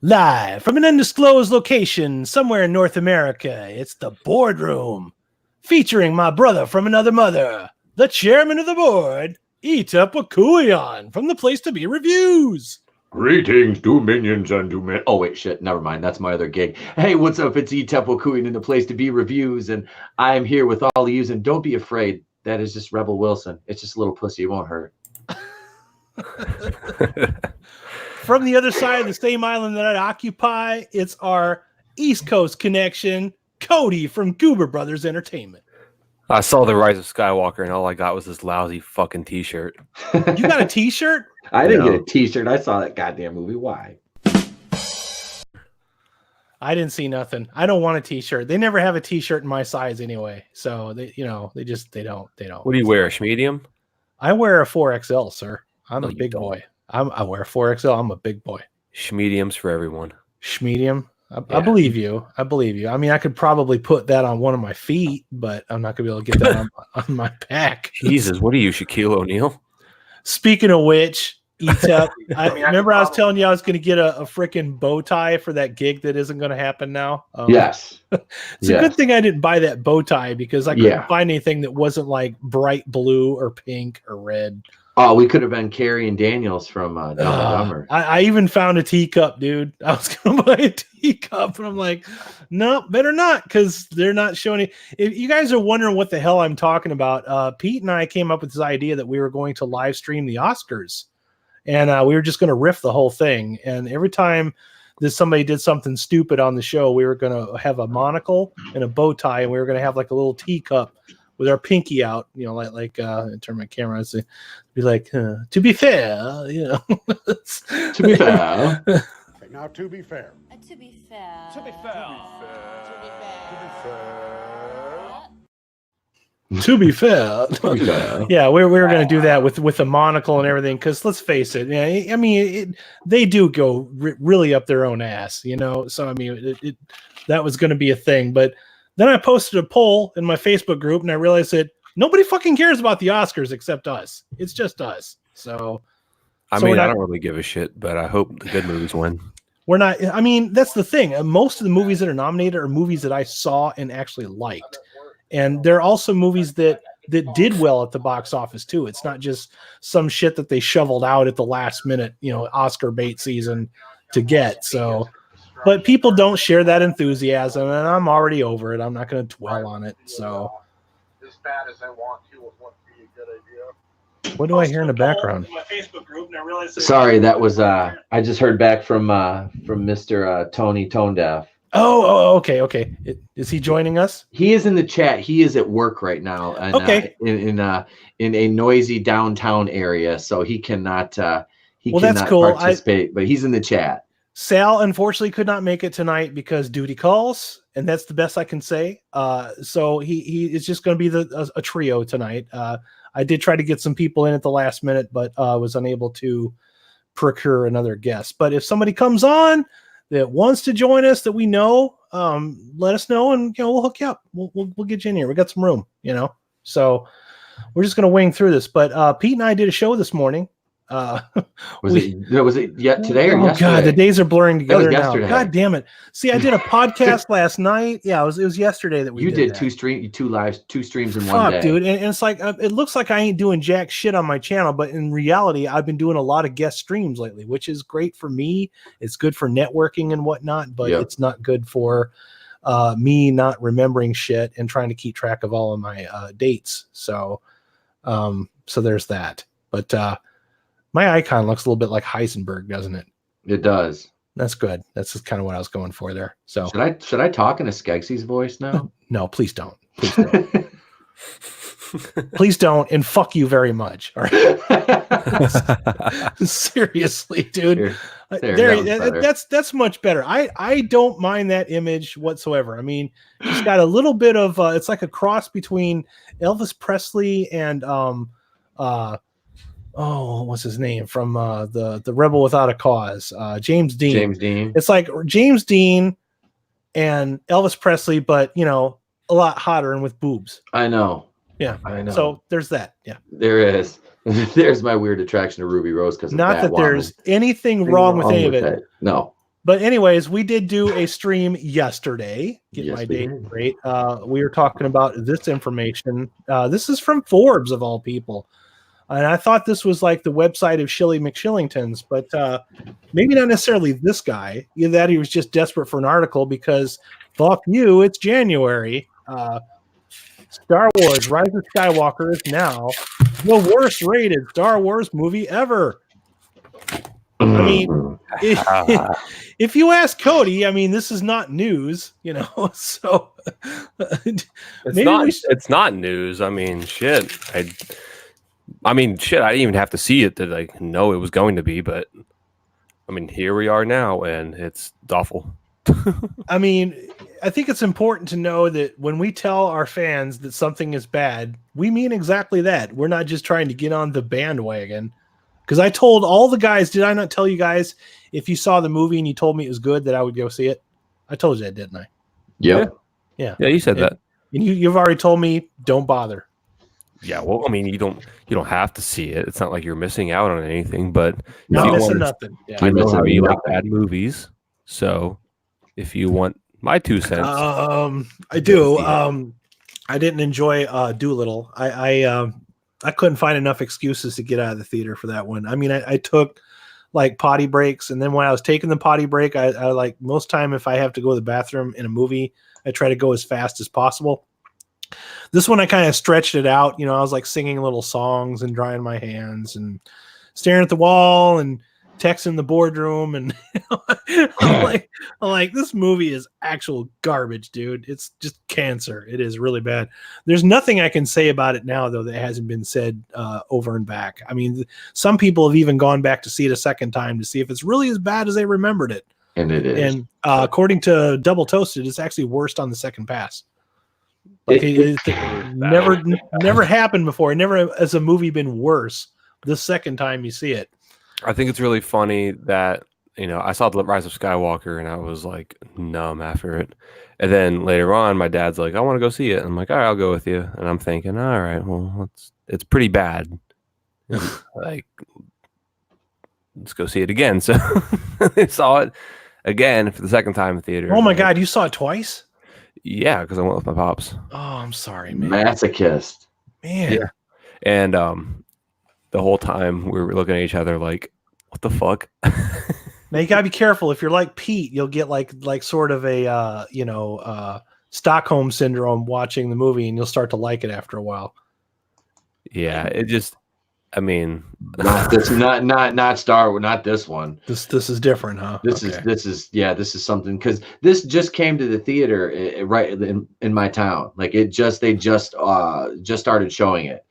Live from an undisclosed location somewhere in North America, it's the Boardroom, featuring my brother from another mother, the chairman of the board, Etep from the Place to Be Reviews. Greetings, Dominions and Domin. Oh wait, shit, never mind. That's my other gig. Hey, what's up? It's Etep in the Place to Be Reviews, and I'm here with all of you. And don't be afraid. That is just Rebel Wilson. It's just a little pussy. It won't hurt. From the other side of the same island that I occupy, it's our East Coast connection, Cody from Goober Brothers Entertainment. I saw The Rise of Skywalker, and all I got was this lousy fucking T-shirt. You got a T-shirt? I didn't get a T-shirt. I saw that goddamn movie. Why? I didn't see nothing. I don't want a T-shirt. They never have a T-shirt in my size anyway. So they don't. What do you wear? A medium? I wear a 4XL, sir. I'm a big boy. I wear a 4XL. I'm a big boy. Schmediums for everyone. Schmedium. I believe you. I believe you. I mean, I could probably put that on one of my feet, but I'm not going to be able to get that on my back. Jesus, what are you, Shaquille O'Neal? Speaking of which, Etep, I was telling you I was going to get a freaking bow tie for that gig that isn't going to happen now. Yes. It's a good thing I didn't buy that bow tie because I couldn't find anything that wasn't like bright blue or pink or red. Oh, we could have been Carrie and Daniels from Dumb and Dumber. I even found a teacup, dude. I was going to buy a teacup, and I'm like, no, better not, because they're not showing it. If you guys are wondering what the hell I'm talking about, Pete and I came up with this idea that we were going to live stream the Oscars, and we were just going to riff the whole thing. And every time that somebody did something stupid on the show, we were going to have a monocle and a bow tie, and we were going to have like a little teacup with our pinky out, turn my camera and say, be like, to be fair, to be fair. Now, to be fair. To be fair. To be fair. To be fair. Yeah, we were going to do that with a monocle and everything, because let's face it, I mean, they do go really up their own ass, so I mean, that was going to be a thing. But then I posted a poll in my Facebook group, and I realized that nobody fucking cares about the Oscars except us. It's just us. So, I don't really give a shit, but I hope the good movies win. We're not. I mean, that's the thing. Most of the movies that are nominated are movies that I saw and actually liked, and they're also movies that did well at the box office too. It's not just some shit that they shoveled out at the last minute, Oscar bait season to get. So. But people don't share that enthusiasm, and I'm already over it. I'm not going to dwell on it. So, as bad as I want to, it wouldn't be a good idea. What do I hear in the background? My Facebook group, and I realized Sorry, that was I just heard back from Mr. Tony Tone Deaf. Oh, okay. Is he joining us? He is in the chat. He is at work right now, and in a noisy downtown area, so he cannot. That's cool. Participate, but he's in the chat. Sal, unfortunately, could not make it tonight because duty calls, and that's the best I can say. So he is just going to be a trio tonight. I did try to get some people in at the last minute, but was unable to procure another guest. But if somebody comes on that wants to join us that we know, let us know, and we'll hook you up. We'll get you in here. We got some room, So we're just going to wing through this. But Pete and I did a show this morning. Was it yet today or yesterday? God, the days are blurring together now. Yesterday. God damn it! See, I did a podcast last night. Yeah, it was yesterday that we did two streams in one day, dude. And it's like it looks like I ain't doing jack shit on my channel, but in reality, I've been doing a lot of guest streams lately, which is great for me. It's good for networking and whatnot, but it's not good for me not remembering shit and trying to keep track of all of my dates. So there's that. But my icon looks a little bit like Heisenberg, doesn't it? It does. That's good. That's just kind of what I was going for there. So should I talk in a Skegsy's voice now? No, please don't. Please don't. Please don't, and fuck you very much. All right. Seriously, dude. That's much better. I don't mind that image whatsoever. I mean, it's got a little bit of it's like a cross between Elvis Presley and what's his name from the Rebel Without a Cause? James Dean. James Dean. It's like James Dean and Elvis Presley, but a lot hotter and with boobs. I know. Yeah, I know. So there's that. Yeah, there is. There's my weird attraction to Ruby Rose because not that there's anything wrong with any of it. No. But anyways, we did do a stream yesterday. Get Yes, my we date did. straight. We were talking about this information. This is from Forbes of all people. And I thought this was like the website of Shilly McShillingtons, but maybe not necessarily this guy. Either that, he was just desperate for an article because fuck you, it's January. Star Wars: Rise of Skywalker is now the worst rated Star Wars movie ever. I mean, if you ask Cody, I mean, this is not news, you know. So It's not news. I mean, shit. I mean, shit. I didn't even have to see it to like know it was going to be, but I mean, here we are now, and it's awful. I mean, I think it's important to know that when we tell our fans that something is bad, we mean exactly that. We're not just trying to get on the bandwagon. Because I told all the guys, did I not tell you guys, if you saw the movie and you told me it was good, that I would go see it? I told you that, didn't I? Yep. Yeah. Yeah, you said that. And you've already told me, don't bother. Yeah, well, I mean, you don't have to see it. It's not like you're missing out on anything, but Not if you missing want- nothing. Yeah. I know missing how you like nothing. bad movies, so if you want my 2 cents, I do. I didn't enjoy Doolittle. I couldn't find enough excuses to get out of the theater for that one. I mean, I took like potty breaks, and then when I was taking the potty break, I like most time if I have to go to the bathroom in a movie, I try to go as fast as possible. This one I kind of stretched it out. You know, I was like singing little songs and drying my hands and staring at the wall and texting the boardroom, and I'm like, this movie is actual garbage, dude. It's just cancer. It is really bad. There's nothing I can say about it now, though, that hasn't been said over and back. I mean, some people have even gone back to see it a second time to see if it's really as bad as they remembered it. And it is. And according to Double Toasted, it's actually worst on the second pass. Like it never happened before. It never has a movie been worse the second time you see it. I think it's really funny that, you know, I saw The Rise of Skywalker and I was like numb after it. And then later on, my dad's like, I want to go see it. I'm like, all right, I'll go with you. And I'm thinking, all right, well, it's pretty bad. And, like, let's go see it again. So I saw it again for the second time in the theater. Oh my God, you saw it twice? Yeah, because I went with my pops. Oh, I'm sorry, man. Masochist. Man. Yeah. And the whole time we were looking at each other like, what the fuck? Now you gotta be careful. If you're like Pete, you'll get like sort of a Stockholm syndrome watching the movie, and you'll start to like it after a while. Yeah, it just, I mean, Not this, not Star Wars, not this one. This is different, huh? This is something, because this just came to the theater right in my town. Like they just started showing it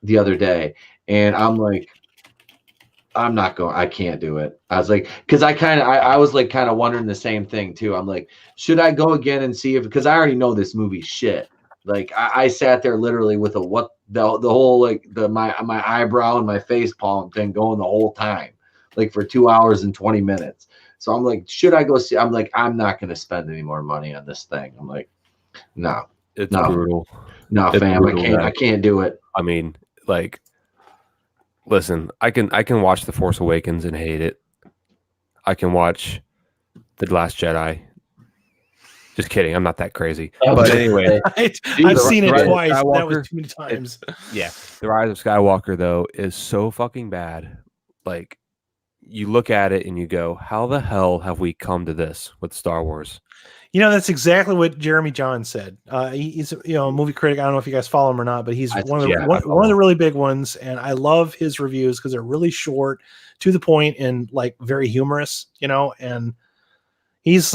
the other day, and I'm like, I'm not going. I can't do it. I was like, because I was like kind of wondering the same thing too. I'm like, should I go again and see if, because I already know this movie shit. Like I sat there literally with the whole like my eyebrow and my face palm thing going the whole time, like for 2 hours and 20 minutes. So I'm like, should I go see? I'm like, I'm not going to spend any more money on this thing. I'm like, no, it's no. brutal. No, It's fam, brutal, I can't do it. I mean, like, listen, I can watch The Force Awakens and hate it. I can watch The Last Jedi. Just kidding, I'm not that crazy. But anyway, I've seen it Rise of twice. That Skywalker, was too many times. yeah, The Rise of Skywalker though is so fucking bad. Like, you look at it and you go, how the hell have we come to this with Star Wars? You know, that's exactly what Jeremy John said. He's a movie critic. I don't know if you guys follow him or not, but he's one of the really big ones. And I love his reviews because they're really short, to the point, and like very humorous, you know. And he's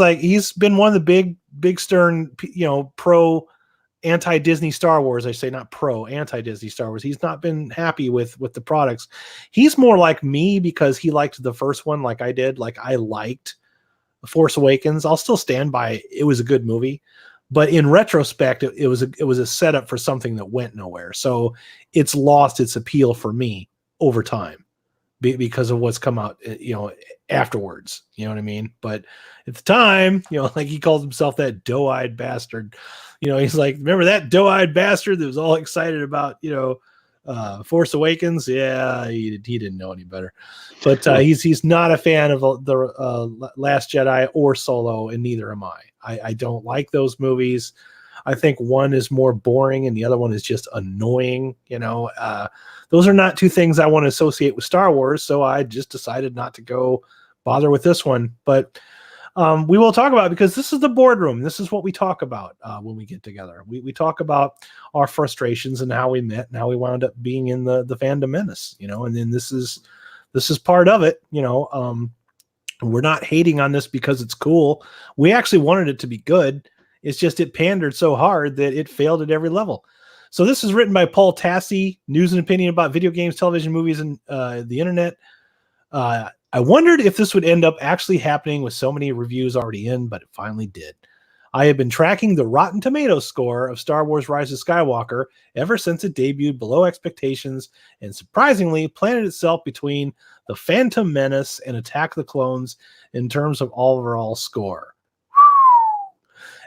been one of the big stern, pro anti-Disney Star Wars. I say not pro, anti-Disney Star Wars. He's not been happy with the products. He's more like me because he liked the first one like I did. Like I liked Force Awakens. I'll still stand by it. It was a good movie, but in retrospect, it was a setup for something that went nowhere. So it's lost its appeal for me over time because of what's come out, afterwards. You know what I mean? But at the time, like he called himself that doe-eyed bastard. He's like, remember that doe-eyed bastard that was all excited about, Force Awakens, yeah, he didn't know any better, but he's not a fan of the Last Jedi or Solo, and neither am I. I don't like those movies. I think one is more boring and the other one is just annoying. Those are not two things I want to associate with Star Wars, so I just decided not to go bother with this one. But we will talk about it because this is the boardroom. This is what we talk about when we get together. We talk about our frustrations and how we met and how we wound up being in the Fandom Menace, and then this is part of it. We're not hating on this because it's cool. We actually wanted it to be good. It's just it pandered so hard that it failed at every level. So this is written by Paul Tassi, news and opinion about video games, television, movies, and the internet. I wondered if this would end up actually happening with so many reviews already in, but it finally did. I have been tracking the Rotten Tomatoes score of Star Wars Rise of Skywalker ever since it debuted below expectations and surprisingly planted itself between The Phantom Menace and Attack of the Clones in terms of overall score.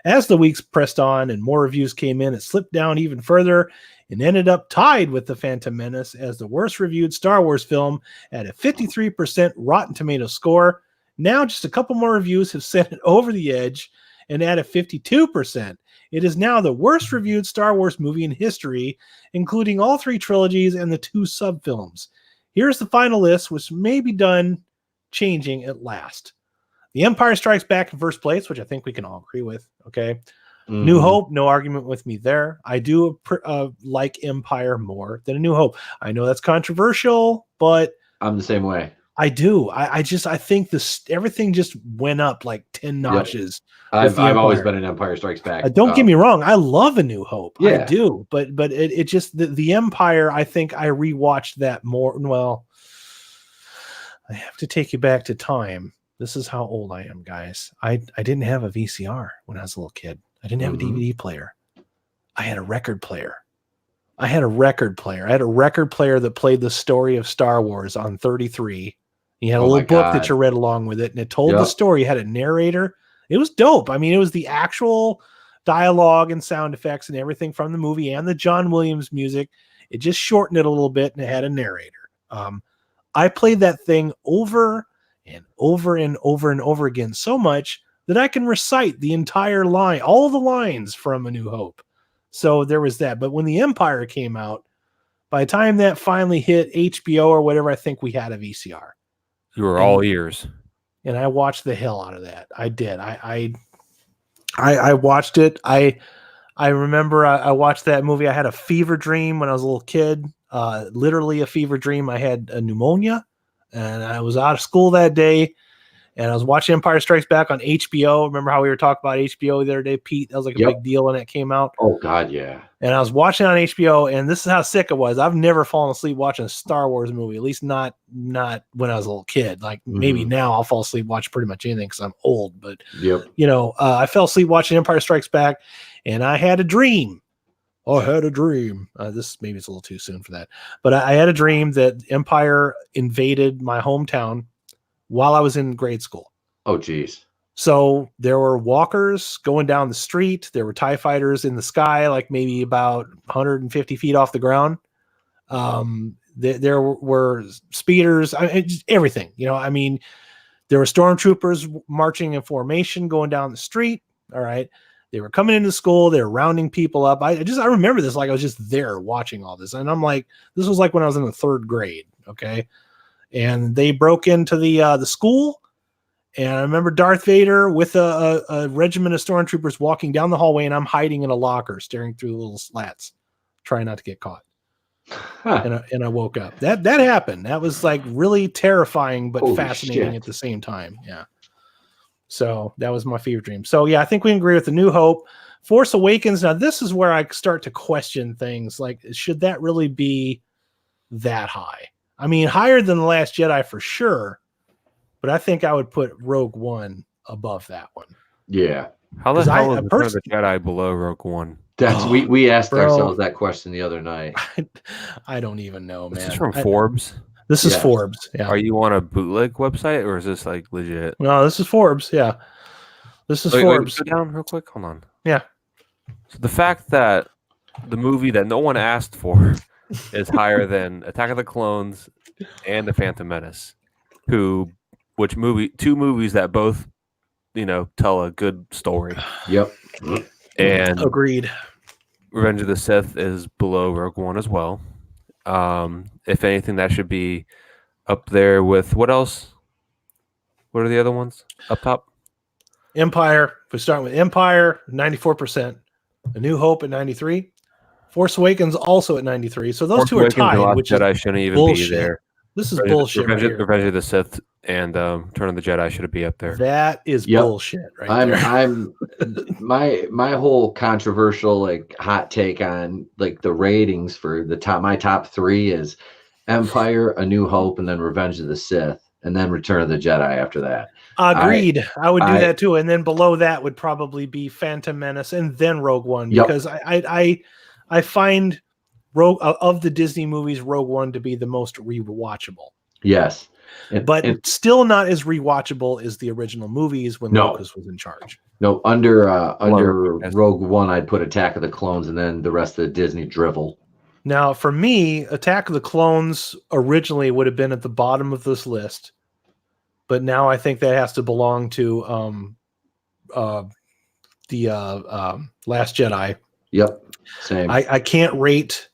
As the weeks pressed on and more reviews came in, it slipped down even further and ended up tied with The Phantom Menace as the worst reviewed Star Wars film at a 53% Rotten Tomatoes score. Now just a couple more reviews have sent it over the edge, and at a 52%, it is now the worst reviewed Star Wars movie in history, including all three trilogies and the two sub-films. Here's the final list, which may be done changing at last. The Empire Strikes Back in first place, which I think we can all agree with. Okay. Mm-hmm. New Hope, no argument with me there. I do like Empire more than A New Hope. I know that's controversial, but I'm the same way. I do. I think everything just went up like 10 notches. Yep. I've always been an Empire Strikes Back. Don't get me wrong. I love A New Hope. Yeah. I do. But it just, the Empire, I think I rewatched that more. Well, I have to take you back to time. This is how old I am, guys. I didn't have a VCR when I was a little kid. I didn't have a DVD player. I had a record player. I had a record player that played the story of Star Wars on 33. You had a little book that you read along with it, and it told the story. It had a narrator. It was dope. I mean, it was the actual dialogue and sound effects and everything from the movie and the John Williams music. It just shortened it a little bit, and it had a narrator. I played that thing over and over and over and over again so much that I can recite the entire line, all the lines from A New Hope. So there was that. But when the Empire came out, by the time that finally hit HBO or whatever, I think we had a VCR. You were all ears. And I watched the hell out of that. I did. I watched it. I remember I watched that movie. I had a fever dream when I was a little kid. Literally a fever dream. I had a pneumonia, and I was out of school that day. And I was watching Empire Strikes Back on HBO. Remember how we were talking about HBO the other day, Pete? That was like a big deal when it came out. Oh, God, yeah. And I was watching it on HBO, and this is how sick it was. I've never fallen asleep watching a Star Wars movie, at least not when I was a little kid. Like maybe now I'll fall asleep watching pretty much anything because I'm old. But, I fell asleep watching Empire Strikes Back, and I had a dream. I had a dream. Maybe it's a little too soon for that. But I had a dream that Empire invaded my hometown while I was in grade school. Oh, geez. So there were walkers going down the street. There were TIE fighters in the sky, like maybe about 150 feet off the ground. There were speeders, everything, there were stormtroopers marching in formation going down the street. All right. They were coming into school. They were rounding people up. I remember this like I was just there watching all this. And I'm like, this was like when I was in the third grade. Okay. And they broke into the school, and I remember Darth Vader with a regiment of stormtroopers walking down the hallway, and I'm hiding in a locker, staring through the little slats, trying not to get caught. And I woke up. That happened. That was like really terrifying, but fascinating at the same time. Yeah. So that was my fever dream. So yeah, I think we agree with The New Hope. Force Awakens. Now this is where I start to question things. Like, should that really be that high? I mean, higher than The Last Jedi for sure, but I think I would put Rogue One above that one. Yeah. How the hell is Return of the Jedi below Rogue One? We asked ourselves that question the other night. I don't even know, man. This is from Forbes? This is Forbes, yeah. Are you on a bootleg website, or is this like legit? No, this is Forbes, yeah. This is Forbes. Sit down real quick. Hold on. Yeah. So the fact that the movie that no one asked for is higher than Attack of the Clones and The Phantom Menace, two movies that both, tell a good story. Yep. And Agreed. Revenge of the Sith is below Rogue One as well. If anything, that should be up there with what else? What are the other ones up top? Empire. If we start with Empire, 94%. A New Hope at 93. Force Awakens also at 93. So those Force two are Awakens and tied, Last which Jedi is shouldn't even bullshit. be there. This is bullshit right here. Revenge of the Sith and Return of the Jedi should be up there. That is bullshit right there. I'm my whole controversial like hot take on like the ratings for my top 3 is Empire, A New Hope, and then Revenge of the Sith, and then Return of the Jedi after that. Agreed. I would do that too. And then below that would probably be Phantom Menace and then Rogue One, because I find of the Disney movies, Rogue One to be the most rewatchable. Yes. But still not as rewatchable as the original movies when Lucas was in charge. No, under Rogue One, I'd put Attack of the Clones and then the rest of the Disney drivel. Now, for me, Attack of the Clones originally would have been at the bottom of this list, but now I think that has to belong to the Last Jedi. Yep, same. I can't rate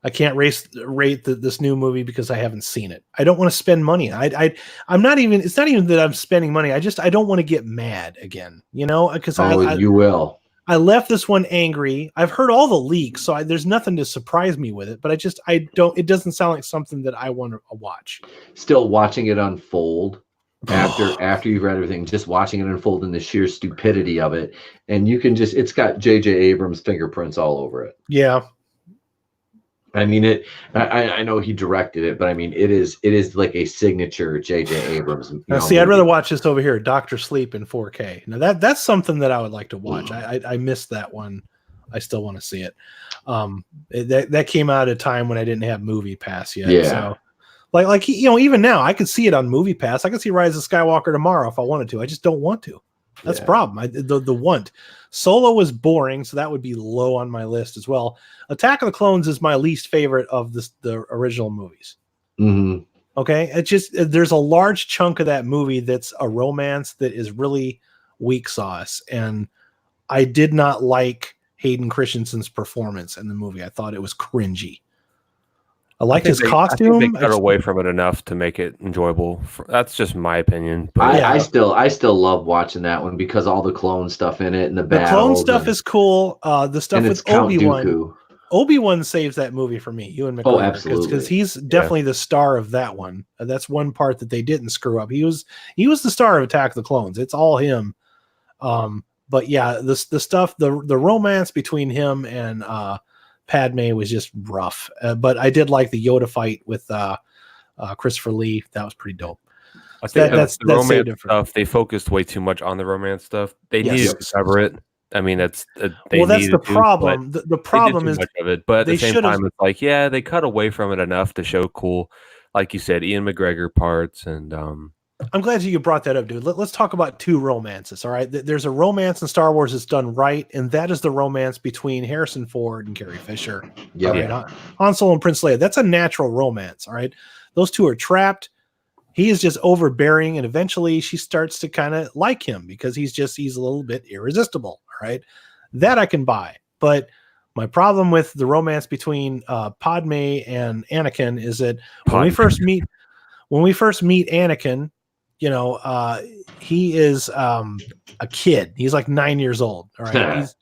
this new movie because I haven't seen it. I don't want to spend money. I'm not even. It's not even that I'm spending money. I don't want to get mad again. Because you will. I left this one angry. I've heard all the leaks, so there's nothing to surprise me with it. But I don't. It doesn't sound like something that I want to watch. Still watching it unfold after you've read everything, just watching it unfold and the sheer stupidity of it, and you can it's got J.J. Abrams' fingerprints all over it. Yeah. I mean I know he directed it, but I mean it is like a signature J.J. Abrams. Now, see, I'd rather watch this over here, Dr. Sleep in 4K. Now that's something that I would like to watch. I missed that one. I still want to see it. That came out at a time when I didn't have Movie Pass yet. Yeah. So like even now I could see it on Movie Pass. I could see Rise of Skywalker tomorrow if I wanted to. I just don't want to. That's the problem. The want. Solo was boring, so that would be low on my list as well. Attack of the Clones is my least favorite of the original movies. Mm-hmm. Okay, it's just there's a large chunk of that movie that's a romance that is really weak sauce, and I did not like Hayden Christensen's performance in the movie. I thought it was cringy. I liked his costume. I think they cut away from it enough to make it enjoyable. That's just my opinion. But I still love watching that one because all the clone stuff in it and the clone stuff is cool. The stuff with Obi-Wan. Obi-Wan saves that movie for me, Ewan McGregor. Oh, absolutely. Because he's definitely the star of that one. That's one part that they didn't screw up. He was the star of Attack of the Clones. It's all him. But yeah, the stuff, the romance between him and Padme was just rough. But I did like the Yoda fight with Christopher Lee. That was pretty dope. I think that's the romance stuff. They focused way too much on the romance stuff. They needed to cover it. I mean, that's the problem. The problem is, much of it, but at the same time, it's like, yeah, they cut away from it enough to show cool, like you said, Ian McGregor parts. And I'm glad you brought that up, dude. Let's talk about two romances. All right, there's a romance in Star Wars that's done right, and that is the romance between Harrison Ford and Carrie Fisher. Yeah, Han Solo and Prince Leia. That's a natural romance. All right, those two are trapped. He is just overbearing, and eventually she starts to kind of like him because he's a little bit irresistible. All right, that I can buy. But my problem with the romance between Padme and Anakin is that when we first meet Anakin, he is a kid. He's like 9 years old. All right, he's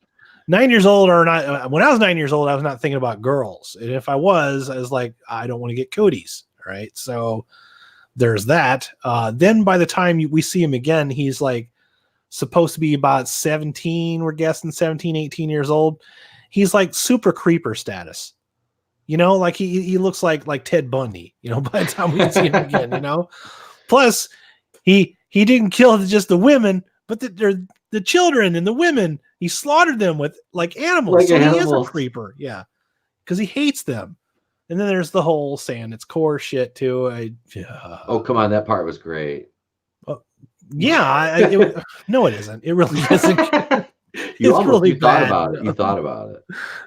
9 years old or not. When I was 9 years old, I was not thinking about girls, and if I was like, I don't want to get cooties. All right, so there's that. Then by the time we see him again, he's like supposed to be about 17, we're guessing 17, 18 years old. He's like super creeper status, like he looks like Ted Bundy, by the time we see him again, plus he didn't kill just the women, but the children and the women, he slaughtered them with like animals. He is a creeper. Yeah. Cause he hates them. And then there's the whole saying it's core shit too. Oh, come on. That part was great. Yeah. No, it isn't. It really isn't. You thought about it. You thought about it.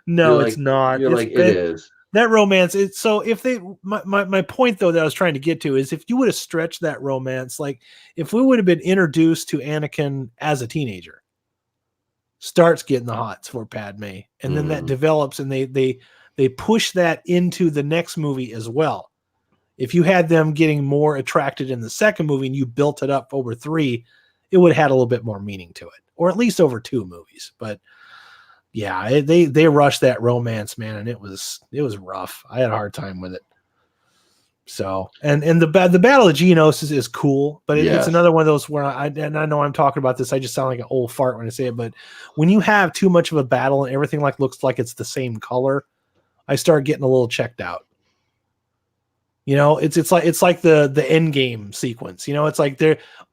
No, it's not. It is. that romance. So if they, my point though that I was trying to get to is if you would have stretched that romance, like if we would have been introduced to Anakin as a teenager, starts getting the hots for Padme, and then that develops, and they push that into the next movie as well. If you had them getting more attracted in the second movie and you built it up over 3, it would have had a little bit more meaning to it, or at least over 2 movies. But yeah, they rushed that romance, man, and it was rough. I had a hard time with it. So, and the Battle of Geonos is cool, but it's another one of those where I know I'm talking about this. I just sound like an old fart when I say it, but when you have too much of a battle and everything looks like it's the same color, I start getting a little checked out. You know, it's like the end game sequence. You know, it's like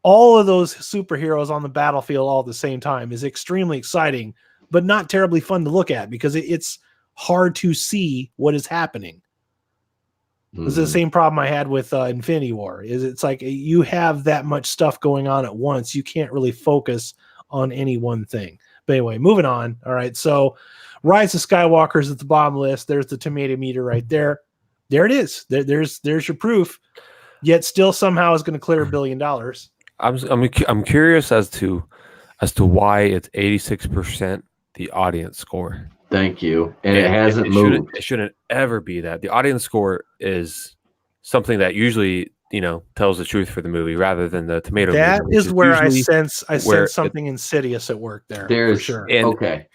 all of those superheroes on the battlefield all at the same time is extremely exciting, but not terribly fun to look at because it's hard to see what is happening. This is the same problem I had with Infinity War. It's like you have that much stuff going on at once. You can't really focus on any one thing. But anyway, moving on. All right. So Rise of Skywalker is at the bottom list. There's the tomato meter right there. There it is. There's your proof. Yet still somehow is going to clear $1 billion. I'm curious as to why it's 86% the audience score. Thank you. And it hasn't moved. It shouldn't ever be that. The audience score is something that usually, tells the truth for the movie rather than the tomato meter. That is where I sense something insidious at work there. There's for sure. Okay.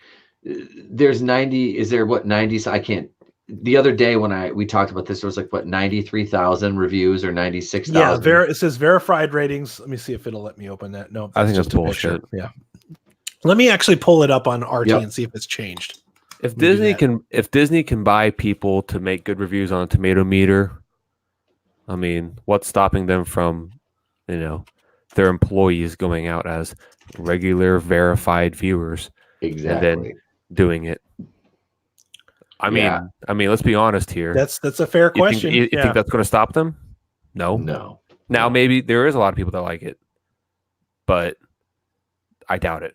There's 90. Is there what 90s? I can't. The other day when we talked about this, there was 93,000 reviews or 96,000. Yeah, it says verified ratings. Let me see if it'll let me open that. No, I think that's bullshit. Yeah. Let me actually pull it up on RT and see if it's changed. If Disney can buy people to make good reviews on a tomato meter, I mean, what's stopping them from, their employees going out as regular verified viewers exactly and then doing it? I mean, let's be honest here. That's a fair question. You think that's going to stop them? No. Now maybe there is a lot of people that like it, but I doubt it.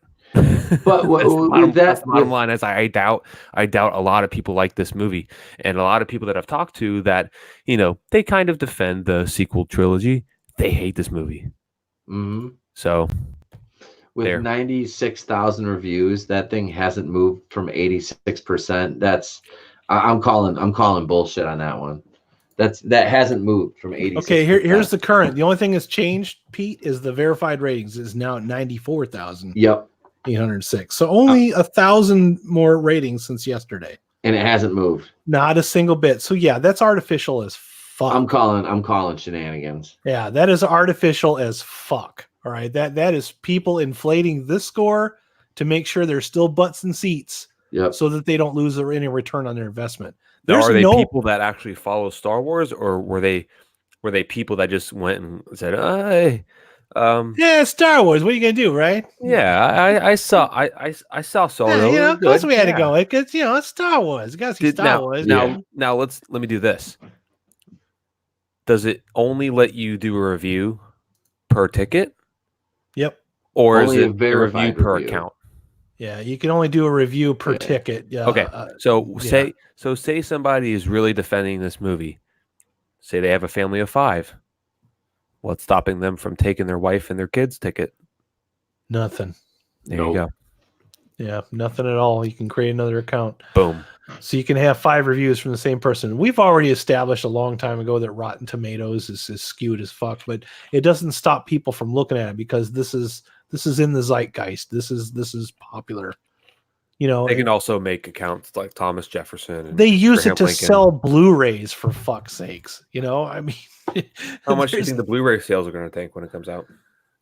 But the bottom line is I doubt a lot of people like this movie, and a lot of people that I've talked to that they kind of defend the sequel trilogy. They hate this movie. Mm-hmm. So with 96,000 reviews, that thing hasn't moved from 86%. I'm calling bullshit on that one. That hasn't moved from 86%. Okay, here's the current. The only thing that's changed, Pete, is the verified ratings is now at 94,000. Yep. 806. So only 1,000 more ratings since yesterday. And it hasn't moved. Not a single bit. So yeah, that's artificial as fuck. I'm calling shenanigans. Yeah, that is artificial as fuck. All right. That is people inflating this score to make sure there's still butts and seats. Yep. So that they don't lose any return on their investment. Now, are they people that actually follow Star Wars, or were they people that just went and said, "Hey, Star Wars. What are you gonna do, right?" Yeah, I saw Solo. Yeah, of course we had to go. Because it's Star Wars. You gotta see Star Wars. Now let me do this. Does it only let you do a review per ticket? Yep. Or only is it a review per account? Yeah, you can only do a review per ticket. Yeah. Okay. Say somebody is really defending this movie. Say they have a family of 5. What's stopping them from taking their wife and their kids' ticket? Nothing. There you go. Yeah, nothing at all. You can create another account. Boom. So you can have 5 reviews from the same person. We've already established a long time ago that Rotten Tomatoes is skewed as fuck, but it doesn't stop people from looking at it because this is in the zeitgeist. This is popular. They can also make accounts like Thomas Jefferson. And they use Abraham it to Lincoln. sell Blu-rays for fuck's sakes. I mean, how much do you think the Blu-ray sales are going to tank when it comes out?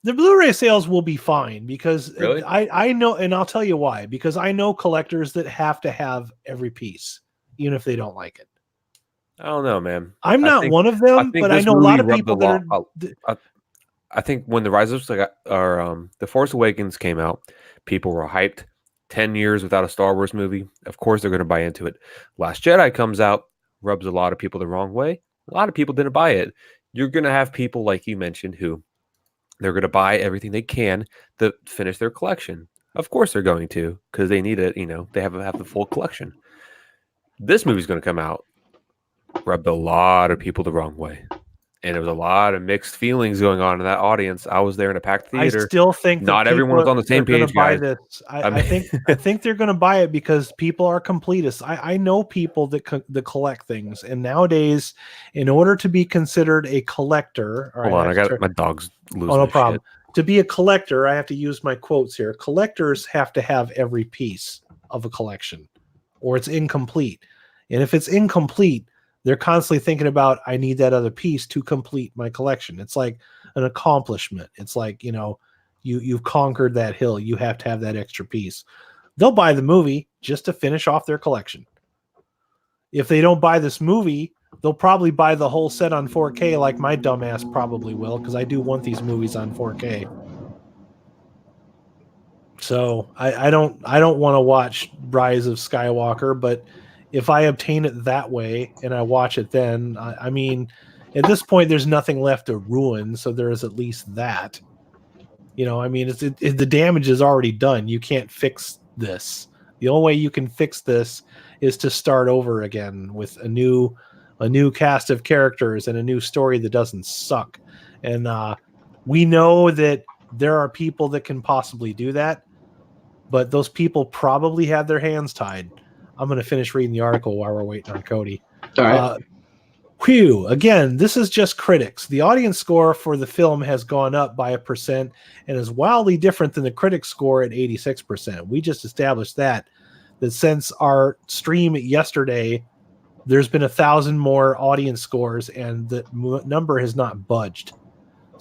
The Blu-ray sales will be fine because really? I know, and I'll tell you why. Because I know collectors that have to have every piece, even if they don't like it. I don't know, man. I'm not one of them, but I know a lot of people that are. I think when the Rise of The Force Awakens came out, people were hyped. 10 years without a Star Wars movie. Of course, they're going to buy into it. Last Jedi comes out, rubs a lot of people the wrong way. A lot of people didn't buy it. You're going to have people like you mentioned who they're going to buy everything they can to finish their collection. Of course, they're going to because they need it. They have the full collection. This movie's going to come out. rubbed a lot of people the wrong way. And there was a lot of mixed feelings going on in that audience. I was there in a packed I theater. still think Not that everyone was on the same going to page, buy guys. this. I I think they're going to buy it because people are completists. I know people that collect things, and nowadays, in order to be considered a collector, Hold on, I got my dog's losing. Oh, no his problem. shit. To be a collector, I have to use my quotes here. Collectors have to have every piece of a collection, or it's incomplete. And if it's incomplete, they're constantly thinking about, I need that other piece to complete my collection. It's like an accomplishment. It's like, you've conquered that hill. You have to have that extra piece. They'll buy the movie just to finish off their collection. If they don't buy this movie, they'll probably buy the whole set on 4K, like my dumbass probably will, because I do want these movies on 4K. So I don't want to watch Rise of Skywalker, but if I obtain it that way and I watch it then, I mean, at this point, there's nothing left to ruin, so there is at least that. I mean, the damage is already done. You can't fix this. The only way you can fix this is to start over again with a new cast of characters and a new story that doesn't suck. And we know that there are people that can possibly do that, but those people probably have their hands tied. I'm going to finish reading the article while we're waiting on Cody. All right. Again, this is just critics. The audience score for the film has gone up by 1% and is wildly different than the critic score at 86%. We just established that since our stream yesterday, there's been 1,000 more audience scores and the number has not budged.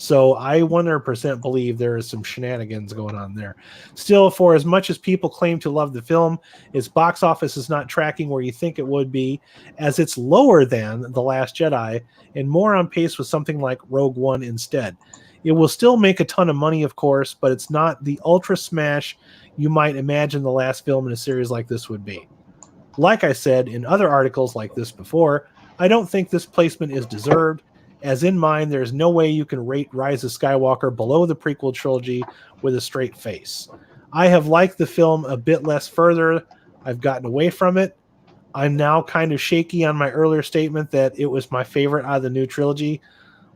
So I 100% believe there is some shenanigans going on there. Still, for as much as people claim to love the film, its box office is not tracking where you think it would be, as it's lower than The Last Jedi and more on pace with something like Rogue One instead. It will still make a ton of money, of course, but it's not the ultra smash you might imagine the last film in a series like this would be. Like I said in other articles like this before, I don't think this placement is deserved. As in mind, there is no way you can rate Rise of Skywalker below the prequel trilogy with a straight face. I have liked the film a bit less further. I've gotten away from it. I'm now kind of shaky on my earlier statement that it was my favorite out of the new trilogy.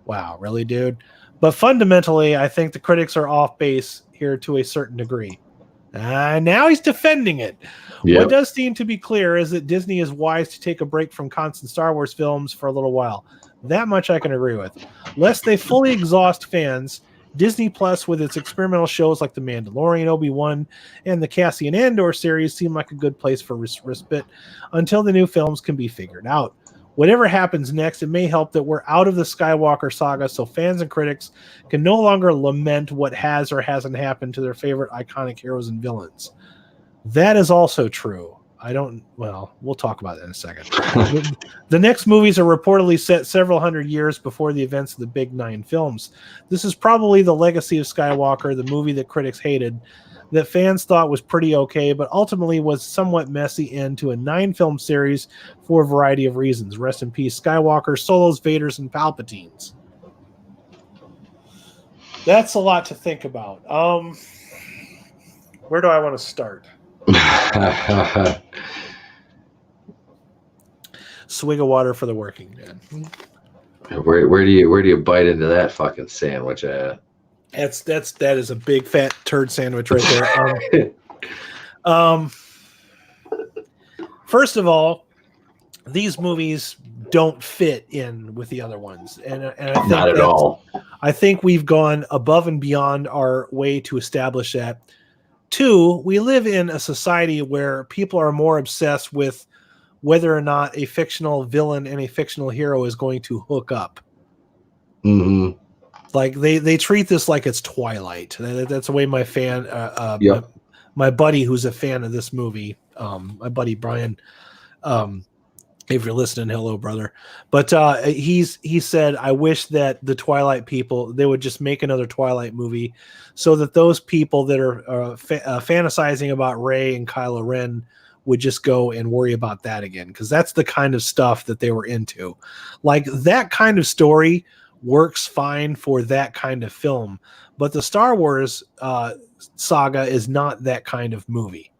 Wow, really, dude? But fundamentally, I think the critics are off base here to a certain degree. Now he's defending it. Yep. What does seem to be clear is that Disney is wise to take a break from constant Star Wars films for a little while. That much I can agree with. Lest they fully exhaust fans, Disney Plus with its experimental shows like The Mandalorian, Obi-Wan, and the Cassian Andor series seem like a good place for respite until the new films can be figured out. Whatever happens next, it may help that we're out of the Skywalker saga so fans and critics can no longer lament what has or hasn't happened to their favorite iconic heroes and villains. That is also true. We'll talk about that in a second. The next movies are reportedly set several hundred years before the events of the big 9 films. This is probably the legacy of Skywalker, the movie that critics hated, that fans thought was pretty okay, but ultimately was somewhat messy end to a 9-film series for a variety of reasons. Rest in peace, Skywalker, Solos, Vaders, and Palpatines. That's a lot to think about. Where do I want to start? Swig of water for the working man. Where do you bite into that fucking sandwich at? That is a big fat turd sandwich right there. First of all, these movies don't fit in with the other ones, and I think not at all. I think we've gone above and beyond our way to establish that. 2, we live in a society where people are more obsessed with whether or not a fictional villain and a fictional hero is going to hook up. Mm-hmm. Like they treat this like it's Twilight. That's the way my fan, yep. my buddy who's a fan of this movie, my buddy Brian, if you're listening, hello, brother. But he said, I wish that the Twilight people, they would just make another Twilight movie so that those people that are fantasizing about Rey and Kylo Ren would just go and worry about that again. Because that's the kind of stuff that they were into. Like that kind of story works fine for that kind of film. But the Star Wars saga is not that kind of movie.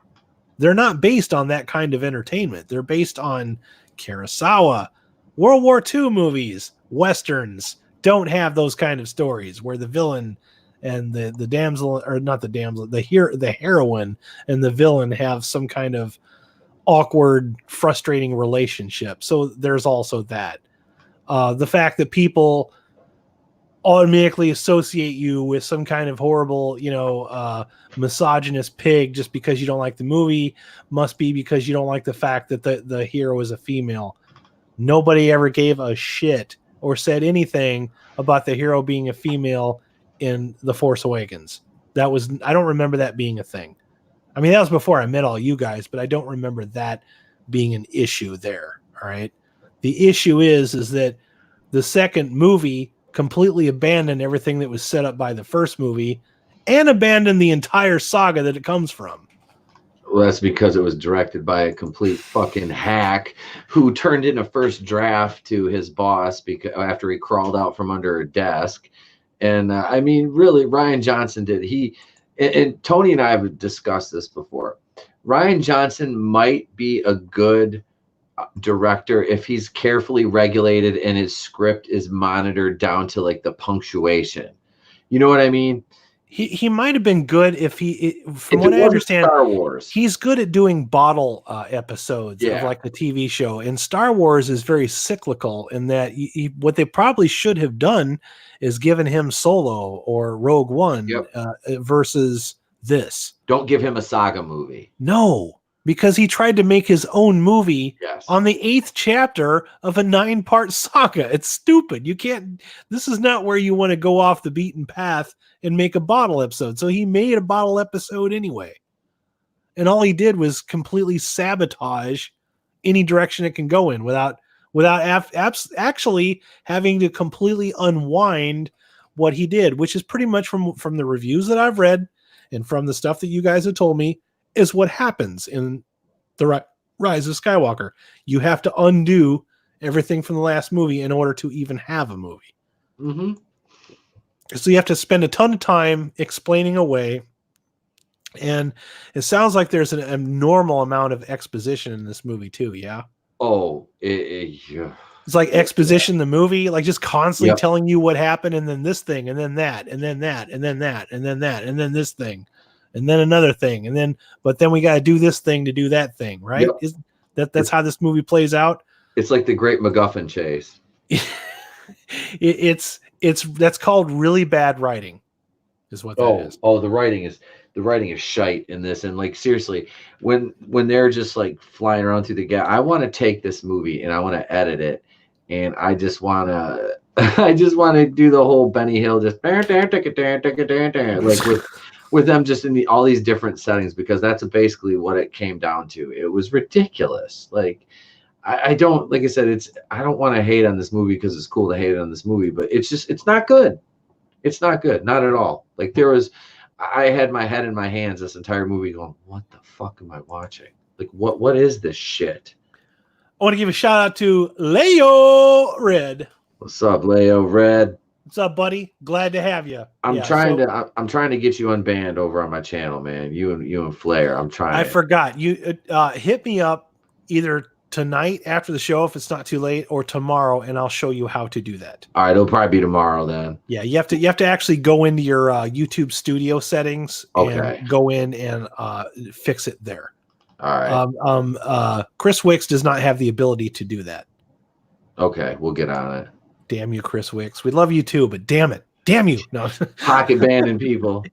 They're not based on that kind of entertainment. They're based on Kurosawa, World War II movies, westerns don't have those kind of stories where the villain and the damsel, or not the damsel, the heroine and the villain have some kind of awkward, frustrating relationship. So there's also that. The fact that people automatically associate you with some kind of horrible, misogynist pig just because you don't like the movie must be because you don't like the fact that the hero is a female. Nobody ever gave a shit or said anything about the hero being a female in The Force Awakens. I don't remember that being a thing. I mean, that was before I met all you guys, but I don't remember that being an issue there. All right. The issue is that the second movie completely abandoned everything that was set up by the first movie and abandoned the entire saga that it comes from. Well, that's because it was directed by a complete fucking hack who turned in a first draft to his boss after he crawled out from under a desk. And I mean, really, Rian Johnson did. And Tony and I have discussed this before. Rian Johnson might be a good director if he's carefully regulated and his script is monitored down to like the punctuation. You know what I mean? He might have been good from what I understand, Star Wars. He's good at doing bottle episodes of like the TV show. And Star Wars is very cyclical in that what they probably should have done is given him Solo or Rogue One versus this. Don't give him a saga movie. No, because he tried to make his own movie on the 8th chapter of a 9-part saga. It's stupid. You can't. This is not where you want to go off the beaten path and make a bottle episode. So he made a bottle episode anyway. And all he did was completely sabotage any direction it can go in without actually having to completely unwind what he did, which is pretty much from the reviews that I've read and from the stuff that you guys have told me is what happens in the Rise of Skywalker. You have to undo everything from the last movie in order to even have a movie. Mm-hmm. So you have to spend a ton of time explaining away. And it sounds like there's an abnormal amount of exposition in this movie too. Yeah. Oh, It's like exposition, the movie, like just constantly telling you what happened. And then this thing, and then that, and then that, and then that, and then that, and then this thing, and then another thing. But then we got to do this thing to do that thing. Right. Yep. That's how this movie plays out. It's like the Great MacGuffin chase. That's called really bad writing, is what that is. Oh, the writing is shite in this. And like seriously, when they're just like flying around through the gap, I want to take this movie and I want to edit it, and I just want to do the whole Benny Hill just like with them just in all these different settings, because that's basically what it came down to. It was ridiculous. Like I don't, like I said, I don't want to hate on this movie because it's cool to hate on this movie, but it's not good. It's not good. Not at all. Like I had my head in my hands this entire movie going, what the fuck am I watching? Like, what is this shit? I want to give a shout out to Leo Red. What's up, Leo Red? What's up, buddy? Glad to have you. I'm trying to get you unbanned over on my channel, man. You and Flair. I'm trying. I forgot. You hit me up either tonight after the show if it's not too late, or tomorrow, and I'll show you how to do that. All right, it'll probably be tomorrow then. Yeah, you have to actually go into your YouTube studio settings and go in and fix it there. All right. Chris Wicks does not have the ability to do that. Okay, we'll get on it. Damn you, Chris Wicks. We love you too, but damn it. Damn you. No. Pocket banning people.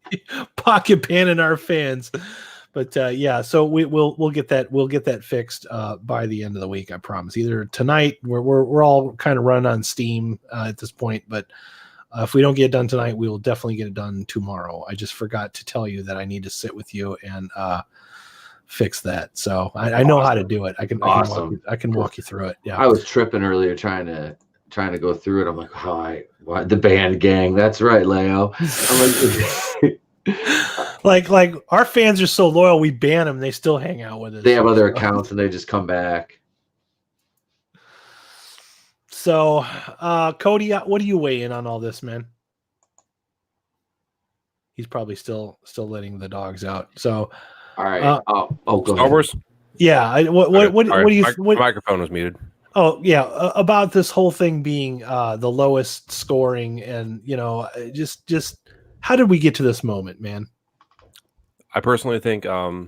Pocket banning our fans. But so we'll get that fixed by the end of the week, I promise. Either tonight, we're all kind of running on steam at this point, but if we don't get it done tonight, we will definitely get it done tomorrow. I just forgot to tell you that I need to sit with you and fix that. So I know how to do it. I can walk you through it. Yeah. I was tripping earlier trying to go through it. I'm like, the band gang. That's right, Leo. I'm like, like our fans are so loyal, we ban them. They still hang out with us. They have other accounts and they just come back. So, Cody, what do you weigh in on all this, man? He's probably still letting the dogs out. So, all right. Go Star Wars. Yeah. What do you? My microphone was muted. Oh yeah, about this whole thing being the lowest scoring, and just how did we get to this moment, man? I personally think I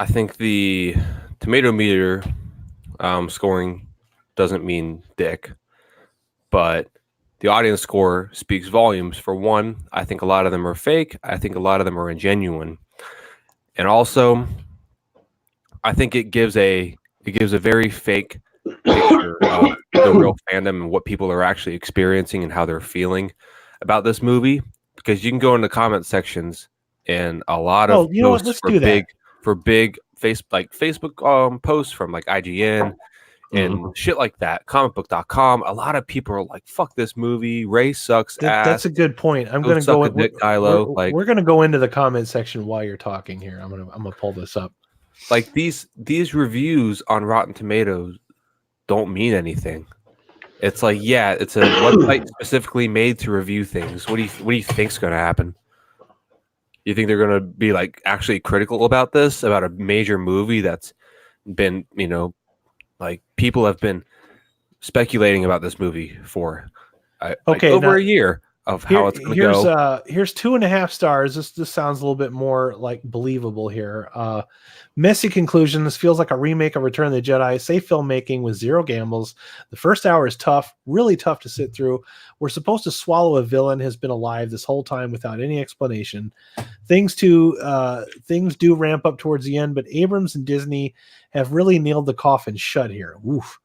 think the tomato meter scoring doesn't mean dick, but the audience score speaks volumes. For one, I think a lot of them are fake. I think a lot of them are ingenuine, and also I think it gives a very fake picture of the real fandom and what people are actually experiencing and how they're feeling about this movie. Because you can go in the comment sections and a lot of Oh, you know what? posts Let's do that. for big Facebook posts from like IGN and shit like that, comicbook.com. A lot of people are like, "Fuck this movie. Ray sucks ass." That's a good point. I'm Go going to suck go. a dick, Kylo. We're going to go into the comment section while you're talking here. I'm gonna pull this up. Like these reviews on Rotten Tomatoes don't mean anything. It's like, yeah, it's a website specifically made to review things. What do you think's going to happen? You think they're going to be like actually critical about this, about a major movie that's been, like people have been speculating about this movie for over a year of how it's going to go. Here's 2.5 stars. This sounds a little bit more like believable here. Messy conclusion. This feels like a remake of Return of the Jedi. Safe filmmaking with zero gambles. The first hour is tough, really tough to sit through. We're supposed to swallow a villain has been alive this whole time without any explanation. Things do ramp up towards the end, but Abrams and Disney have really nailed the coffin shut here. Oof.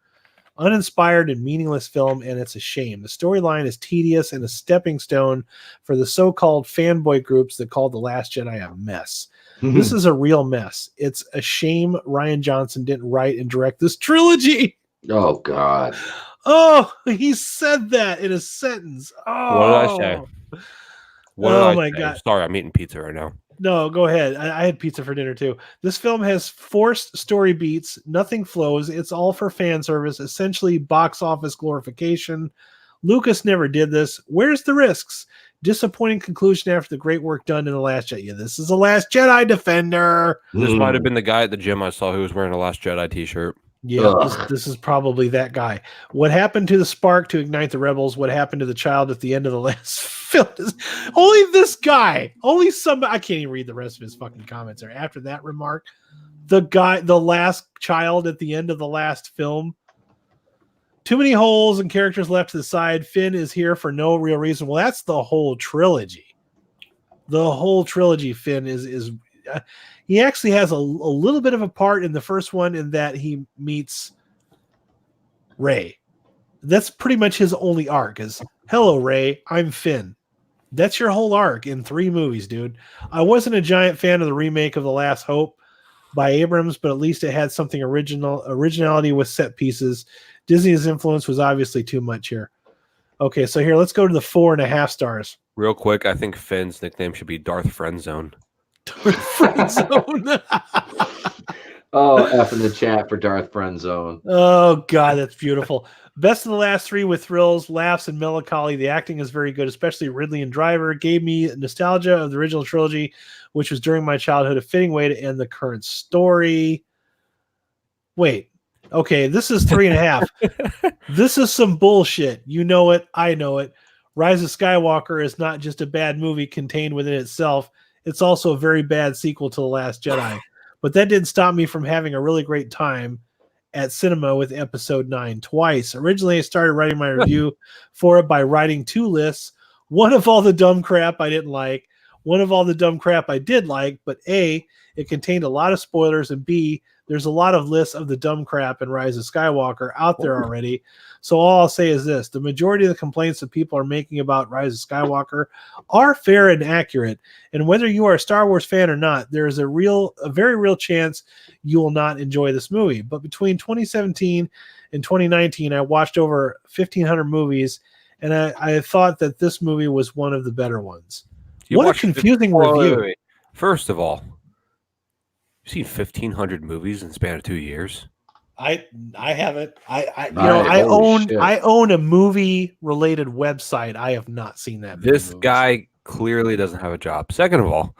Uninspired and meaningless film, and it's a shame. The storyline is tedious and a stepping stone for the so-called fanboy groups that call The Last Jedi a mess. This is a real mess. It's a shame Rian Johnson didn't write and direct this trilogy. Oh, God. Oh, he said that in a sentence. Oh, what did I say? Oh my God. Sorry, I'm eating pizza right now. No, go ahead. I had pizza for dinner too. This film has forced story beats. Nothing flows. It's all for fan service, essentially box office glorification. Lucas never did this. Where's the risks? Disappointing conclusion after the great work done in The Last Jedi. Yeah, this is The Last Jedi defender. This might have been the guy at the gym I saw who was wearing a Last Jedi t-shirt. Yeah, this is probably that guy. What happened to the spark to ignite the rebels? What happened to the child at the end of the last film? Only this guy. Only somebody. I can't even read the rest of his fucking comments there. After that remark, the last child at the end of the last film. Too many holes and characters left to the side. Finn is here for no real reason. Well, that's the whole trilogy. The whole trilogy, Finn is he actually has a little bit of a part in the first one in that he meets Rey. That's pretty much his only arc is, hello, Rey, I'm Finn. That's your whole arc in 3 movies, dude. I wasn't a giant fan of the remake of The Last Hope by Abrams, but at least it had something originality with set pieces. Disney's influence was obviously too much here. Okay, so here, let's go to the 4.5 stars. Real quick, I think Finn's nickname should be Darth Friendzone. Friendzone. Oh, F in the chat for Darth Friendzone. Oh, God, that's beautiful. Best of the last 3 with thrills, laughs, and melancholy. The acting is very good, especially Ridley and Driver. Gave me nostalgia of the original trilogy, which was during my childhood, a fitting way to end the current story. Wait. Okay, this is 3.5. This is some bullshit. You know it. I know it. Rise of Skywalker is not just a bad movie contained within itself. It's also a very bad sequel to The Last Jedi. But that didn't stop me from having a really great time at cinema with episode 9 twice. Originally, I started writing my review for it by writing 2 lists. One of all the dumb crap I didn't like. One of all the dumb crap I did like. But A, it contained a lot of spoilers. And B, there's a lot of lists of the dumb crap in Rise of Skywalker out there already. So all I'll say is this. The majority of the complaints that people are making about Rise of Skywalker are fair and accurate. And whether you are a Star Wars fan or not, there is a very real chance you will not enjoy this movie. But between 2017 and 2019, I watched over 1,500 movies, and I thought that this movie was one of the better ones. What a confusing review. Wait. First of all, you've seen 1,500 movies in the span of 2 years. I haven't. I own a movie related website. I have not seen that. This guy clearly doesn't have a job. Second of all,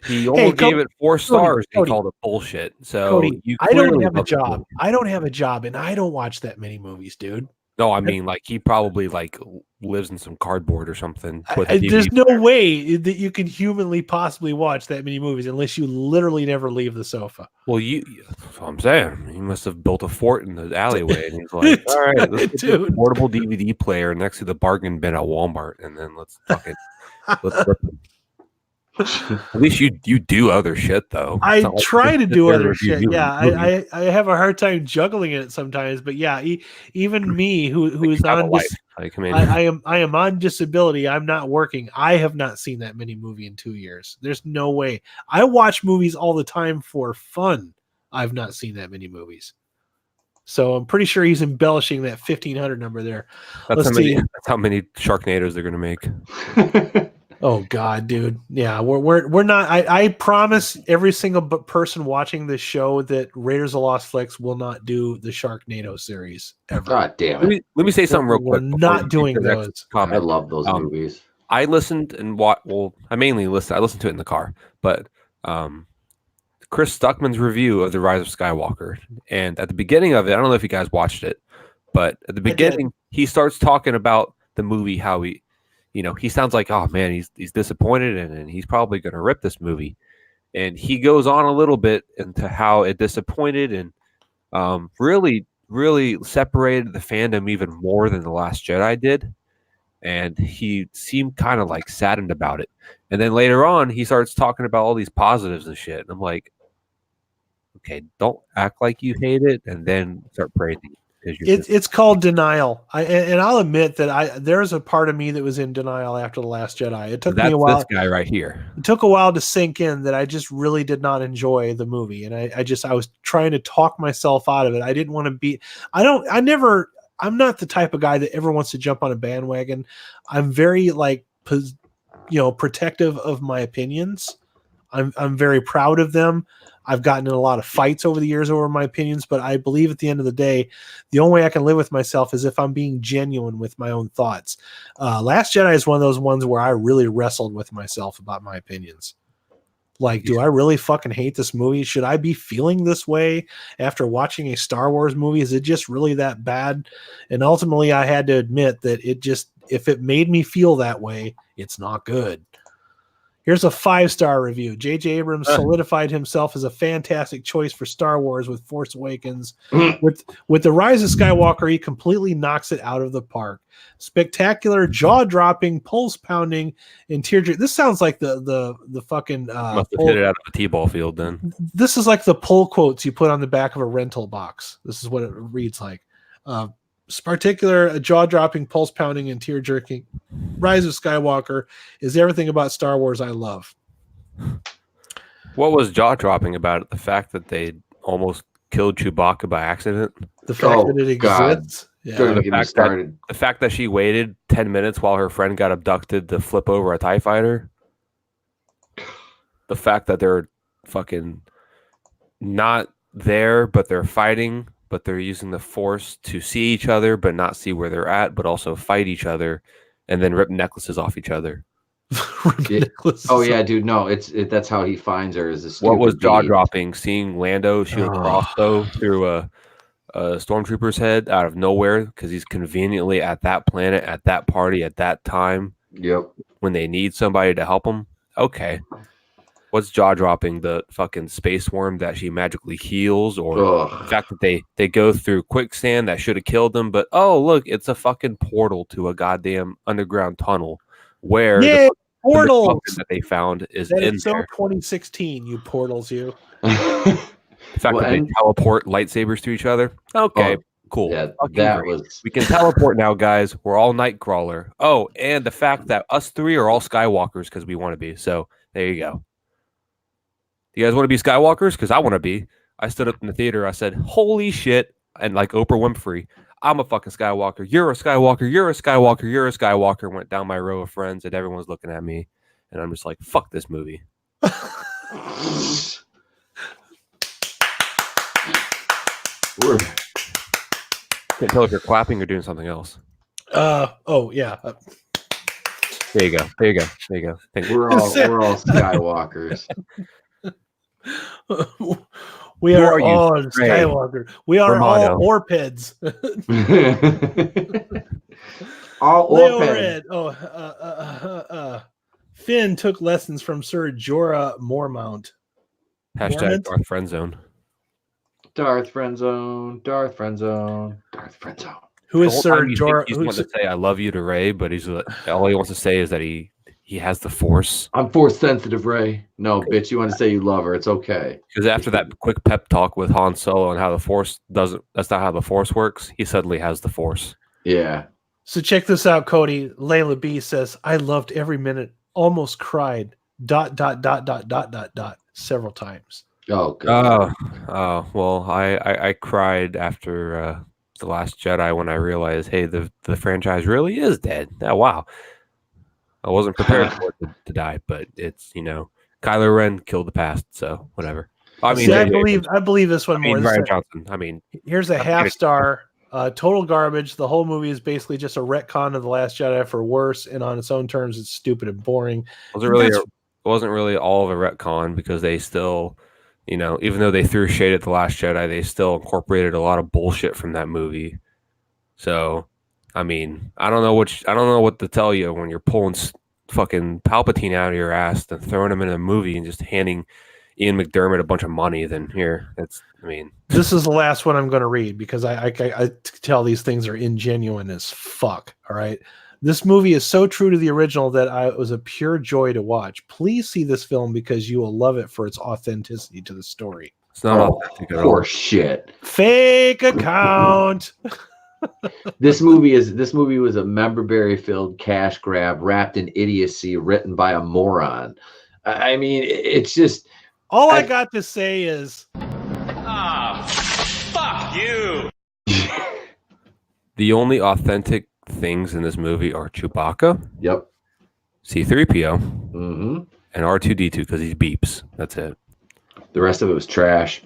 He almost gave it 4 stars. And he Cody. called it bullshit. So Cody, you I don't clearly have a love the job. movie. I don't have a job, and I don't watch that many movies, dude. No, I mean, like, he probably like lives in some cardboard or something. With a There's DVD no player. way that you can humanly possibly watch that many movies unless you literally never leave the sofa. Well, that's what I'm saying. He must have built a fort in the alleyway, and he's like, "All right, let's get this portable DVD player next to the bargain bin at Walmart, and then let's rip it." At least you do other shit though. I like try to do other shit. movies. Yeah, I have a hard time juggling it sometimes. But yeah, even me, who is on like, I mean, I am on disability. I'm not working. I have not seen that many movies in 2 years. There's no way. I watch movies all the time for fun. I've not seen that many movies. So I'm pretty sure he's embellishing that 1,500 number there. That's how many Sharknadoes they're gonna make. Oh God, dude. Yeah, we're not. I promise every single person watching this show that Raiders of the Lost Flicks will not do the Sharknado series ever. God damn it. Let me say something real quick. We're not doing those. I love those movies. I listened and I mainly listened. I listened to it in the car, but Chris Stuckman's review of The Rise of Skywalker, and at the beginning of it, I don't know if you guys watched it, but at the beginning he starts talking about the movie, how he sounds like, oh man, he's disappointed and he's probably going to rip this movie. And he goes on a little bit into how it disappointed and really, really separated the fandom even more than The Last Jedi did. And he seemed kind of like saddened about it. And then later on, he starts talking about all these positives and shit. And I'm like, okay, don't act like you hate it and then start praising it. It's called denial. And I'll admit that there's a part of me that was in denial after The Last Jedi. It took me a while. This guy right here. It took a while to sink in that I just really did not enjoy the movie, and I was trying to talk myself out of it. I didn't want to be. I'm not the type of guy that ever wants to jump on a bandwagon. I'm very protective of my opinions. I'm very proud of them. I've gotten in a lot of fights over the years over my opinions, but I believe at the end of the day, the only way I can live with myself is if I'm being genuine with my own thoughts. Last Jedi is one of those ones where I really wrestled with myself about my opinions. Like, do I really fucking hate this movie? Should I be feeling this way after watching a Star Wars movie? Is it just really that bad? And ultimately, I had to admit that if it made me feel that way, it's not good. Here's a 5-star review. J.J. Abrams solidified himself as a fantastic choice for Star Wars with Force Awakens. With The Rise of Skywalker, he completely knocks it out of the park. Spectacular, jaw-dropping, pulse-pounding, and tear-jerking. This sounds like the fucking... Must have hit it out of a T-ball field then. This is like the pull quotes you put on the back of a rental box. This is what it reads like. Spectacular, jaw-dropping, pulse-pounding, and tear-jerking. Rise of Skywalker is everything about Star Wars I love. What was jaw-dropping about it? The fact that they almost killed Chewbacca by accident? The fact that it exists? Yeah. The fact that she waited 10 minutes while her friend got abducted to flip over a TIE fighter? The fact that they're fucking not there, but they're fighting, but they're using the Force to see each other, but not see where they're at, but also fight each other, and then rip necklaces off each other. Yeah, dude. No, that's how he finds her. What was jaw dropping? Seeing Lando shoot a crossbow through a stormtrooper's head out of nowhere because he's conveniently at that planet, at that party, at that time. Yep. When they need somebody to help them. Okay. What's jaw dropping? The fucking space worm that she magically heals, or the fact that they go through quicksand that should have killed them, but look, it's a fucking portal to a goddamn underground tunnel where the portals that they found is that in it's so there. 2016, you portals, you. The fact that they teleport lightsabers to each other. Okay, cool. Yeah, we can teleport now, guys. We're all Nightcrawler. Oh, and the fact that us three are all Skywalkers because we want to be. So there you go. You guys want to be Skywalkers? Because I want to be. I stood up in the theater. I said, holy shit. And like Oprah Winfrey, I'm a fucking Skywalker. You're a Skywalker. You're a Skywalker. You're a Skywalker. Went down my row of friends and everyone's looking at me. And I'm just like, fuck this movie. Can't tell if you're clapping or doing something else. Yeah. There you go. There you go. There you go. Thank you. We're all Skywalkers. We Who are are you, all Ray? Skywalker. We are Romano. all Orpeds. all Leo Orped. Red. Finn took lessons from Sir Jorah Mormont. Hashtag Darth Friendzone. Darth Friendzone. Darth Friendzone. Darth Friendzone. Who is The whole Sir time you think Jorah? he's wanting to say "I love you" to Ray, but he's all he wants to say is that he has the Force. I'm Force sensitive, Ray. No, bitch, you want to say you love her. It's okay. Because after that quick pep talk with Han Solo and how the Force doesn't, that's not how the Force works, he suddenly has the Force. Yeah. So check this out, Cody. Layla B says, I loved every minute, almost cried, ... several times. Oh, God. Oh, well, I cried after The Last Jedi when I realized, hey, the franchise really is dead. Oh, wow. I wasn't prepared for it to die, but it's, Kylo Ren killed the past, so whatever. I mean, See, I believe this one more. Ryan Johnson. I mean, here's a half star. Total garbage. The whole movie is basically just a retcon of The Last Jedi for worse, and on its own terms, it's stupid and boring. It wasn't really all of a retcon because they still, even though they threw shade at The Last Jedi, they still incorporated a lot of bullshit from that movie. So, I mean, I don't know what to tell you when you're pulling fucking Palpatine out of your ass and throwing him in a movie and just handing Ian McDermott a bunch of money. Then this is the last one I'm going to read because I tell these things are ingenuine as fuck. All right. This movie is so true to the original that it was a pure joy to watch. Please see this film because you will love it for its authenticity to the story. It's not authentic at all. Horse shit. Fake account. This movie was a member-berry filled cash grab wrapped in idiocy written by a moron. I mean, it's just all I got to say is fuck you. The only authentic things in this movie are Chewbacca, yep, C-3PO, and R2-D2 because he beeps. That's it. The rest of it was trash.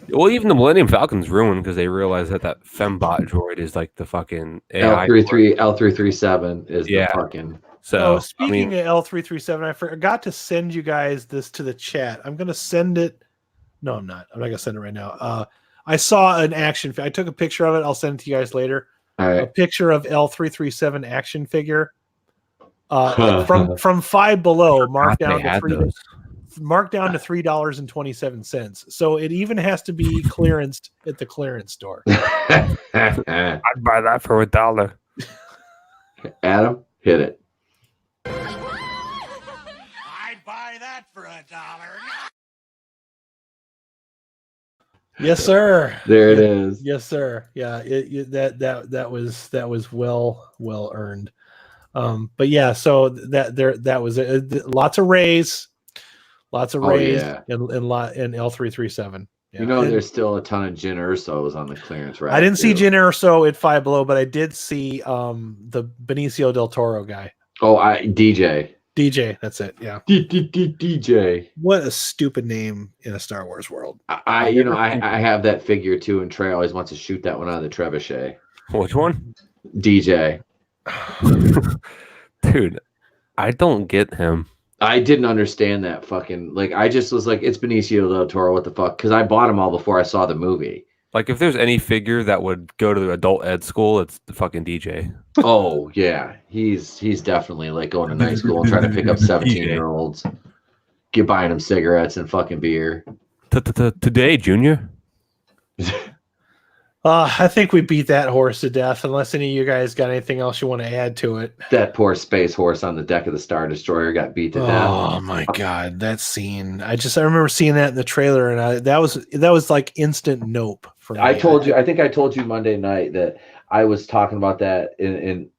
Well, even the Millennium Falcon's ruined because they realized that fembot droid is like the fucking AI. L337 is the fucking. So speaking of L337, I forgot to send you guys this to the chat. I'm going to send it. No, I'm not. I'm not going to send it right now. I saw an action. I took a picture of it. I'll send it to you guys later. All right. A picture of L337 action figure from Five Below, marked down to $3.27. So it even has to be clearanced at the clearance store. I'd buy that for $1. Adam, hit it. I'd buy that for $1. Yes, sir. There it is. Yes, sir. Yeah, that was well earned. But yeah, so that was it. Lots of rays in L337. Yeah. There's still a ton of Jyn Ersos on the clearance rack. I didn't see Jyn Erso at Five Below, but I did see the Benicio del Toro guy. Oh, DJ. That's it. Yeah. DJ. What a stupid name in a Star Wars world. I have that figure too, and Trey always wants to shoot that one out of the trebuchet. Which one? DJ. Dude, I don't get him. I didn't understand that fucking I just was like, it's Benicio del Toro. What the fuck? Because I bought them all before I saw the movie. Like, if there's any figure that would go to the adult ed school, it's the fucking DJ. Oh yeah, he's definitely going to night school and trying to pick up 17-year-olds, buying them cigarettes and fucking beer. Today, Junior. I think we beat that horse to death. Unless any of you guys got anything else you want to add to it. That poor space horse on the deck of the Star Destroyer got beat to death. Oh my god, that scene! I remember seeing that in the trailer, and that was like instant nope for me. I think I told you Monday night that I was talking about that in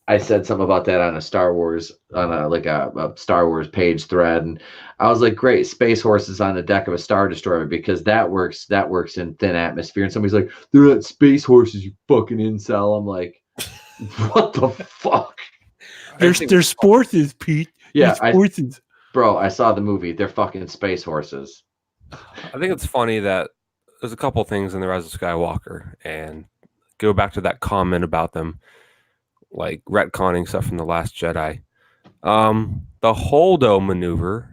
I said something about that on a Star Wars a Star Wars page thread, and I was like, great, space horses on the deck of a Star Destroyer, because that works in thin atmosphere. And somebody's like, they're not space horses, you fucking incel. I'm like, what the fuck? They're sports, Pete. Yeah, bro, I saw the movie. They're fucking space horses. I think it's funny that there's a couple things in The Rise of Skywalker, and go back to that comment about them. like retconning stuff from The Last Jedi. The Holdo maneuver,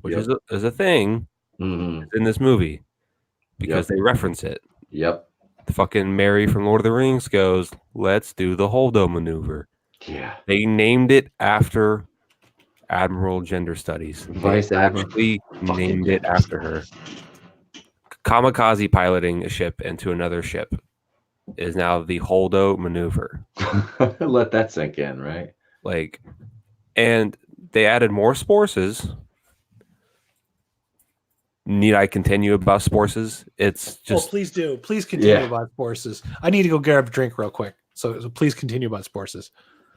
which Yep. is a thing Mhm. in this movie because Yep. they reference it. Yep. The fucking Mary from Lord of the Rings goes, "Let's do the Holdo maneuver." Yeah. They named it after Admiral Gender Studies. Vice They Admiral. actually Fucking named it gender after her. Kamikaze piloting a ship into another ship is now the Holdo maneuver. Let that sink in, right? Like, and they added more sporces. Need I continue about sporces? It's just please do. Please continue Yeah. about sporces. I need to go grab a drink real quick. So please continue about sporces.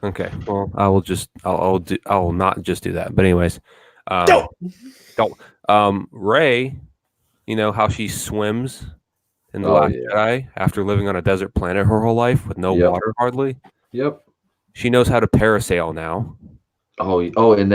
okay. Well, I will not just do that. But anyways, Don't. Ray, you know how she swims in The Oh, Last yeah. Jedi after living on a desert planet her whole life with no Yep. water hardly. Yep. She knows how to parasail now. Oh, and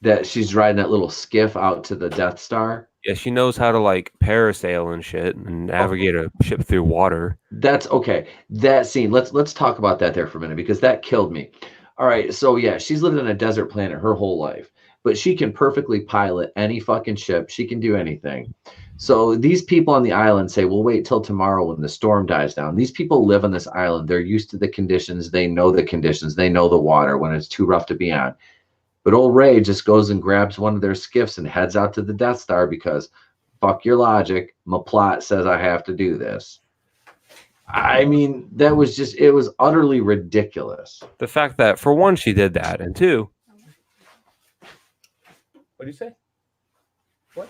that she's riding that little skiff out to the Death Star. Yeah, she knows how to like parasail and shit and navigate a ship through water. That's okay. That scene. Let's talk about that there for a minute because that killed me. All right, so yeah, she's lived on a desert planet her whole life, but she can perfectly pilot any fucking ship. She can do anything. So these people on the island say, "We'll wait till tomorrow when the storm dies down." These people live on this island. They're used to the conditions. They know the conditions. They know the water when it's too rough to be on. But old Ray just goes and grabs one of their skiffs and heads out to the Death Star because fuck your logic. My plot says I have to do this. I mean, it was utterly ridiculous. The fact that for one she did that, and two, what do you say? What?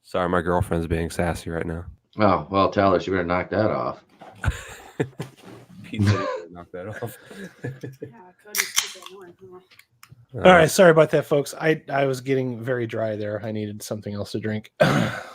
Sorry, my girlfriend's being sassy right now. Oh, well, tell her she better knock that off. Pete said he would knock that off. All right, sorry about that, folks. I was getting very dry there. I needed something else to drink.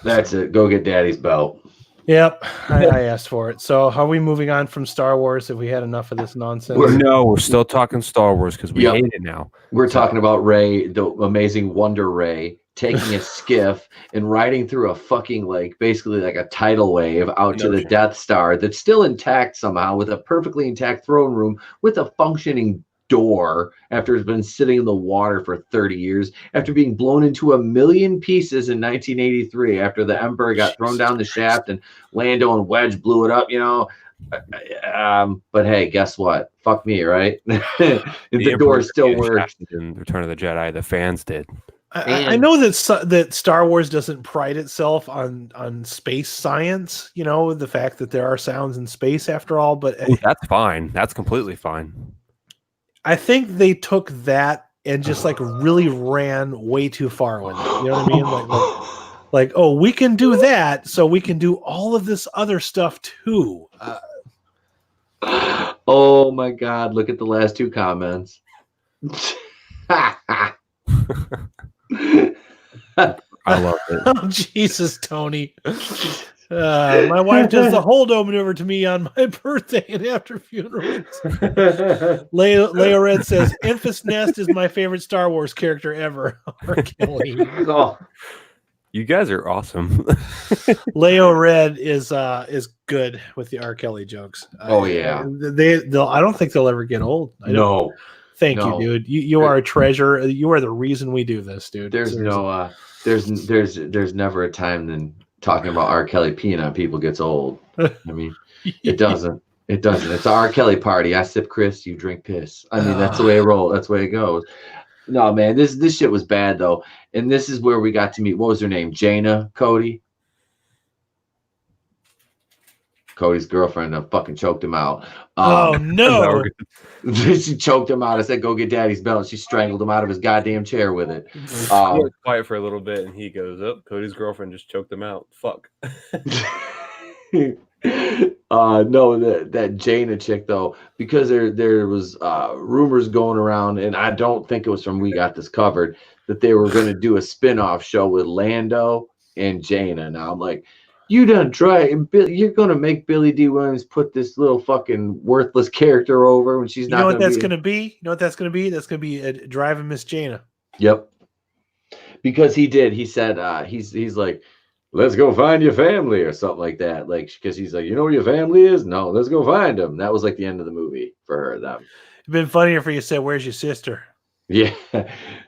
That's it. Go get Daddy's belt. Yep, I asked for it. So, are we moving on from Star Wars? Have we had enough of this nonsense? We're still talking Star Wars because we Yep. hate it now. We're talking about Ray, the amazing Wonder Ray, taking a skiff and riding through a fucking basically like a tidal wave out to the Death Star that's still intact somehow with a perfectly intact throne room with a functioning door after it's been sitting in the water for 30 years after being blown into a million pieces in 1983 after the Emperor got thrown down the shaft and Lando and Wedge blew it up, but hey, guess what? Fuck me, right? the door still works. In Return of the Jedi, the fans did. I know that Star Wars doesn't pride itself on space science, the fact that there are sounds in space after all, but that's fine. That's completely fine. I think they took that and just really ran way too far with it. You know what I mean? Oh, we can do that, so we can do all of this other stuff too. Oh my God! Look at the last two comments. I love it. Oh, Jesus, Tony. My wife does the holdo maneuver to me on my birthday and after funerals. Leo Red says, Enfys Nest is my favorite Star Wars character ever. R. Kelly. Oh. You guys are awesome. Leo Red is good with the R. Kelly jokes. Oh, yeah. I don't think they'll ever get old. No. Thank you, dude. You are a treasure. You are the reason we do this, dude. There's there's never a time than talking about R. Kelly peeing on people gets old. I mean, it doesn't. It doesn't. It's an R. Kelly party. I sip Chris, you drink piss. I mean, that's the way it rolls. That's the way it goes. No, man, this shit was bad though. And this is where we got to meet, what was her name? Jaina Cody. Cody's girlfriend fucking choked him out. Oh no. She choked him out. I said, go get Daddy's belt. She strangled him out of his goddamn chair with it. He was quiet for a little bit and he goes, oh, Cody's girlfriend just choked him out. Fuck. No, that Jaina chick though, because there was rumors going around, and I don't think it was from We Got This Covered, that they were going to do a spin-off show with Lando and Jaina. Now I'm like, you done try, you're going to make Billy D. Williams put this little fucking worthless character over when she's not. You know what that's going to be? You know what that's going to be? That's going to be a Driving Miss Jaina. Yep. Because he did. He said he's like, let's go find your family or something like that. Like, because he's like, you know where your family is? No, let's go find them. That was like the end of the movie for her. Them. It'd been funnier for you to say, "Where's your sister?" Yeah.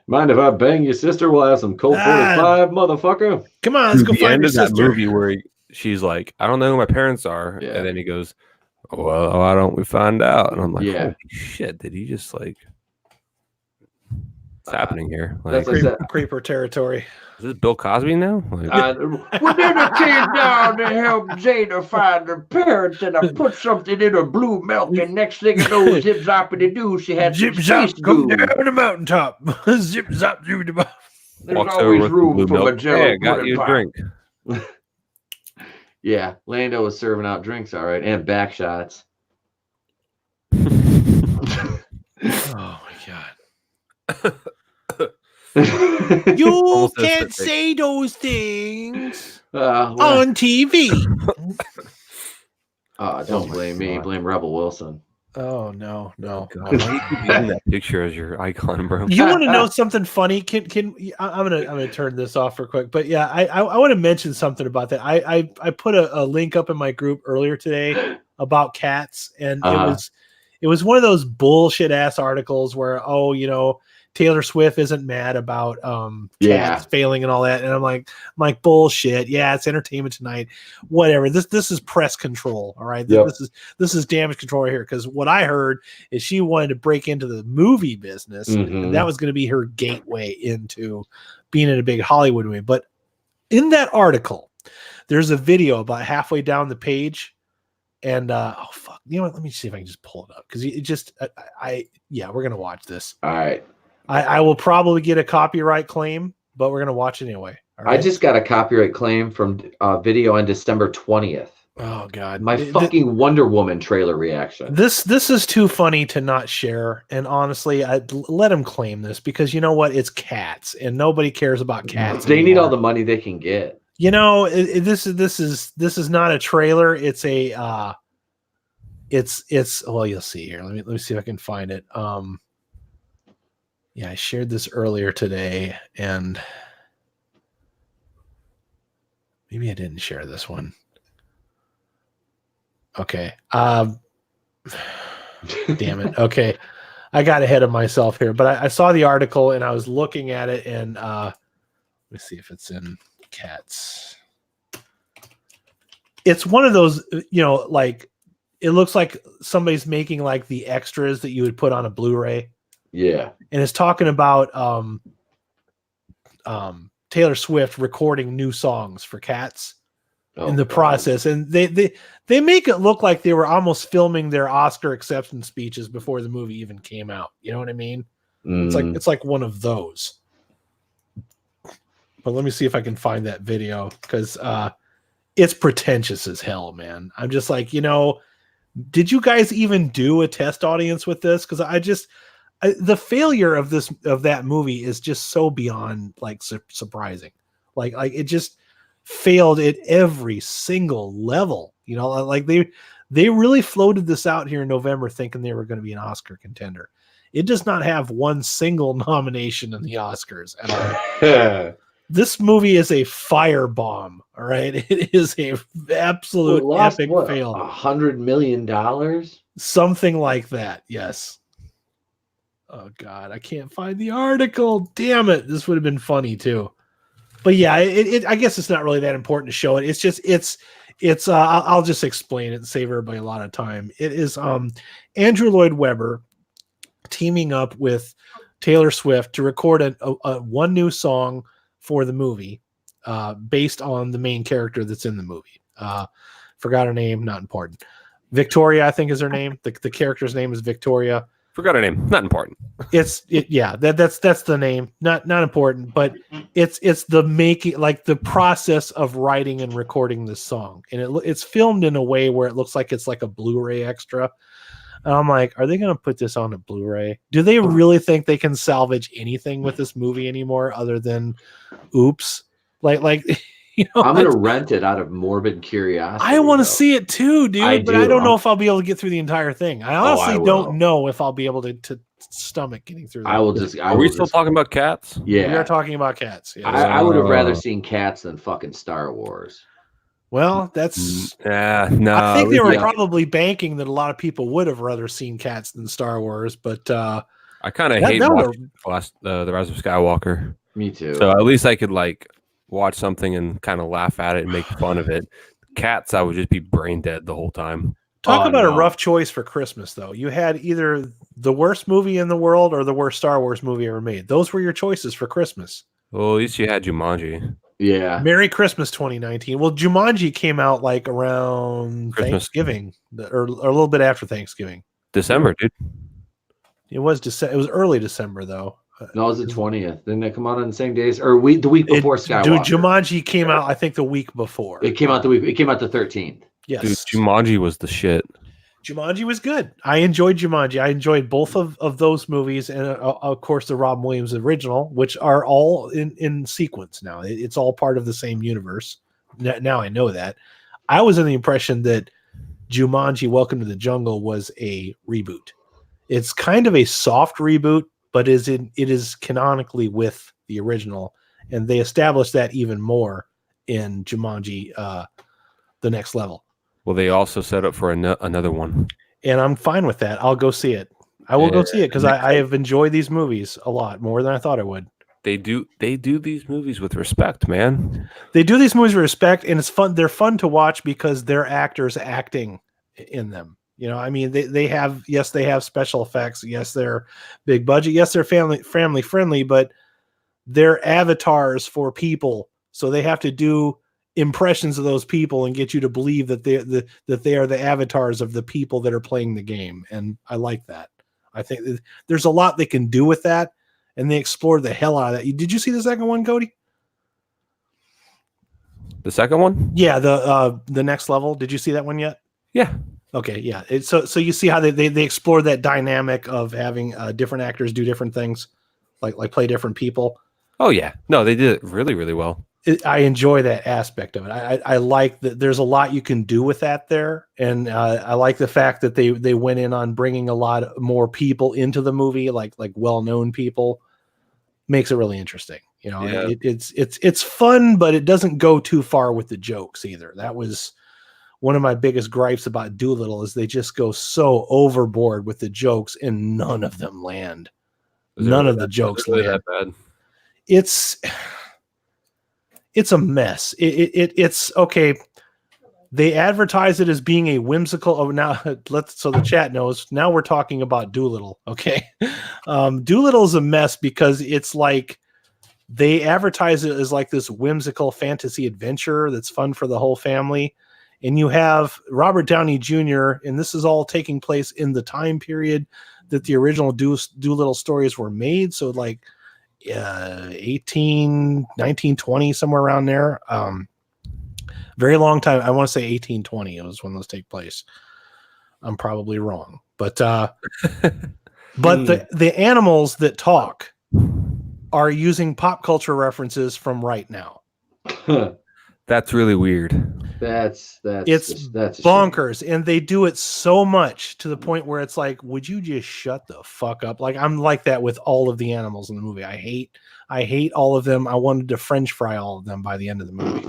Mind if I bang your sister? We'll have some Colt 45, motherfucker. Come on, let's go the find end your of that sister. movie where she's like, I don't know who my parents are. Yeah. And then he goes, well, why don't we find out? And I'm like, Yeah. holy shit, did he just like, what's happening here? That's Like, like Creeper territory. is this Bill Cosby now? Like, we did a came down to help Zeta find her parents, and I put something in her blue milk, and next thing you know, zip zoppity doo, she had Zip some zop, space come goo. down the mountaintop. Zip zop, zoom the There's walks always over with room blue for milk. Magellan. Hey, I got you a drink. Yeah, Lando was serving out drinks, all right, and back shots. Oh my god. You Almost can't aesthetic. say those things Well, on TV. don't blame me. Blame Rebel Wilson. Oh no. God, why do you keep using that picture as your icon, bro? You want to know something funny? I'm gonna turn this off for quick. But yeah, I want to mention something about that. I put a link up in my group earlier today about cats, and it was one of those bullshit ass articles where Taylor Swift isn't mad about cats failing and all that, and I'm like bullshit. Yeah, it's Entertainment Tonight, whatever. This is press control. All right, Yep. this is damage control right here. Because what I heard is she wanted to break into the movie business, and that was going to be her gateway into being in a big Hollywood movie. But in that article, there's a video about halfway down the page. And oh fuck, you know what? Let me see if I can just pull it up because it just we're gonna watch this. All right. I will probably get a copyright claim, but we're gonna watch it anyway. All right? I just got a copyright claim from video on December 20th. Oh god, My fucking Wonder Woman trailer reaction. This is too funny to not share. And honestly, I'd let him claim this because you know what? It's cats, and nobody cares about cats. They need anymore. all the money they can get. You know, this is not a trailer. It's a it's well, you'll see here. Let me see if I can find it. Yeah, I shared this earlier today, and maybe I didn't share this one. Okay. Damn it. Okay. I got ahead of myself here, but I saw the article and I was looking at it, and let me see if it's in cats. It's one of those, like it looks like somebody's making like the extras that you would put on a Blu-ray. Yeah. And it's talking about Taylor Swift recording new songs for cats in the process. And they make it look like they were almost filming their Oscar acceptance speeches before the movie even came out. You know what I mean? It's like one of those. But let me see if I can find that video because it's pretentious as hell, man. I'm just like, did you guys even do a test audience with this? Because the failure of that movie is just so beyond like surprising. Like it just failed at every single level. Like they really floated this out here in November thinking they were going to be an Oscar contender. It does not have one single nomination in the Oscars at all. This movie is a firebomb. All right. It is a absolute epic fail. $100 million? Something like that. Yes. Oh God, I can't find the article. Damn it. This would have been funny too. But yeah, I guess it's not really that important to show it. It's just, it's I'll just explain it and save everybody a lot of time. It is Andrew Lloyd Webber teaming up with Taylor Swift to record a one new song for the movie based on the main character that's in the movie. Forgot her name, not important. Victoria, I think is her name. The character's name is Victoria. Forgot her name. Not important. That's the name. Not important, but it's the making, like the process of writing and recording this song, and it's filmed in a way where it looks like it's like a Blu-ray extra. And I'm like, are they going to put this on a Blu-ray? Do they really think they can salvage anything with this movie anymore other than oops? Like I'm going to rent it out of morbid curiosity. I want to see it too, dude. I don't know I'm- if I'll be able to get through the entire thing. I honestly don't know if I'll be able to stomach getting through. I will just. Are we still talking about Cats? Yeah, We are talking about Cats. Yes. I would have rather seen Cats than fucking Star Wars. Well, that's. Yeah, no. I think they were yeah. probably banking that a lot of people would have rather seen Cats than Star Wars, but I kind of that- hate that watching the Rise of Skywalker. Me too. So at least I could like watch something and kind of laugh at it and make fun of it. Cats, I would just be brain dead the whole time. talk Oh, about a no. rough choice for Christmas, though. You had either the worst movie in the world or the worst Star Wars movie ever made. Those were your choices for Christmas. Well, at least you had Jumanji. Yeah. Merry Christmas 2019. Well, Jumanji came out like around Christmas. Thanksgiving or a little bit after Thanksgiving. December, dude. It was It was early December, though. No, it was the 20th. Didn't it come out on the same days? Or the week before Skywalker? Dude, Jumanji came out, I think, the week before. It came out the week. It came out the 13th. Yes. Dude, Jumanji was the shit. Jumanji was good. I enjoyed Jumanji. I enjoyed both of those movies, and of course the Rob Williams original, which are all in sequence now. It's all part of the same universe. Now I know that. I was in the impression that Jumanji: Welcome to the Jungle was a reboot. It's kind of a soft reboot, but it is canonically with the original, and they established that even more in Jumanji: The Next Level. Well, they also set up for another one. And I'm fine with that. I'll go see it. I will go see it because I have enjoyed these movies a lot more than I thought I would. They do these movies with respect, man. They do these movies with respect, and it's fun. They're fun to watch because they're actors acting in them. You know, I mean, they have special effects. Yes, they're big budget. Yes, they're family friendly, but they're avatars for people, so they have to do impressions of those people and get you to believe that they are the avatars of the people that are playing the game. And I like that. I think there's a lot they can do with that, and they explore the hell out of that. Did you see the second one, Cody? The second one? Yeah, the Next Level. Did you see that one yet? Yeah. Okay, yeah. So you see how they explore that dynamic of having different actors do different things, like play different people. Oh yeah. No, they did it really, really well. I enjoy that aspect of it. I like that there's a lot you can do with that there. And I like the fact that they went in on bringing a lot more people into the movie, like well-known people. Makes it really interesting. You know, Yeah. it's fun, but it doesn't go too far with the jokes either. That was one of my biggest gripes about Doolittle is they just go so overboard with the jokes and none of them land. None of the jokes really land. that bad. It's a mess. It's okay. They advertise it as being a whimsical. Oh, now so the chat knows. Now we're talking about Doolittle. Okay, Doolittle is a mess because it's like they advertise it as like this whimsical fantasy adventure that's fun for the whole family, and you have Robert Downey Jr. and this is all taking place in the time period that the original Doolittle stories were made. So like 1920, somewhere around there. Very long time. I want to say 1820 it was when those take place. I'm probably wrong, but the animals that talk are using pop culture references from right now. That's really weird. That's bonkers, and they do it so much to the point where it's like, would you just shut the fuck up? Like I'm like that with all of the animals in the movie. I hate all of them. I wanted to French fry all of them by the end of the movie.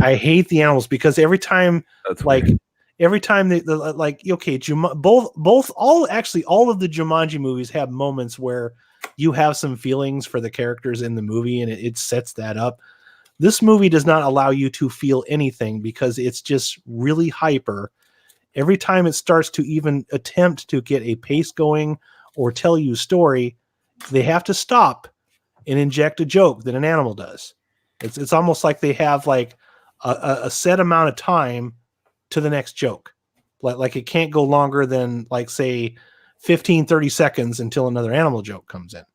I hate the animals because every time they like okay, all of the Jumanji movies have moments where you have some feelings for the characters in the movie, and it sets that up. This movie does not allow you to feel anything because it's just really hyper. Every time it starts to even attempt to get a pace going or tell you a story, they have to stop and inject a joke that an animal does. It's almost like they have like a set amount of time to the next joke. Like it can't go longer than like say 15-30 seconds until another animal joke comes in.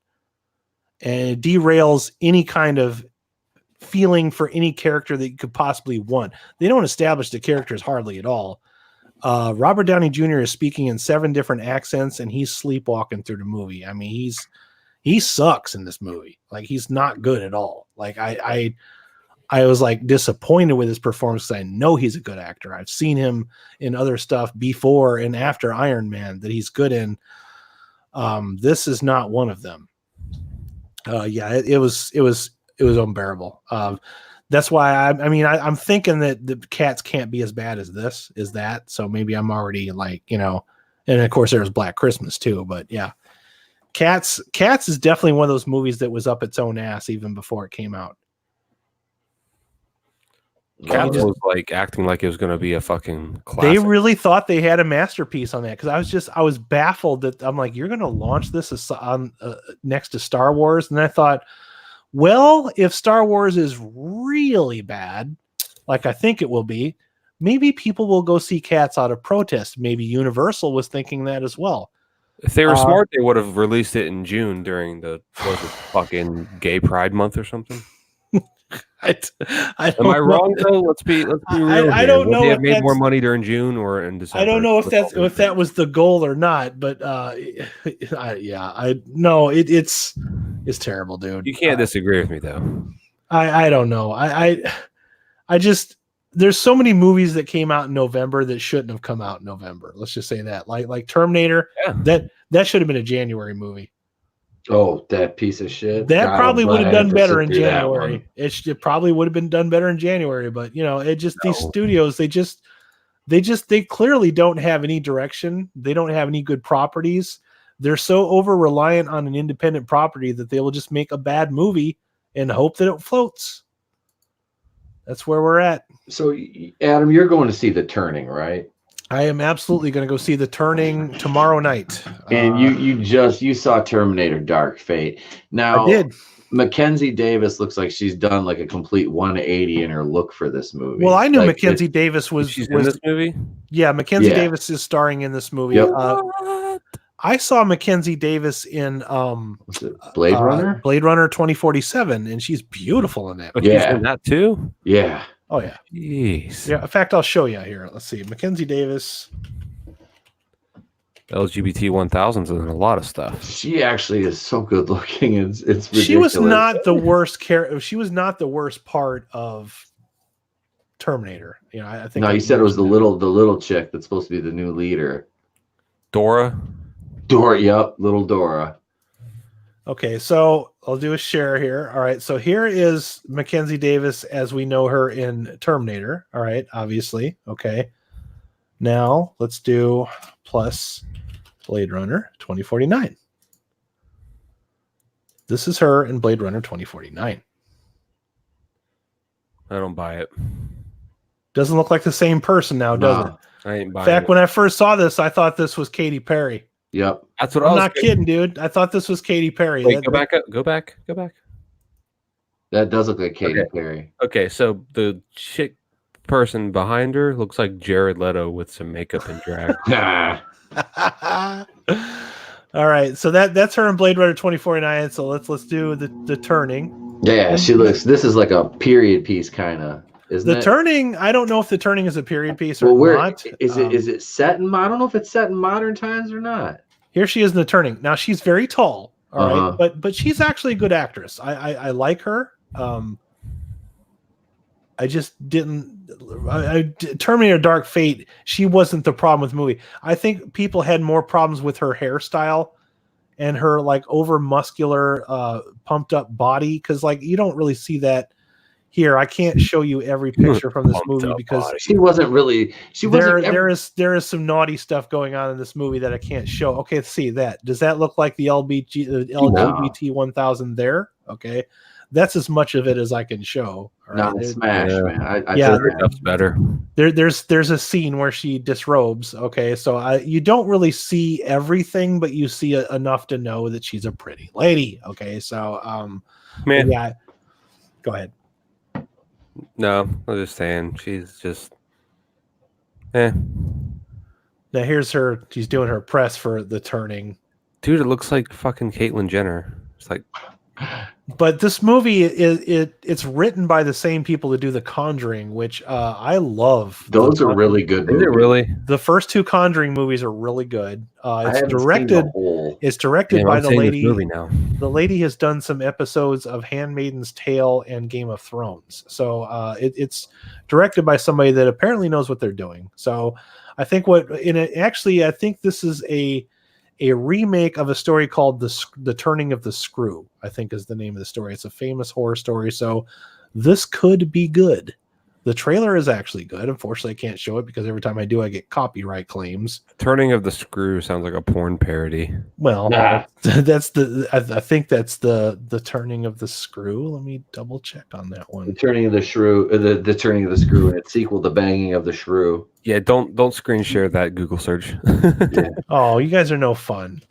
And it derails any kind of feeling for any character that you could possibly want. They don't establish the characters hardly at all. Robert Downey Jr. is speaking in 7 different accents and he's sleepwalking through the movie. I mean, he sucks in this movie. Like he's not good at all. Like I was like disappointed with his performance because I know he's a good actor. I've seen him in other stuff before and after Iron Man that he's good in. This is not one of them. It was unbearable. That's why I'm thinking that the Cats can't be as bad as this is that. So maybe I'm already like, and of course there was Black Christmas too, but yeah. Cats is definitely one of those movies that was up its own ass even before it came out. Cats was like acting like it was going to be a fucking classic. They really thought they had a masterpiece on that because I was baffled that I'm like, you're going to launch this on next to Star Wars, and I thought, well, if Star Wars is really bad, like I think it will be, maybe people will go see Cats out of protest. Maybe Universal was thinking that as well. If they were smart, they would have released it in June during the fucking Gay Pride Month or something. Am I wrong though? Let's be real. I don't know. They have made more money during June or in December. I don't know if that was the goal or not, but it's terrible, dude. You can't disagree with me though. I don't know. I just there's so many movies that came out in November that shouldn't have come out in November. Let's just say that, like Terminator, that should have been a January movie. Oh, that piece of shit. That probably would have done better in January. It probably would have been done better in January, but these studios, they clearly don't have any direction. They don't have any good properties. They're so over reliant on an independent property that they will just make a bad movie and hope that it floats. That's where we're at. So, Adam, you're going to see The Turning, right? I am absolutely going to go see The Turning tomorrow night. And you saw Terminator Dark Fate. Now, I did. Mackenzie Davis looks like she's done like a complete 180 in her look for this movie. Well, I knew Mackenzie Davis was in this movie. Yeah, Mackenzie Davis is starring in this movie. Yep. I saw Mackenzie Davis in Blade Runner? Blade Runner 2047, and she's beautiful in that. But she's in that too? Yeah. Oh yeah. Jeez. Yeah. In fact, I'll show you here. Let's see. Mackenzie Davis. LGBT 1000s and a lot of stuff. She actually is so good looking. It's ridiculous. She was not the worst She was not the worst part of Terminator. I think. No, you said it was the little chick that's supposed to be the new leader. Dora. Yep, little Dora. Okay, so I'll do a share here. All right, so here is Mackenzie Davis as we know her in Terminator. All right, obviously. Okay. Now let's do plus Blade Runner 2049. This is her in Blade Runner 2049. I don't buy it. Doesn't look like the same person now, does it? I ain't buying it. In fact, it. when I first saw this, I thought this was Katy Perry. Yep. That's what I'm not kidding, dude. I thought this was Katy Perry. Wait, go back. That does look like Katy Perry. Okay, so the chick person behind her looks like Jared Leto with some makeup and drag. All right, so that's her in Blade Runner 2049. So let's do the Turning. Yeah, she looks. This is like a period piece kind of. The Turning, I don't know if The Turning is a period piece or not. Is it set in? I don't know if it's set in modern times or not. Here she is in The Turning. Now she's very tall, all right, but she's actually a good actress. I like her. I just didn't. Terminator Dark Fate. She wasn't the problem with the movie. I think people had more problems with her hairstyle and her like over muscular, pumped up body because like you don't really see that. Here, I can't show you every picture from this movie because she wasn't really. There is some naughty stuff going on in this movie that I can't show. Okay, let's see that. Does that look like the LGBT 1000 there? Okay, that's as much of it as I can show. Not Smash, man. That's better. There's a scene where she disrobes. Okay, so you don't really see everything, but you see enough to know that she's a pretty lady. Okay, so yeah, go ahead. No, I'm just saying she's just Now here's her. She's doing her press for The Turning. Dude, it looks like fucking Caitlyn Jenner. It's like, but this movie it's written by the same people that do The Conjuring, which I love. Those are really good movies. Is it really? The first two Conjuring movies are really good. It's directed by the lady. The lady has done some episodes of Handmaid's Tale and Game of Thrones. So it's directed by somebody that apparently knows what they're doing. So I think I think this is a a remake of a story called The Turning of the Screw, I think is the name of the story. It's a famous horror story, so this could be good. The trailer is actually good. Unfortunately, I can't show it because every time I do, I get copyright claims. Turning of the Screw sounds like a porn parody. Well, Nah. that's I think that's the Turning of the Screw. Let me double check on that The one. Turning of the Shrew, the Turning of the Screw, and its sequel, The Banging of the Shrew. Yeah, don't screen share that Google search. Yeah. Oh, you guys are no fun.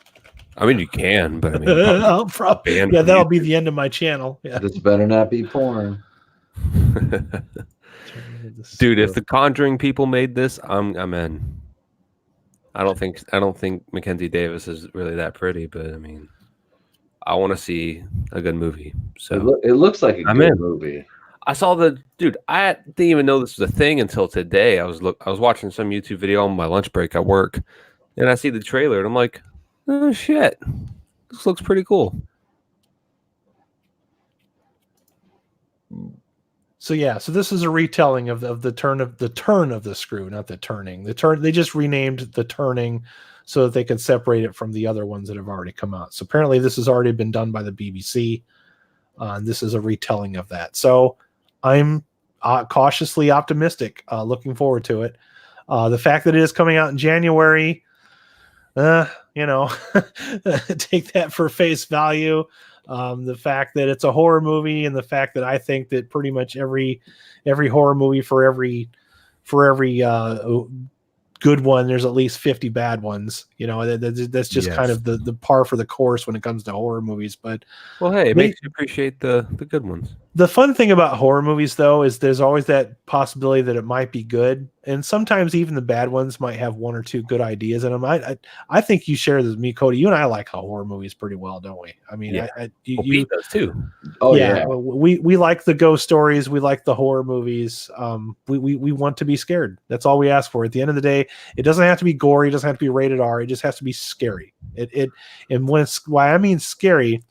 I mean, you can, but I mean, I'll banned yeah, from that'll be YouTube. the end of my channel. Yeah. This better not be porn. Dude, if the Conjuring people made this, I'm in. I don't think Mackenzie Davis is really that pretty, but I mean, I want to see a good movie. So It looks like a I'm good in. movie. I saw dude. I didn't even know this was a thing until today. I was watching some YouTube video on my lunch break at work, and I see the trailer, and I'm like, oh shit, this looks pretty cool. So yeah, so this is a retelling of the turn of the screw, not the turning. The turn, they just renamed The Turning so that they could separate it from the other ones that have already come out. So apparently this has already been done by the BBC. And this is a retelling of that. So I'm cautiously optimistic, looking forward to it. The fact that it is coming out in January, take that for face value. The fact that it's a horror movie, and the fact that I think that pretty much every horror movie for every good one, there's at least 50 bad ones. That's just kind of the par for the course when it comes to horror movies. But well, hey, it makes you appreciate the good ones. The fun thing about horror movies, though, is there's always that possibility that it might be good, and sometimes even the bad ones might have one or two good ideas in them. I think you share this with me, Cody. You and I like horror movies pretty well, don't we? I mean, yeah. You Pete does too. Oh yeah. We like the ghost stories. We like the horror movies. We want to be scared. That's all we ask for. At the end of the day, it doesn't have to be gory. It doesn't have to be rated R. It just has to be scary. And why I mean scary.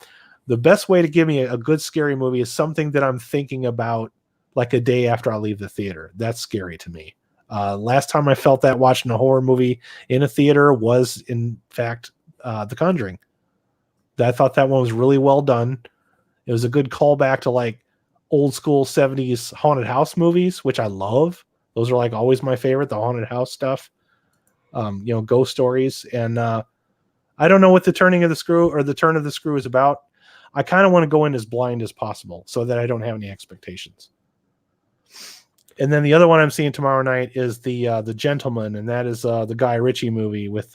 The best way to give me a good scary movie is something that I'm thinking about like a day after I leave the theater. That's scary to me. Last time I felt that watching a horror movie in a theater was, in fact, The Conjuring. I thought that one was really well done. It was a good callback to like old school 70s haunted house movies, which I love. Those are like always my favorite, the haunted house stuff, ghost stories. And I don't know what the turning of the screw or the turn of the screw is about. I kind of want to go in as blind as possible so that I don't have any expectations. And then the other one I'm seeing tomorrow night is the Gentleman, and that is the Guy Ritchie movie with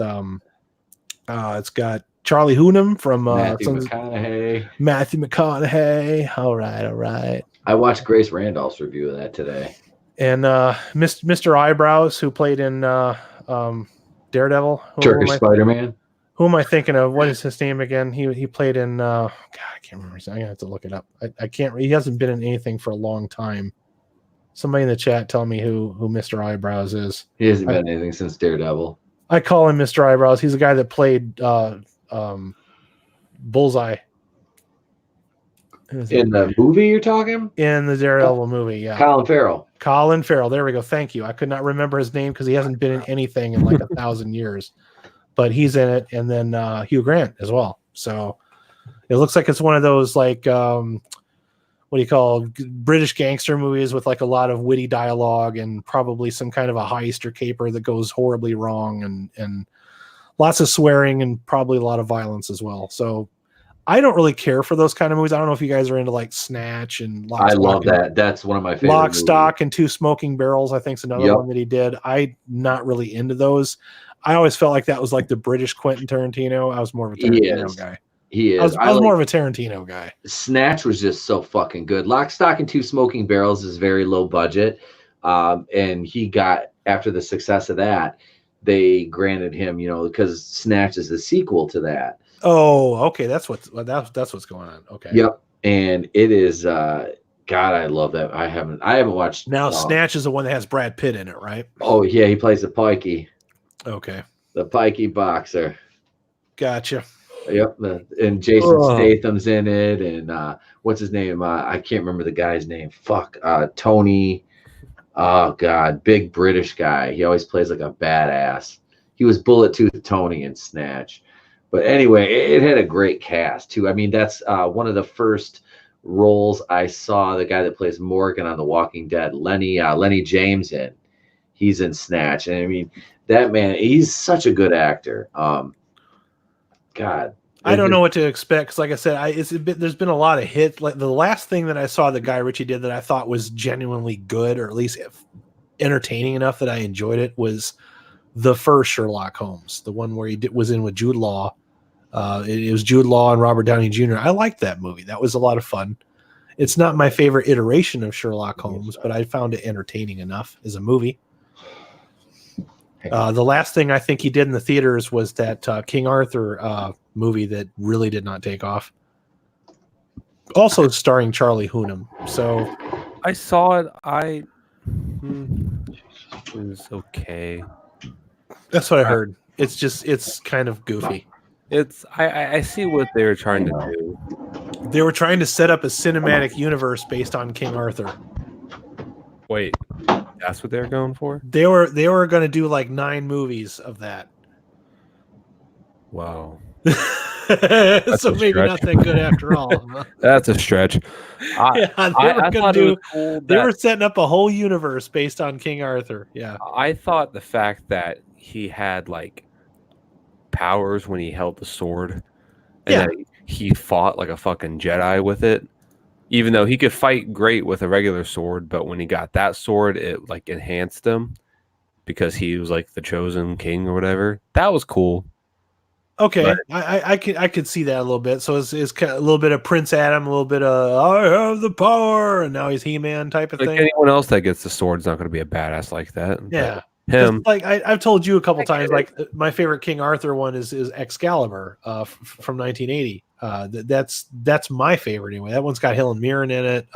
it's got Charlie Hunnam from Matthew McConaughey. Matthew McConaughey. All right. I watched Grace Randolph's review of that today. And Mr. Eyebrows, who played in Daredevil. Turkish Spider-Man. Who am I thinking of? What is his name again? He played in God, I can't remember his name. I'm gonna have to look it up. I can't. He hasn't been in anything for a long time. Somebody in the chat tell me who Mr. Eyebrows is. He hasn't been in anything since Daredevil. I call him Mr. Eyebrows. He's the guy that played Bullseye. In the movie you're talking? In the Daredevil movie, yeah. Colin Farrell. Colin Farrell. There we go. Thank you. I could not remember his name because he hasn't been in anything in like 1,000 years. But he's in it, and then Hugh Grant as well. So it looks like it's one of those like what do you call British gangster movies with like a lot of witty dialogue and probably some kind of a heist or caper that goes horribly wrong and lots of swearing and probably a lot of violence as well. So I don't really care for those kind of movies. I don't know if you guys are into like Snatch and Lock, I love that. That's one of my favorite Lock, movies. Stock, and Two Smoking Barrels. I think is another one that he did. I'm not really into those. I always felt like that was like the British Quentin Tarantino. I was more of a Tarantino guy. He is. I was more of a Tarantino guy. Snatch was just so fucking good. Lock, Stock, and Two Smoking Barrels is very low budget. And he got, after the success of that, they granted him, because Snatch is the sequel to that. Oh, okay. That's what's going on. Okay. Yep. And it is, God, I love that. I haven't watched. Now, Snatch is the one that has Brad Pitt in it, right? Oh, yeah. He plays the pikey. Okay. The pikey boxer. Gotcha. Yep. And Jason Statham's in it. And what's his name? I can't remember the guy's name. Tony. Oh, God. Big British guy. He always plays like a badass. He was Bullet Tooth Tony in Snatch. But anyway, it had a great cast too. I mean, that's one of the first roles I saw the guy that plays Morgan on The Walking Dead, Lenny James in. He's in Snatch, and I mean that man, he's such a good actor. God, I don't know what to expect because, like I said, there's been a lot of hits. Like the last thing that I saw the Guy Ritchie did that I thought was genuinely good, or at least entertaining enough that I enjoyed it, was the first Sherlock Holmes, the one where he was in with Jude Law. It was Jude Law and Robert Downey Jr. I liked that movie. That was a lot of fun. It's not my favorite iteration of Sherlock Holmes, but I found it entertaining enough as a movie. The last thing I think he did in the theaters was that King Arthur movie that really did not take off. Also starring Charlie Hunnam. So I saw it. It was okay. That's what I heard. It's kind of goofy. I see what they were trying to do. They were trying to set up a cinematic universe based on King Arthur. Wait, that's what they were going for? They were going to do like 9 movies of that. Wow. So maybe not that good after all. Huh? That's a stretch. They were setting up a whole universe based on King Arthur. Yeah. I thought the fact that he had like powers when he held the sword and that he fought like a fucking Jedi with it, even though he could fight great with a regular sword, but when he got that sword, it like enhanced him because he was like the chosen king or whatever. That was cool. Okay, I could see that a little bit. So it's kind of a little bit of Prince Adam, a little bit of I have the power, and now he's He-Man type of like thing. Anyone else that gets the sword's not going to be a badass like that. Yeah, him. Like I've told you a couple times, like my favorite King Arthur one is Excalibur from 1980. That's my favorite anyway. That one's got Helen Mirren in it.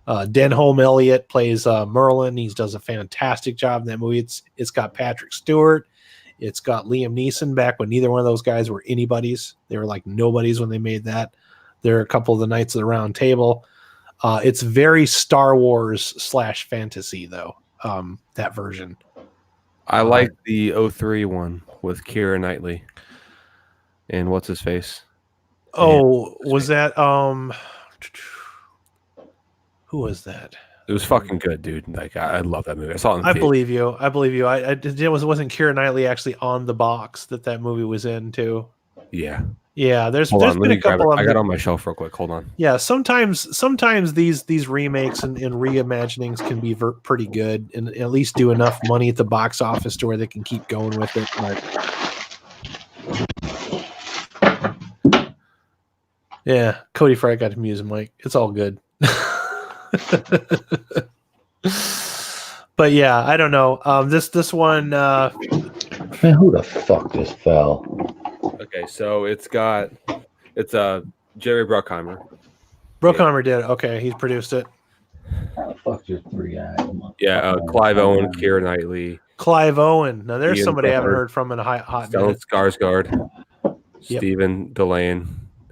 Denholm Elliott plays Merlin. He does a fantastic job in that movie. It's got Patrick Stewart. It's got Liam Neeson back when neither one of those guys were anybody's. They were like nobodies when they made that. They're a couple of the Knights of the Round Table. It's very Star Wars / fantasy though. That version. I like the 03 one with Keira Knightley and what's his face. Oh, was that who was that? It was fucking good, dude. Like I love that movie. I saw it in the I theater. believe you. It wasn't Keira Knightley actually on the box that movie was in too. Yeah. Yeah, there's Hold on, been a couple of them. I got it on my shelf real quick. Hold on. Yeah, sometimes these remakes and reimaginings can be pretty good and at least do enough money at the box office to where they can keep going with it. But yeah, Cody Fry got to use mic. It's all good. But yeah, I don't know. This one. Man, who the fuck just fell? Okay, so it's Jerry Bruckheimer. Bruckheimer did it. Okay, he produced it. How the fuck just Brie? Yeah, Clive Owen, Keira Knightley, Clive Owen. Now there's Ian somebody I haven't Butler, heard from in a hot Stellan minute. Skarsgård, Stephen Delane,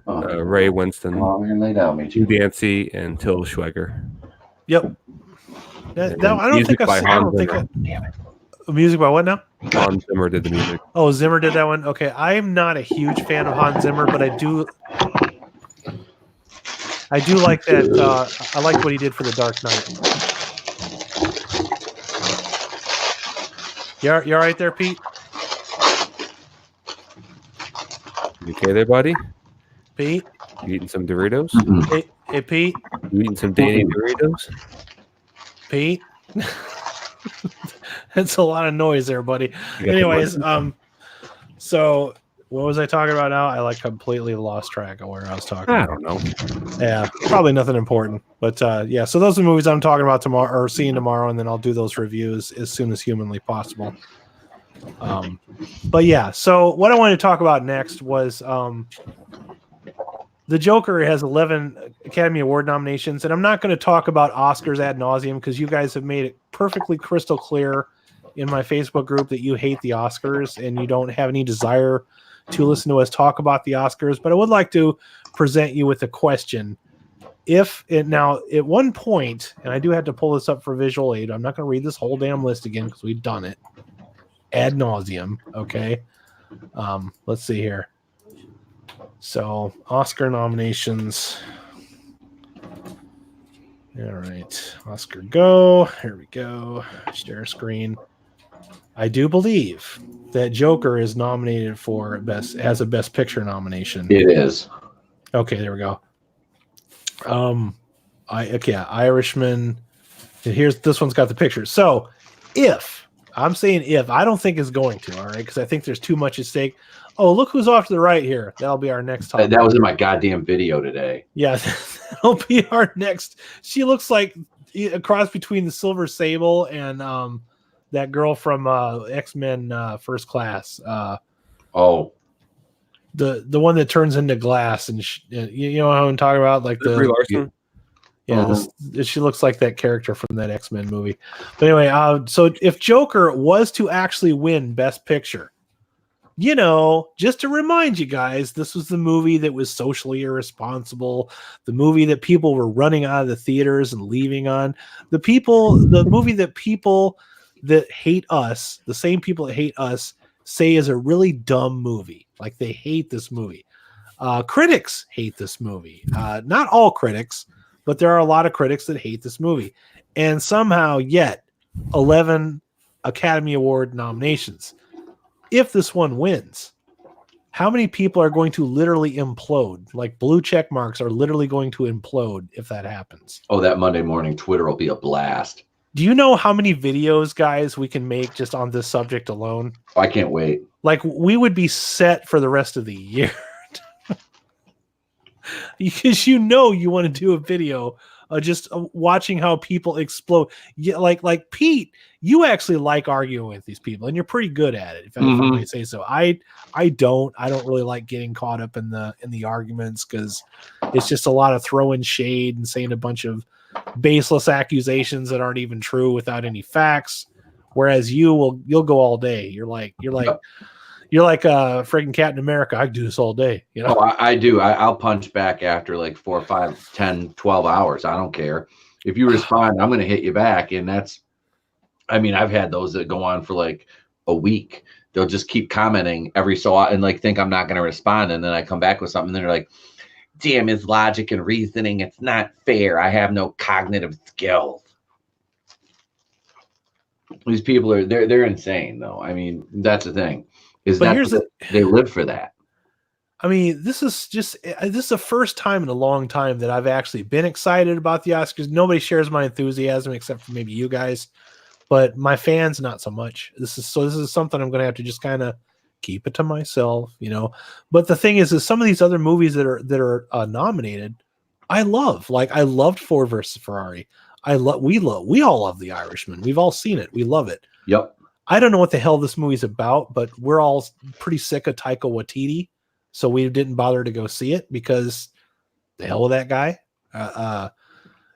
Ray Winston, lay down, me Hugh Dancy, and Till Schweiger. Yep. I don't think I've seen. Damn it. Music by what now? Hans Zimmer did the music. Oh, Zimmer did that one. Okay, I'm not a huge fan of Hans Zimmer, but I do like that. I like what he did for The Dark Knight. You all right there, Pete? You okay there, buddy? Pete? You eating some Doritos? Hey, Pete? You eating some Danny Doritos? Pete? That's a lot of noise there, buddy. Anyways, so what was I talking about now? I completely lost track of where I was talking I about. don't know. Yeah, probably nothing important. But yeah, so those are the movies I'm talking about tomorrow or seeing tomorrow, and then I'll do those reviews as soon as humanly possible. But yeah, so what I wanted to talk about next was The Joker has 11 Academy Award nominations, and I'm not going to talk about Oscars ad nauseum because you guys have made it perfectly crystal clear in my Facebook group that you hate the Oscars and you don't have any desire to listen to us talk about the Oscars. But I would like to present you with a question. Now, at one point, and I do have to pull this up for visual aid, I'm not going to read this whole damn list again because we've done it ad nauseum, okay? Let's see here. So Oscar nominations. All right, Oscar go. Here we go. Share screen. I do believe that Joker is nominated for has a Best Picture nomination. It is. Okay, there we go. Irishman. And here's this one's got the picture. So if I don't think it's going to, all right, because I think there's too much at stake. Oh, look who's off to the right here. That'll be our next topic. That was in my goddamn video today. Yeah, that'll be our next. She looks like a cross between the Silver Sable and that girl from X-Men First Class. The one that turns into glass, and you know what I'm talking about, like the Brie Larson. Yeah, she looks like that character from that X-Men movie. But anyway, so if Joker was to actually win Best Picture, you know, just to remind you guys, this was the movie that was socially irresponsible, the movie that people were running out of the theaters and leaving on, the movie that people that hate us, the same people that hate us, say is a really dumb movie. Like they hate this movie. Critics hate this movie. Not all critics, but there are a lot of critics that hate this movie. And somehow yet 11 Academy Award nominations. If this one wins, how many people are going to literally implode? Like blue check marks are literally going to implode if that happens. Oh, that Monday morning Twitter will be a blast. Do you know how many videos, guys, we can make just on this subject alone? I can't wait. Like we would be set for the rest of the year. Because you want to do a video just watching how people explode. Yeah, like Pete, you actually like arguing with these people, and you're pretty good at it. If I may say so. I don't really like getting caught up in the arguments because it's just a lot of throwing shade and saying a bunch of baseless accusations that aren't even true without any facts. Whereas you'll go all day. You're like friggin' Captain America. I do this all day. You know? Oh, I do. I'll punch back after like 4, 5, 10, 12 hours. I don't care. If you respond, I'm going to hit you back. And I've had those that go on for like a week. They'll just keep commenting every so often and like think I'm not going to respond. And then I come back with something and they're like, damn, his logic and reasoning, it's not fair. I have no cognitive skills. These people they're insane though. I mean, that's the thing. They live for that. I mean, this is the first time in a long time that I've actually been excited about the Oscars. Nobody shares my enthusiasm except for maybe you guys, but my fans not so much. This is something I'm going to have to just kind of keep it to myself, you know. But the thing is some of these other movies that are nominated, I love. Like I loved Ford versus Ferrari. We all love The Irishman. We've all seen it. We love it. Yep. I don't know what the hell this movie's about, but we're all pretty sick of Taika Waititi, so we didn't bother to go see it because the hell with that guy. And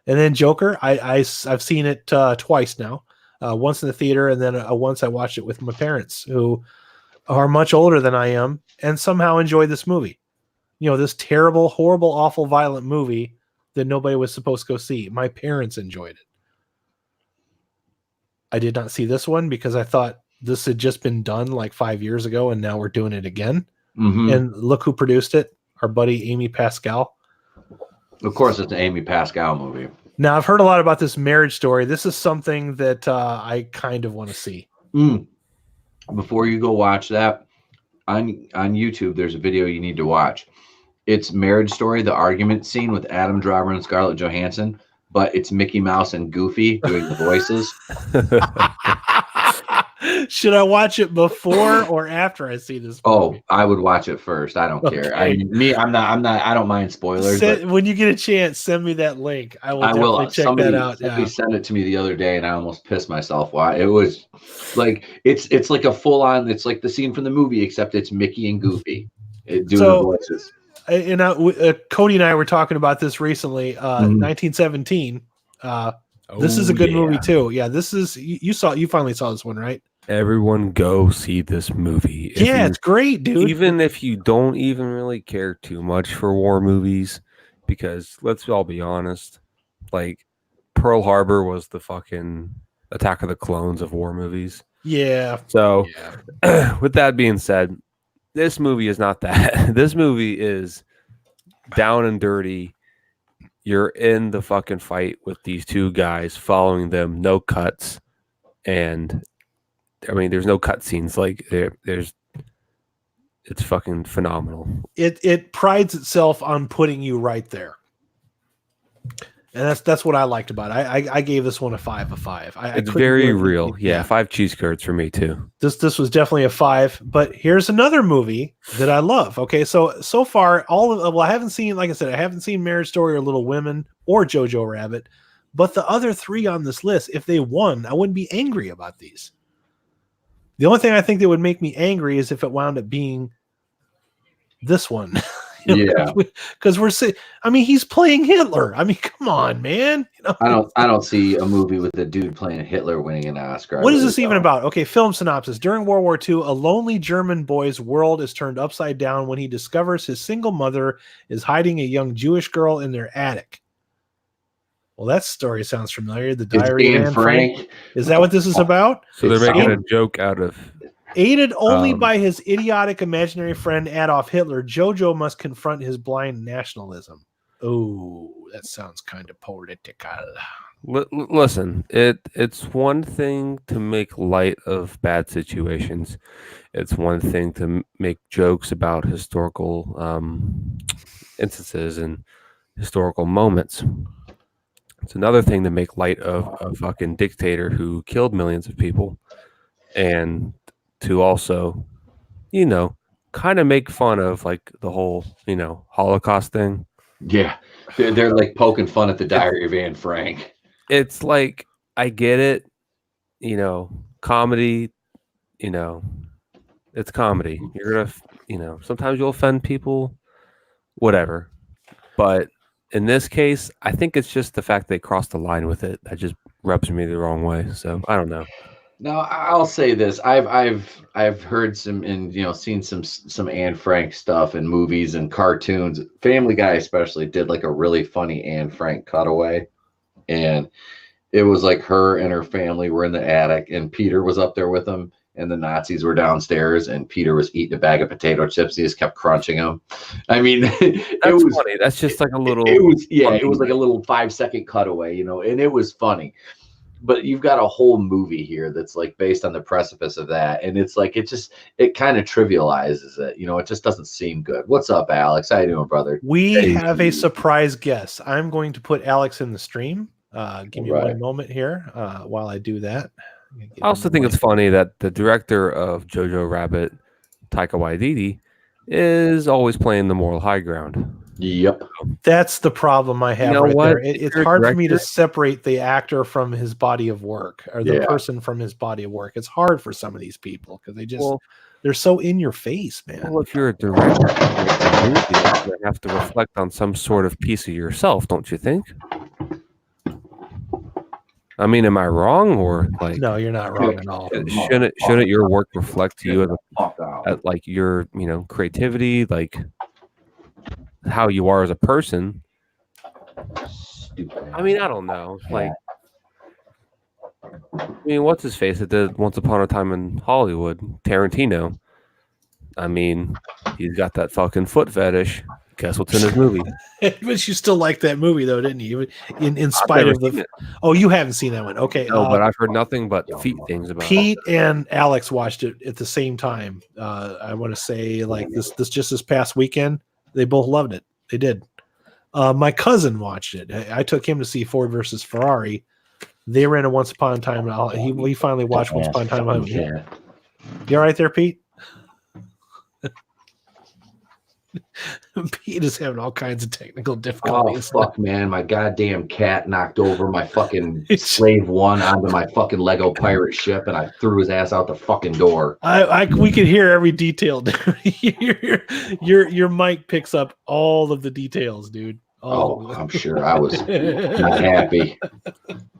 then Joker, I've seen it twice now. Once in the theater, and then once I watched it with my parents, who are much older than I am, and somehow enjoy this movie. You know, this terrible, horrible, awful, violent movie that nobody was supposed to go see. My parents enjoyed it. I did not see this one because I thought this had just been done like 5 years ago, and now we're doing it again. Mm-hmm. And look who produced it, our buddy Amy Pascal. Of course, it's an Amy Pascal movie. Now, I've heard a lot about this Marriage Story. This is something that I kind of want to see. Before you go watch that, on YouTube, there's a video you need to watch. It's Marriage Story, the argument scene with Adam Driver and Scarlett Johansson, but it's Mickey Mouse and Goofy doing the voices. Should I watch it before or after I see this movie? Oh, I would watch it first. I don't care. I don't mind spoilers. When you get a chance, send me that link. I will definitely check that out. Somebody sent it to me the other day and I almost pissed myself. Why? It was like it's like a full on, it's like the scene from the movie, except it's Mickey and Goofy doing the voices. And Cody and I were talking about this recently. 1917. This is a good movie too. Yeah, this is you finally saw this one, right? Everyone go see this movie. It's great, dude. Even if you don't even really care too much for war movies, because let's all be honest, like Pearl Harbor was the fucking Attack of the Clones of war movies. Yeah. So with that being said, This movie is not that. This movie is down and dirty. You're in the fucking fight with these two guys, following them, no cuts, and I mean, there's no cutscenes. Like it's fucking phenomenal. It prides itself on putting you right there. And that's what I liked about it. I gave this one a 5 of 5. It's very real. Yeah, 5 cheese curds for me too. This was definitely a 5. But here's another movie that I love. Okay, so far I haven't seen, like I said, I haven't seen Marriage Story or Little Women or Jojo Rabbit. But the other 3 on this list, if they won, I wouldn't be angry about these. The only thing I think that would make me angry is if it wound up being this one. Yeah, because he's playing Hitler. I mean, come on, man. I don't see a movie with a dude playing Hitler winning an Oscar. What is this even about? Okay, film synopsis. During World War II, a lonely German boy's world is turned upside down when he discovers his single mother is hiding a young Jewish girl in their attic. Well, that story sounds familiar. The Diary of Anne Frank. Is that what this is about? So they're making a joke out of... Aided only by his idiotic imaginary friend Adolf Hitler, Jojo must confront his blind nationalism. Oh, that sounds kind of political. Listen, it's one thing to make light of bad situations. It's one thing to make jokes about historical instances and historical moments. It's another thing to make light of a fucking dictator who killed millions of people, and to also, kind of make fun of like the whole, Holocaust thing. Yeah, they're like poking fun at the Diary of Anne Frank. It's like, I get it, comedy, it's comedy. You're gonna, sometimes you'll offend people, whatever. But in this case, I think it's just the fact they crossed the line with it that just rubs me the wrong way. So I don't know. Now I'll say this: I've heard some and seen some Anne Frank stuff in movies and cartoons. Family Guy especially did like a really funny Anne Frank cutaway, and it was like her and her family were in the attic, and Peter was up there with them, and the Nazis were downstairs, and Peter was eating a bag of potato chips. He just kept crunching them. I mean, it was funny. That's just like a little. It was like a little 5-second cutaway, and it was funny. But you've got a whole movie here that's like based on the precipice of that. And it's like, it kind of trivializes it. It just doesn't seem good. What's up, Alex? How you doing, brother? We have a surprise guest. I'm going to put Alex in the stream. Give me one moment here while I do that. I also think it's funny that the director of Jojo Rabbit, Taika Waititi, is always playing the moral high ground. Yep. That's the problem I have there. It's hard for me to separate the actor from his body of work, or the person from his body of work. It's hard for some of these people because they're so in your face, man. Well, if you're a director, you have to reflect on some sort of piece of yourself, don't you think? I mean, am I wrong, or like? No, you're not wrong at all. Shouldn't your work reflect to you at like your creativity, like how you are as a person? I mean, I don't know. Like, I mean, what's his face that did Once Upon a Time in Hollywood? Tarantino. I mean, he's got that fucking foot fetish. Guess what's in his movie? But you still like that movie, though, didn't you? In spite of the. Oh, you haven't seen that one? Okay. No, but I've heard nothing but feet things about Pete and Alex watched it at the same time. I want to say like this past weekend. They both loved it. They did. My cousin watched it. I took him to see Ford versus Ferrari. They ran a Once Upon a Time. He finally watched Once Upon a Time. You all right there, Pete? Pete is having all kinds of technical difficulties. Oh, fuck, man. My goddamn cat knocked over my fucking Slave One onto my fucking Lego pirate ship, and I threw his ass out the fucking door. We could hear every detail, dude. Your mic picks up all of the details, dude. Oh, I'm sure I was not happy.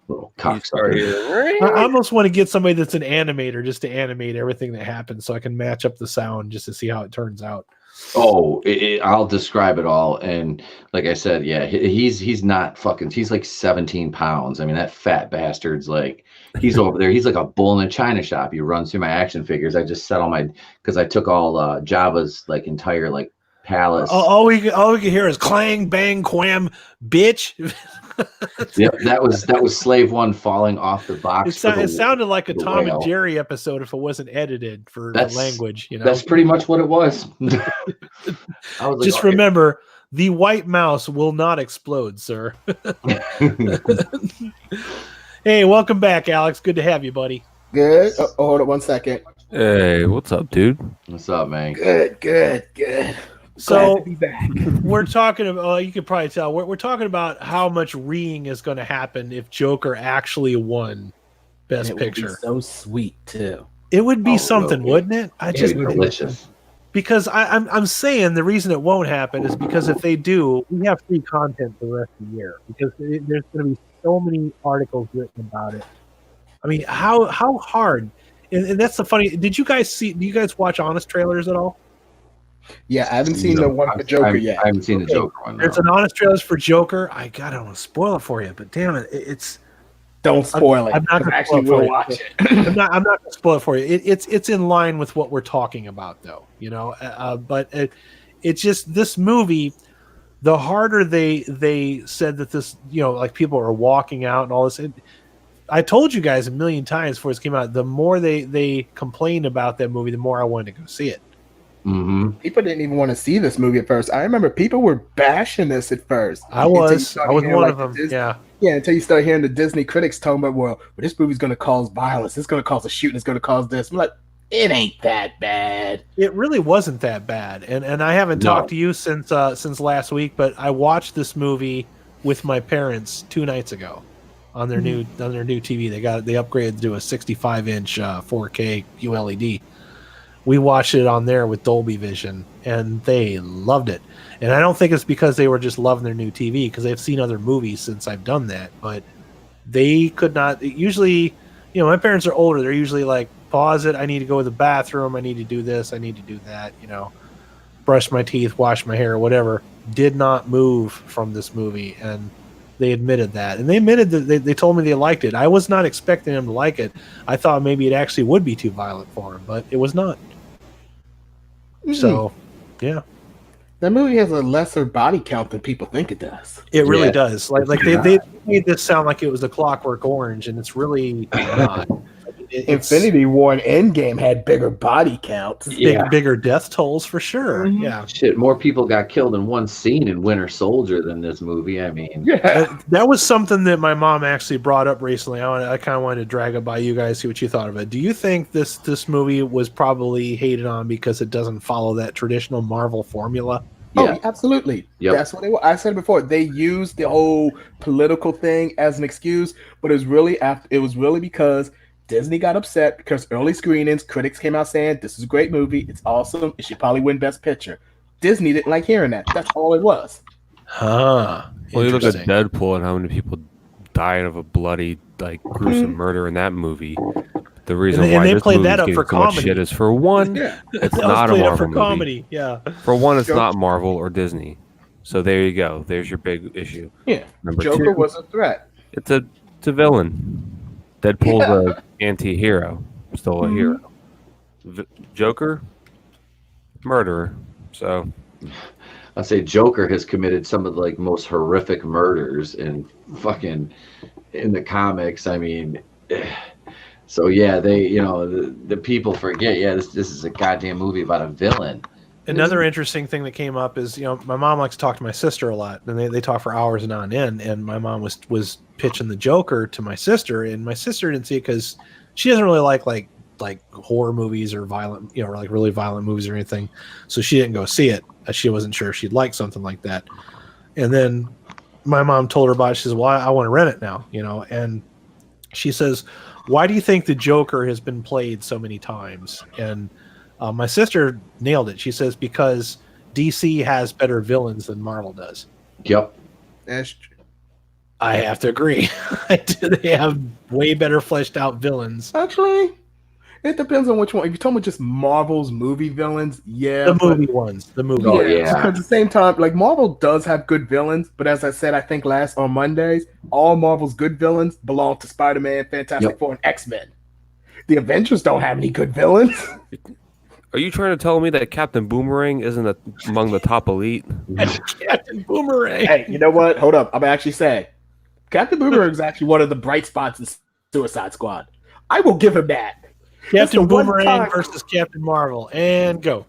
Little cocksucker. I almost want to get somebody that's an animator just to animate everything that happens so I can match up the sound just to see how it turns out. Oh, I'll describe it all. And like I said, yeah, he's not fucking, he's like 17 pounds. I mean, that fat bastard's like, he's over there. He's like a bull in a china shop. He runs through my action figures. I just set all my, because I took all Jabba's like entire like palace. All we can hear is clang, bang, quam, bitch. Yep, that was Slave One falling off the box. It sounded like a Tom whale. and Jerry episode if it wasn't edited for the language. You know, that's pretty much what it was. I was just like, remember, the white mouse will not explode, sir. Hey, welcome back, Alex. Good to have you, buddy. Good. Oh, hold on 1 second. Hey, what's up, dude? What's up, man? Good. So Glad to be back. we're talking about, you can probably tell, we're talking about how much reeing is going to happen if Joker actually won Best It would be Picture. so sweet too. It would be something, wouldn't it? I just Delicious. because I'm saying the reason it won't happen is because if they do, we have free content for the rest of the year because there's going to be so many articles written about it. I mean, how hard? And that's the funny. Do you guys watch Honest trailers at all? Yeah, I haven't seen the one for Joker yet. I haven't seen the Joker one. There's an Honest trailers for Joker. I don't want to spoil it for you, but damn it, it's. Don't spoil it. I'm not going to actually will watch it. I'm not going to spoil it for you. It's in line with what we're talking about, though. You know, but it's just this movie. The harder they said that this, you know, like people are walking out and all this. I told you guys a million times before this came out. The more they complained about that movie, the more I wanted to go see it. Mm-hmm. People didn't even want to see this movie at first. I remember people were bashing this at first. I was one of them. Yeah, until you start hearing the Disney critics talking about, well, this movie's going to cause violence. It's going to cause a shooting. It's going to cause this. I'm like, it ain't that bad. It really wasn't that bad. And I haven't talked to you since last week, but I watched this movie with my parents 2 nights ago on their new TV. They upgraded to a 65-inch 4K ULED. We watched it on there with Dolby Vision, and they loved it. And I don't think it's because they were just loving their new TV, because they've seen other movies since I've done that. But they could not. Usually, you know, my parents are older. They're usually like, pause it. I need to go to the bathroom. I need to do this. I need to do that. You know, brush my teeth, wash my hair, whatever. Did not move from this movie, and they admitted that. And they admitted that they told me they liked it. I was not expecting them to like it. I thought maybe it actually would be too violent for them, but it was not. So, yeah. That movie has a lesser body count than people think it does. It really does. Like they made this sound like it was a Clockwork Orange, and it's really not. Infinity War and Endgame had bigger body counts. Bigger death tolls for sure. Mm-hmm. Yeah. Shit, more people got killed in one scene in Winter Soldier than this movie. I mean, That was something that my mom actually brought up recently. I kind of wanted to drag it by you guys, see what you thought of it. Do you think this movie was probably hated on because it doesn't follow that traditional Marvel formula? Oh, absolutely. Yep. That's what I said before. They used the whole political thing as an excuse, but it was really because Disney got upset because early screenings, critics came out saying, this is a great movie, it's awesome, it should probably win Best Picture. Disney didn't like hearing that. That's all it was. Well, you look at Deadpool and how many people died of a bloody, like, gruesome murder in that movie. The reason why they this played movie's that up getting for so much comedy. shit is, for one, it's not a Marvel movie. Comedy. Yeah. For one, it's not Marvel or Disney. So there you go. There's your big issue. Yeah. Number Joker 2, was a threat. it's a villain. Deadpool's a anti-hero, still a hero. Joker, murderer. So I say Joker has committed some of the like most horrific murders in the comics. I mean, so yeah, they, you know, the people forget. Yeah, this is a goddamn movie about a villain. Another interesting thing that came up is, you know, my mom likes to talk to my sister a lot, and they talk for hours and on end. And my mom was pitching the Joker to my sister, and my sister didn't see it because she doesn't really like horror movies or violent, you know, or like really violent movies or anything. So she didn't go see it. She wasn't sure if she'd like something like that. And then my mom told her about it. She says, "Well, I want to rent it now," you know. And she says, "Why do you think the Joker has been played so many times?" And my sister nailed it. She says, because DC has better villains than Marvel does. Yep. That's true. I have to agree. They have way better fleshed out villains. Actually, it depends on which one. If you're talking about just Marvel's movie villains, yeah. The movie ones. The movie. Oh, ones. yeah. Because at the same time, like Marvel does have good villains, but as I said, I think last on Mondays, all Marvel's good villains belong to Spider-Man, Fantastic Four, and X-Men. The Avengers don't have any good villains. Are you trying to tell me that Captain Boomerang isn't among the top elite? Captain Boomerang. Hey, you know what? Hold up. I'm actually saying Captain Boomerang is actually one of the bright spots in Suicide Squad. I will give him that. Captain the one Boomerang time- versus Captain Marvel. And go.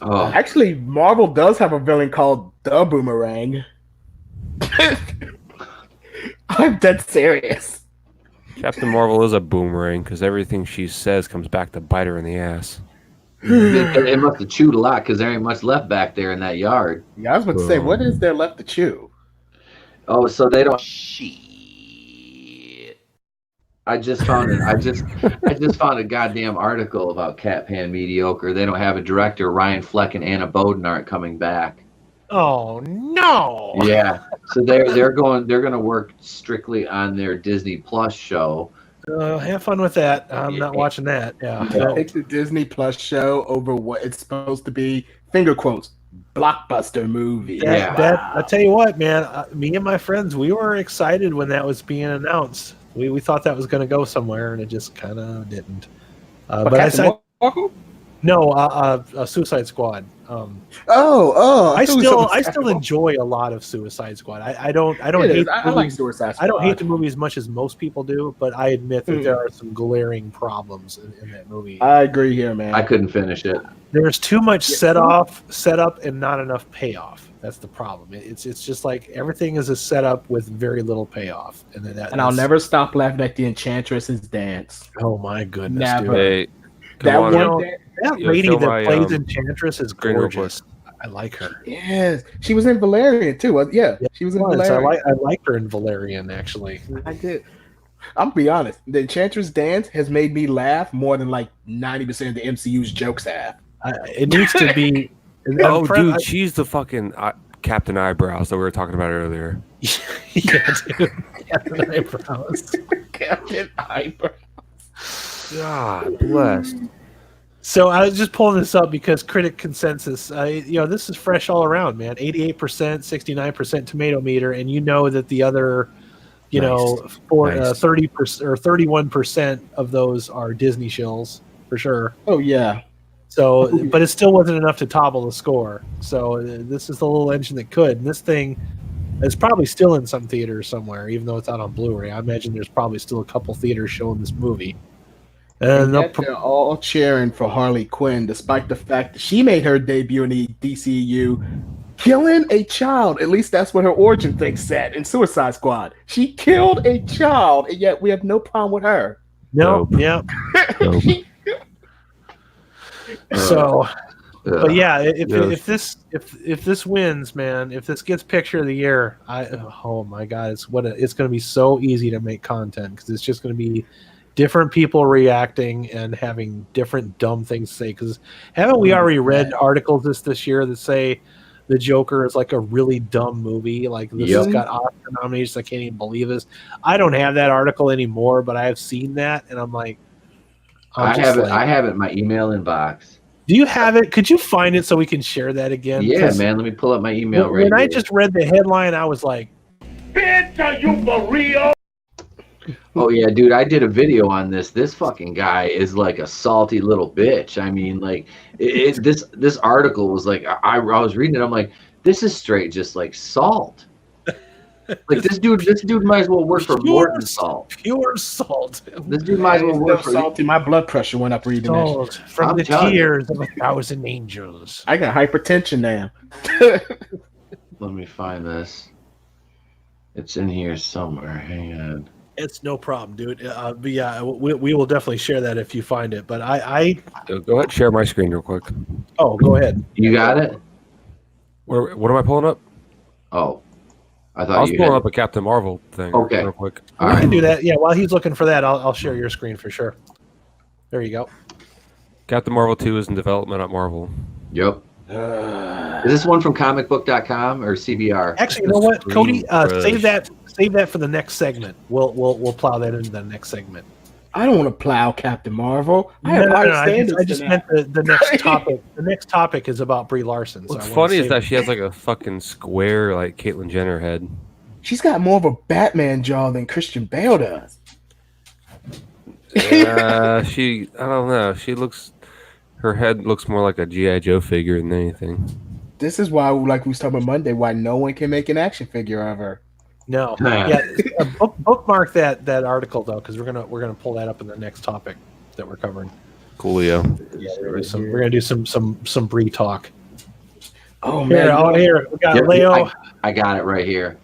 Oh, Actually, Marvel does have a villain called the Boomerang. I'm dead serious. Captain Marvel is a boomerang because everything she says comes back to bite her in the ass. it must have chewed a lot because there ain't much left back there in that yard. Yeah, I was about to say, what is there left to chew? Oh, so they don't. Shit. I just found it. I just found a goddamn article about Cat Pan Mediocre. They don't have a director. Ryan Fleck and Anna Boden aren't coming back. Oh no. Yeah, so they're gonna work strictly on their Disney Plus show. Have fun with that. I'm not watching that. Yeah. They pick the Disney Plus show over what it's supposed to be. Finger quotes. Blockbuster movie. Yeah. I tell you what, man. Me and my friends, we were excited when that was being announced. We thought that was going to go somewhere, and it just kind of didn't. But I said, no, Suicide Squad. I still enjoy a lot of Suicide Squad. I don't hate. I like Suicide Squad. I don't hate the movie as much as most people do, but I admit that there are some glaring problems in that movie. I agree here, man. I couldn't finish it. There's too much setup, and not enough payoff. That's the problem. It's just like everything is a setup with very little payoff, and I'll never stop laughing at the Enchantress's dance. Oh my goodness, Never. dude. Hey, That come on, one dance. That Yo, lady show that my, plays Enchantress is screen real gorgeous. I like her. Yes, she was in Valerian too. She was in Valerian. I like her in Valerian actually. I did. I'm gonna be honest. The Enchantress dance has made me laugh more than like 90% of the MCU's jokes have. It needs to be. Oh, dude, she's the fucking Captain Eyebrows that we were talking about earlier. Yeah, dude. Captain Eyebrows. Captain Eyebrows. God bless. So I was just pulling this up because critic consensus, this is fresh all around, man. 88%, 69% tomato meter, and you know that the other, 30% or 31% of those are Disney shills for sure. Oh yeah. So, but it still wasn't enough to topple the score. So this is the little engine that could. And this thing is probably still in some theaters somewhere, even though it's out on Blu-ray. I imagine there's probably still a couple theaters showing this movie. And yet they're all cheering for Harley Quinn, despite the fact that she made her debut in the DCU, killing a child. At least that's what her origin thing said in Suicide Squad. She killed a child, and yet we have no problem with her. Nope. Yeah. Nope. So, but yeah, if this wins, man, if this gets Picture of the Year, oh my God, it's going to be so easy to make content because it's just going to be different people reacting and having different dumb things to say. Because haven't we already read articles this year that say the Joker is like a really dumb movie? Like this has got Oscar nominations. I can't even believe this. I don't have that article anymore, but I have seen that, and I'm like, I have it in my email inbox. Do you have it? Could you find it so we can share that again? Yeah, man. Let me pull up my email When I just read the headline, I was like, "Bitch, are you for real?" Oh yeah, dude, I did a video on this. This fucking guy is like a salty little bitch. I mean, like this article was like I was reading it. I'm like, this is straight just like salt. Like this dude might as well work for more than salt. Pure salt. This dude might as well work for salty. My blood pressure went up reading that. From the tears of 1,000 angels. I got hypertension now. Let me find this. It's in here somewhere. Hang on. It's no problem, dude. But yeah, we will definitely share that if you find it. But I Go ahead, share my screen real quick. Oh, go ahead. You got it? What am I pulling up? Oh, I I thought was you pulling had. up a Captain Marvel thing. Okay. Real quick. All We can right. do that. Yeah, while he's looking for that, I'll share your screen for sure. There you go. Captain Marvel 2 is in development at Marvel. Yep. Is this one from comicbook.com or CBR? Actually, you know what, Cody? Screen Save that for the next segment. We'll plow that into the next segment. I don't want to plow Captain Marvel. I No, have higher I standards. just than meant that. the next topic. The next topic is about Brie Larson. So What's I wanna funny is save that it. she has like a fucking square like Caitlyn Jenner head. She's got more of a Batman jaw than Christian Bale does. I don't know. Her head looks more like a G.I. Joe figure than anything. This is why, like we was talking about Monday, why no one can make an action figure of her. No, yeah, bookmark that article though, because we're gonna pull that up in the next topic that we're covering. Coolio. Yeah, we're gonna do some Brie talk. Oh man, Here we got Yep, Leo. I got it right here.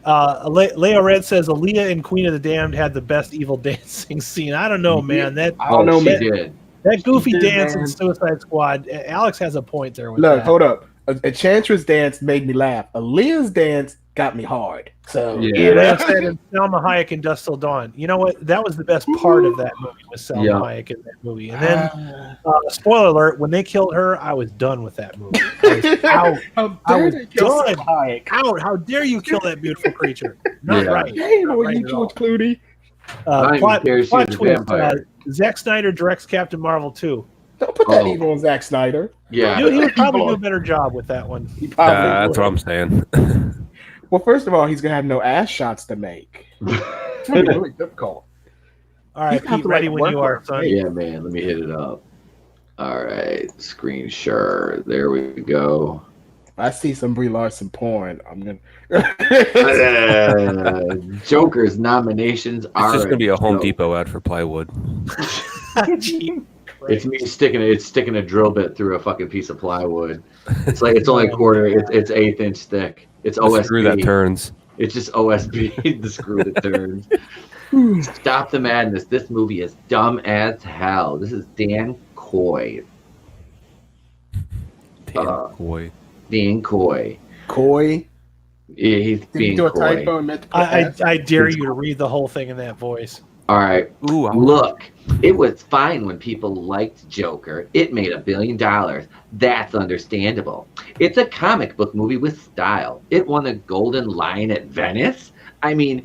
Leo Red says Aaliyah in Queen of the Damned had the best evil dancing scene. I don't know, man. I don't know, she man. did. That goofy She did, dance in man. Suicide Squad. Alex has a point there with Look, that. hold up. A Chantress dance made me laugh. Aaliyah's dance got me hard. So Yeah. Leo said and Selma Hayek in Dust Till Dawn. You know what? That was the best part of that movie was Selma Yeah. Hayek in that movie. And then, spoiler alert: when they killed her, I was done with that movie. I was out. How I dare was they kill done. Salma Hayek? Out! How dare you kill that beautiful creature? Not Yeah. right. Damn, Not were right you at all. George Clooney? I don't even Plot care if she was a twist: vampire. Zack Snyder directs Captain Marvel 2. Don't put that Oh. evil on Zack Snyder. Yeah. He would probably Evil. do a better job with that one. He probably That's would. what I'm saying. Well, first of all, he's gonna have no ass shots to make. It's gonna be really difficult. All right, He's gonna have Pete, to, ready like, when work you are, on it. son. Yeah, man. Let me hit it up. All right. Screen share. There we go. I see some Brie Larson porn. I'm gonna. Joker's nominations It's are just gonna be a Home joke. Depot ad for plywood. It's me sticking a drill bit through a fucking piece of plywood. It's like it's only a quarter. It's 1/8 inch thick. It's The OSB. screw that turns. It's just OSB. The screw that turns. Stop the madness. This movie is dumb as hell. This is Dan Coy. Damn boy. Being coy. Coy. Yeah, he's Did you being do a coy. typo and meant to put ass? I dare you to read the whole thing in that voice. All right. Ooh, Look, it was fine when people liked Joker. It made $1 billion. That's understandable. It's a comic book movie with style. It won a Golden Lion at Venice. I mean,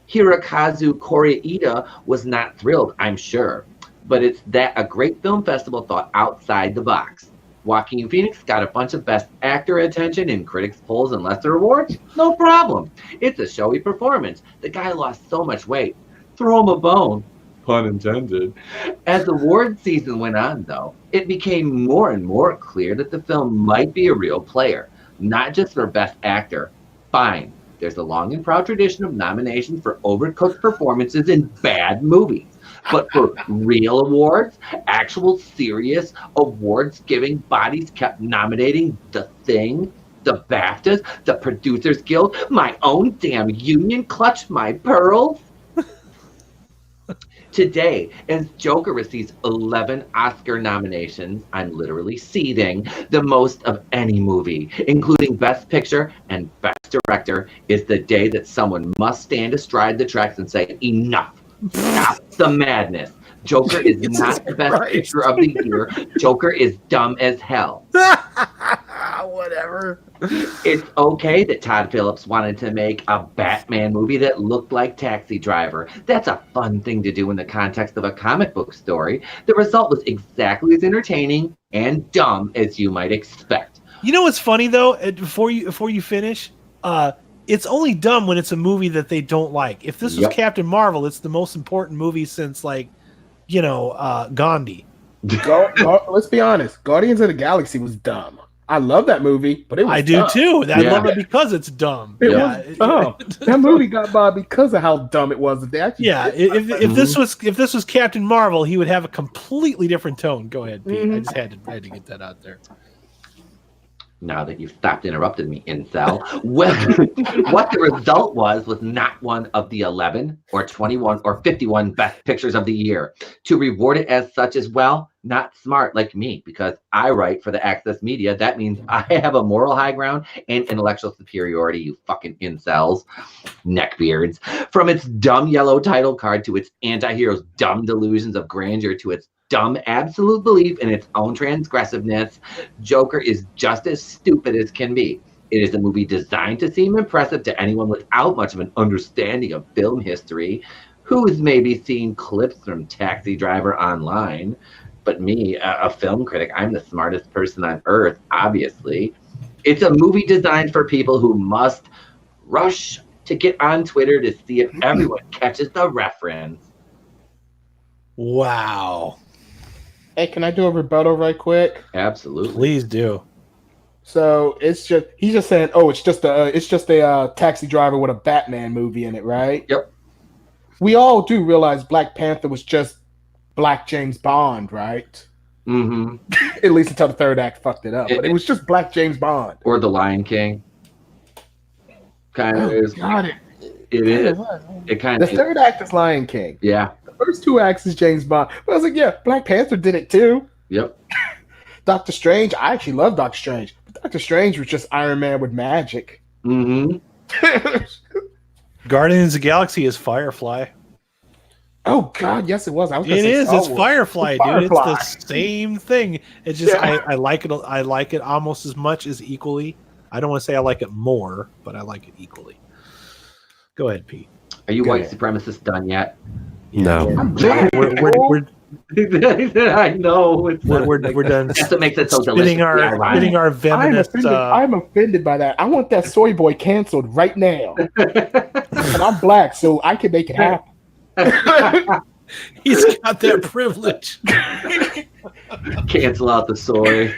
Hirokazu Koreeda was not thrilled, I'm sure. But it's that a great film festival thought outside the box. Joaquin Phoenix got a bunch of Best Actor attention in critics' polls and lesser awards. No problem. It's a showy performance. The guy lost so much weight. Throw him a bone. Pun intended. As award season went on, though, it became more and more clear that the film might be a real player, not just for Best Actor. Fine. There's a long and proud tradition of nominations for overcooked performances in bad movies. But for real awards, actual serious awards-giving bodies kept nominating The Thing, the BAFTAs, the Producers Guild, my own damn union clutch my pearls. Today, as Joker receives 11 Oscar nominations, I'm literally seething, the most of any movie, including Best Picture and Best Director, is the day that someone must stand astride the tracks and say, enough. Stop the madness. Joker is not the best picture of the year. Joker is dumb as hell. Whatever. It's okay that Todd Phillips wanted to make a Batman movie that looked like Taxi Driver. That's a fun thing to do in the context of a comic book story. The result was exactly as entertaining and dumb as you might expect. You know what's funny though? Before you finish, it's only dumb when it's a movie that they don't like. If this was Captain Marvel, it's the most important movie since Gandhi. Let's be honest. Guardians of the Galaxy was dumb. I love that movie, but it was I do dumb. too. I love it because it's dumb. It was dumb. That movie got by because of how dumb it was. They actually if this was Captain Marvel, he would have a completely different tone. Go ahead, Pete. I just had to get that out there. Now that you've stopped interrupting me, incel, what the result was not one of the 11 or 21 or 51 best pictures of the year. To reward it as such as well, not smart like me, because I write for the Access Media. That means I have a moral high ground and intellectual superiority, you fucking incels, neckbeards. From its dumb yellow title card to its anti-hero's dumb delusions of grandeur to its dumb absolute belief in its own transgressiveness, Joker is just as stupid as can be. It is a movie designed to seem impressive to anyone without much of an understanding of film history, who's maybe seen clips from Taxi Driver online. But me, a film critic, I'm the smartest person on earth, obviously. It's a movie designed for people who must rush to get on Twitter to see if everyone catches the reference. Wow. Hey, can I do a rebuttal right quick? Absolutely. Please do. So he's just saying, oh, it's just a taxi driver with a Batman movie in it, right? Yep. We all do realize Black Panther was just Black James Bond, right? Mm-hmm. At least until the third act fucked it up. But it was just Black James Bond. Or The Lion King. Kind of is. Got it. It is. It kind The of. third act is Lion King. Yeah. The first two acts is James Bond. But I was like, yeah, Black Panther did it too. Yep. Doctor Strange, I actually love Doctor Strange. But Doctor Strange was just Iron Man with magic. Mm-hmm. Guardians of the Galaxy is Firefly. Oh God, yes, it was. I was gonna It say is. Star It's Wars. Firefly, dude. Firefly. It's the same thing. It's just Yeah. I like it. I like it almost as much as equally. I don't want to say I like it more, but I like it equally. Go ahead, Pete. Are you Go white ahead. supremacist done yet? No. I'm black. We're I know. It's we're done That's what makes it so spitting delicious. our venomous. I'm offended by that. I want that soy boy canceled right now. And I'm black, so I can make it happen. He's got that privilege. Cancel out the soy.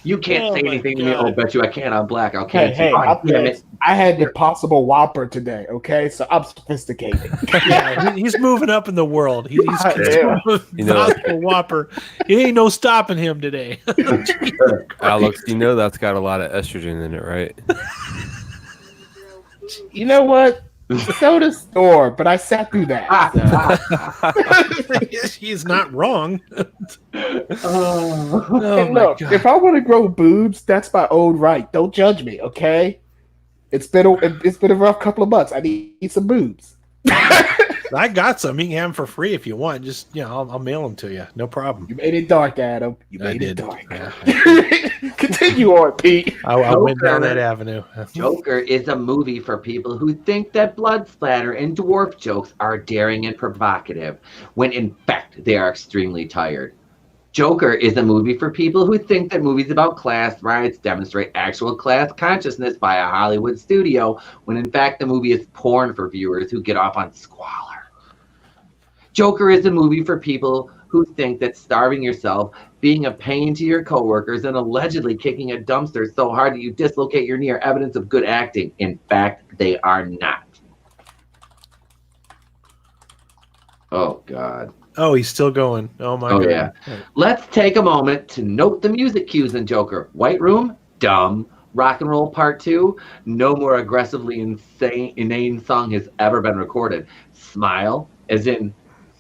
You can't Oh say my anything to me. God. Oh, bet you I can't. I'm black. I'll Hey, cancel. hey, God damn it. I had the Impossible Whopper today, okay? So I'm sophisticated. Yeah, he's moving up in the world. He's Yeah. You know- Gospel Whopper. It ain't no stopping him today. Alex, you know that's got a lot of estrogen in it, right? You know what? So does Thor, but I sat through that. He's not wrong. Oh. Oh Hey, my look, God. if I want to grow boobs, that's my own right. Don't judge me, okay? It's been a rough couple of months. I need some boobs. I got some. You can have them for free if you want. Just I'll mail them to you. No problem. You made it dark, Adam. You I made it did. dark. Yeah. Continue on, Pete. I went down that avenue. Joker is a movie for people who think that blood splatter and dwarf jokes are daring and provocative, when in fact they are extremely tired. Joker is a movie for people who think that movies about class riots demonstrate actual class consciousness by a Hollywood studio, when in fact the movie is porn for viewers who get off on squalor. Joker is a movie for people who think that starving yourself, being a pain to your coworkers, and allegedly kicking a dumpster so hard that you dislocate your knee are evidence of good acting. In fact, they are not. Oh, God. Oh, he's still going. Oh my Oh, God. yeah. Let's take a moment to note the music cues in Joker. White Room, dumb. Rock and Roll Part 2, no more aggressively inane song has ever been recorded. Smile, as in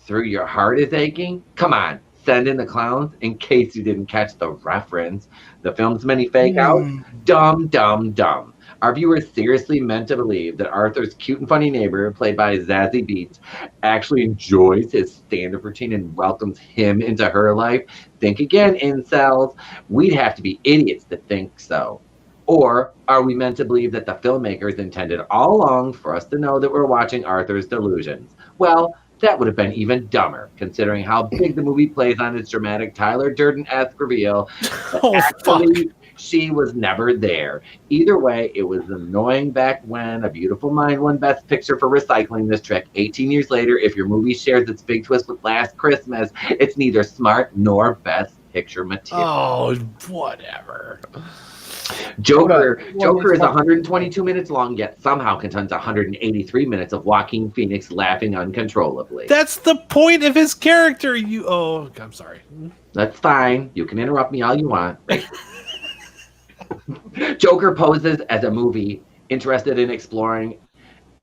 Through Your Heart is Aching. Come on, send in the clowns in case you didn't catch the reference. The film's many fake outs. Dumb, dumb, dumb. Our viewers seriously meant to believe that Arthur's cute and funny neighbor, played by Zazie Beetz, actually enjoys his stand-up routine and welcomes him into her life? Think again, incels. We'd have to be idiots to think so. Or are we meant to believe that the filmmakers intended all along for us to know that we're watching Arthur's delusions? Well, that would have been even dumber, considering how big the movie plays on its dramatic Tyler Durden-esque reveal. Oh, Actually, she was never there. Either way, it was annoying back when A Beautiful Mind won Best Picture for recycling this trick. 18 years later, if your movie shares its big twist with Last Christmas, it's neither smart nor Best Picture material. Oh, whatever. Joker is 122 minutes long, yet somehow contains 183 minutes of Joaquin Phoenix laughing uncontrollably. That's the point of his character. I'm sorry. That's fine. You can interrupt me all you want. Joker poses as a movie interested in exploring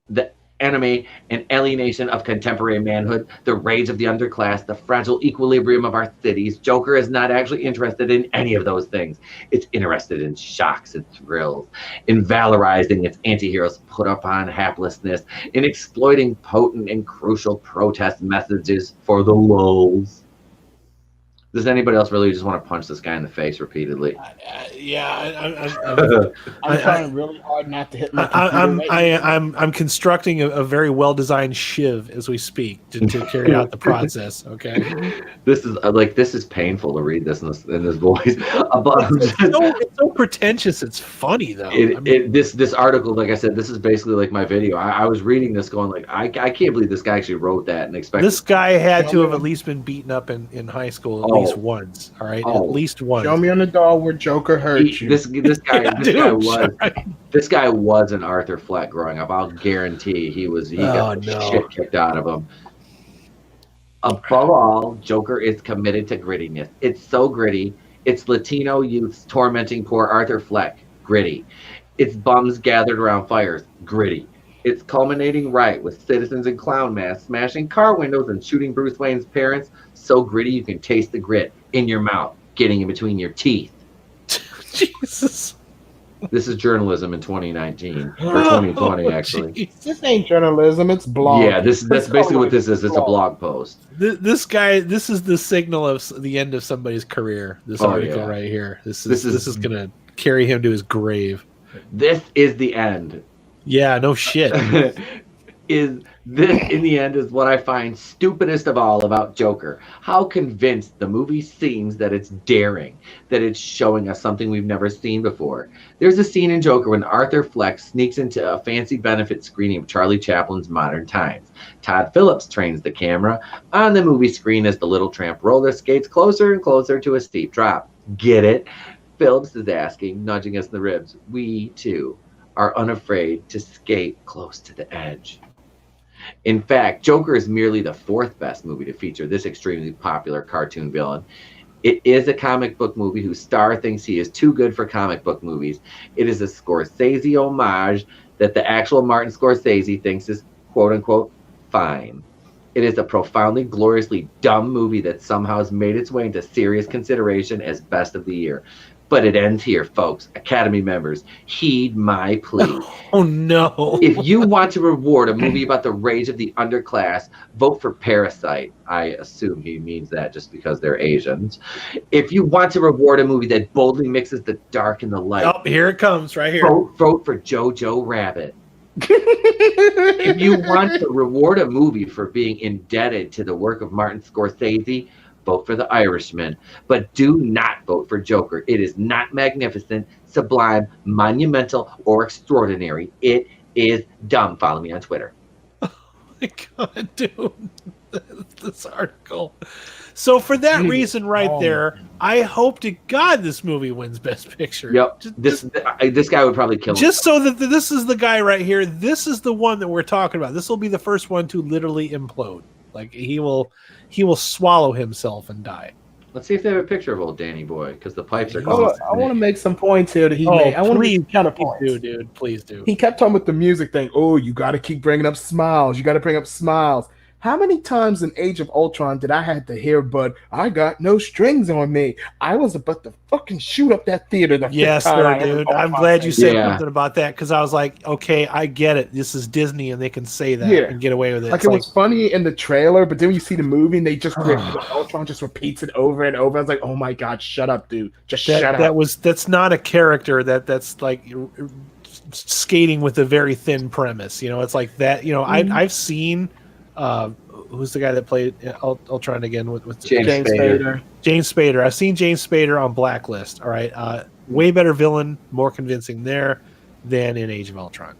the enemy and alienation of contemporary manhood, the rage of the underclass, the fragile equilibrium of our cities. Joker is not actually interested in any of those things. It's interested in shocks and thrills, in valorizing its anti-heroes' put upon haplessness, in exploiting potent and crucial protest messages for the lulz. Does anybody else really just want to punch this guy in the face repeatedly? I'm trying really hard not to hit my computer. I'm constructing a very well designed shiv as we speak to carry out the process. Okay, This is painful to read this in this voice. It's so pretentious. It's funny though. This article, like I said, this is basically like my video. I was reading this going like, I can't believe this guy actually wrote that and expected. This guy had to have at least been beaten up in high school at least once. All right, at least once. Show me on the doll where Joker hurt you. This guy was an Arthur Fleck growing up. I'll guarantee he got shit kicked out of him. Above all, Joker is committed to grittiness. It's so gritty. It's Latino youths tormenting poor Arthur Fleck. Gritty. It's bums gathered around fires. Gritty. It's culminating right with citizens in clown masks smashing car windows and shooting Bruce Wayne's parents. So gritty you can taste the grit in your mouth, getting in between your teeth. Jesus. This is journalism in 2019 or 2020, actually. Geez. This ain't journalism; it's blog. Yeah, that's basically what this is. It's a blog post. This guy, this is the signal of the end of somebody's career. This article right here. This is gonna carry him to his grave. This is the end. Yeah, no shit. Is this in the end is what I find stupidest of all about Joker. How convinced the movie seems that it's daring, that it's showing us something we've never seen before. There's a scene in Joker when Arthur Fleck sneaks into a fancy benefit screening of Charlie Chaplin's Modern Times. Todd Phillips trains the camera on the movie screen as the little tramp roller skates closer and closer to a steep drop. Get it? Phillips is asking, nudging us in the ribs. We, too, are unafraid to skate close to the edge. In fact, Joker is merely the fourth best movie to feature this extremely popular cartoon villain. It is a comic book movie whose star thinks he is too good for comic book movies. It is a Scorsese homage that the actual Martin Scorsese thinks is quote-unquote fine. It is a profoundly, gloriously dumb movie that somehow has made its way into serious consideration as best of the year. But it ends here, folks. Academy members, heed my plea. Oh, no. If you want to reward a movie about the rage of the underclass, vote for Parasite. I assume he means that just because they're Asians. If you want to reward a movie that boldly mixes the dark and the light. Oh, here it comes, right here. Vote for Jojo Rabbit. If you want to reward a movie for being indebted to the work of Martin Scorsese, vote for The Irishman, but do not vote for Joker. It is not magnificent, sublime, monumental, or extraordinary. It is dumb. Follow me on Twitter. Oh my God, dude. This article. So for that reason right there, I hope to God this movie wins Best Picture. Yep. This guy would probably kill him. Just so that this is the guy right here. This is the one that we're talking about. This will be the first one to literally implode. Like he will swallow himself and die. Let's see if they have a picture of old Danny Boy, because the pipes are I want to make some points here that he made. I want to make counterpoints. Please do, dude. Please do. He kept talking with the music thing. Oh, you got to keep bringing up smiles. You got to bring up smiles. How many times in Age of Ultron did I have to hear, but I got no strings on me? I was about to fucking shoot up that theater. Yes, sir, dude. I'm glad you said something about that, because I was like, okay, I get it. This is Disney, and they can say that and get away with it. Like it was funny in the trailer, but then when you see the movie, and they just Ultron just repeats it over and over. I was like, oh my God, shut up, dude. Shut up. That's not a character that's like skating with a very thin premise. You know, it's like that. You know, I've seen. Who's the guy that played Ultron again with James Spader? James Spader. I've seen James Spader on Blacklist. All right, way better villain, more convincing there than in Age of Ultron.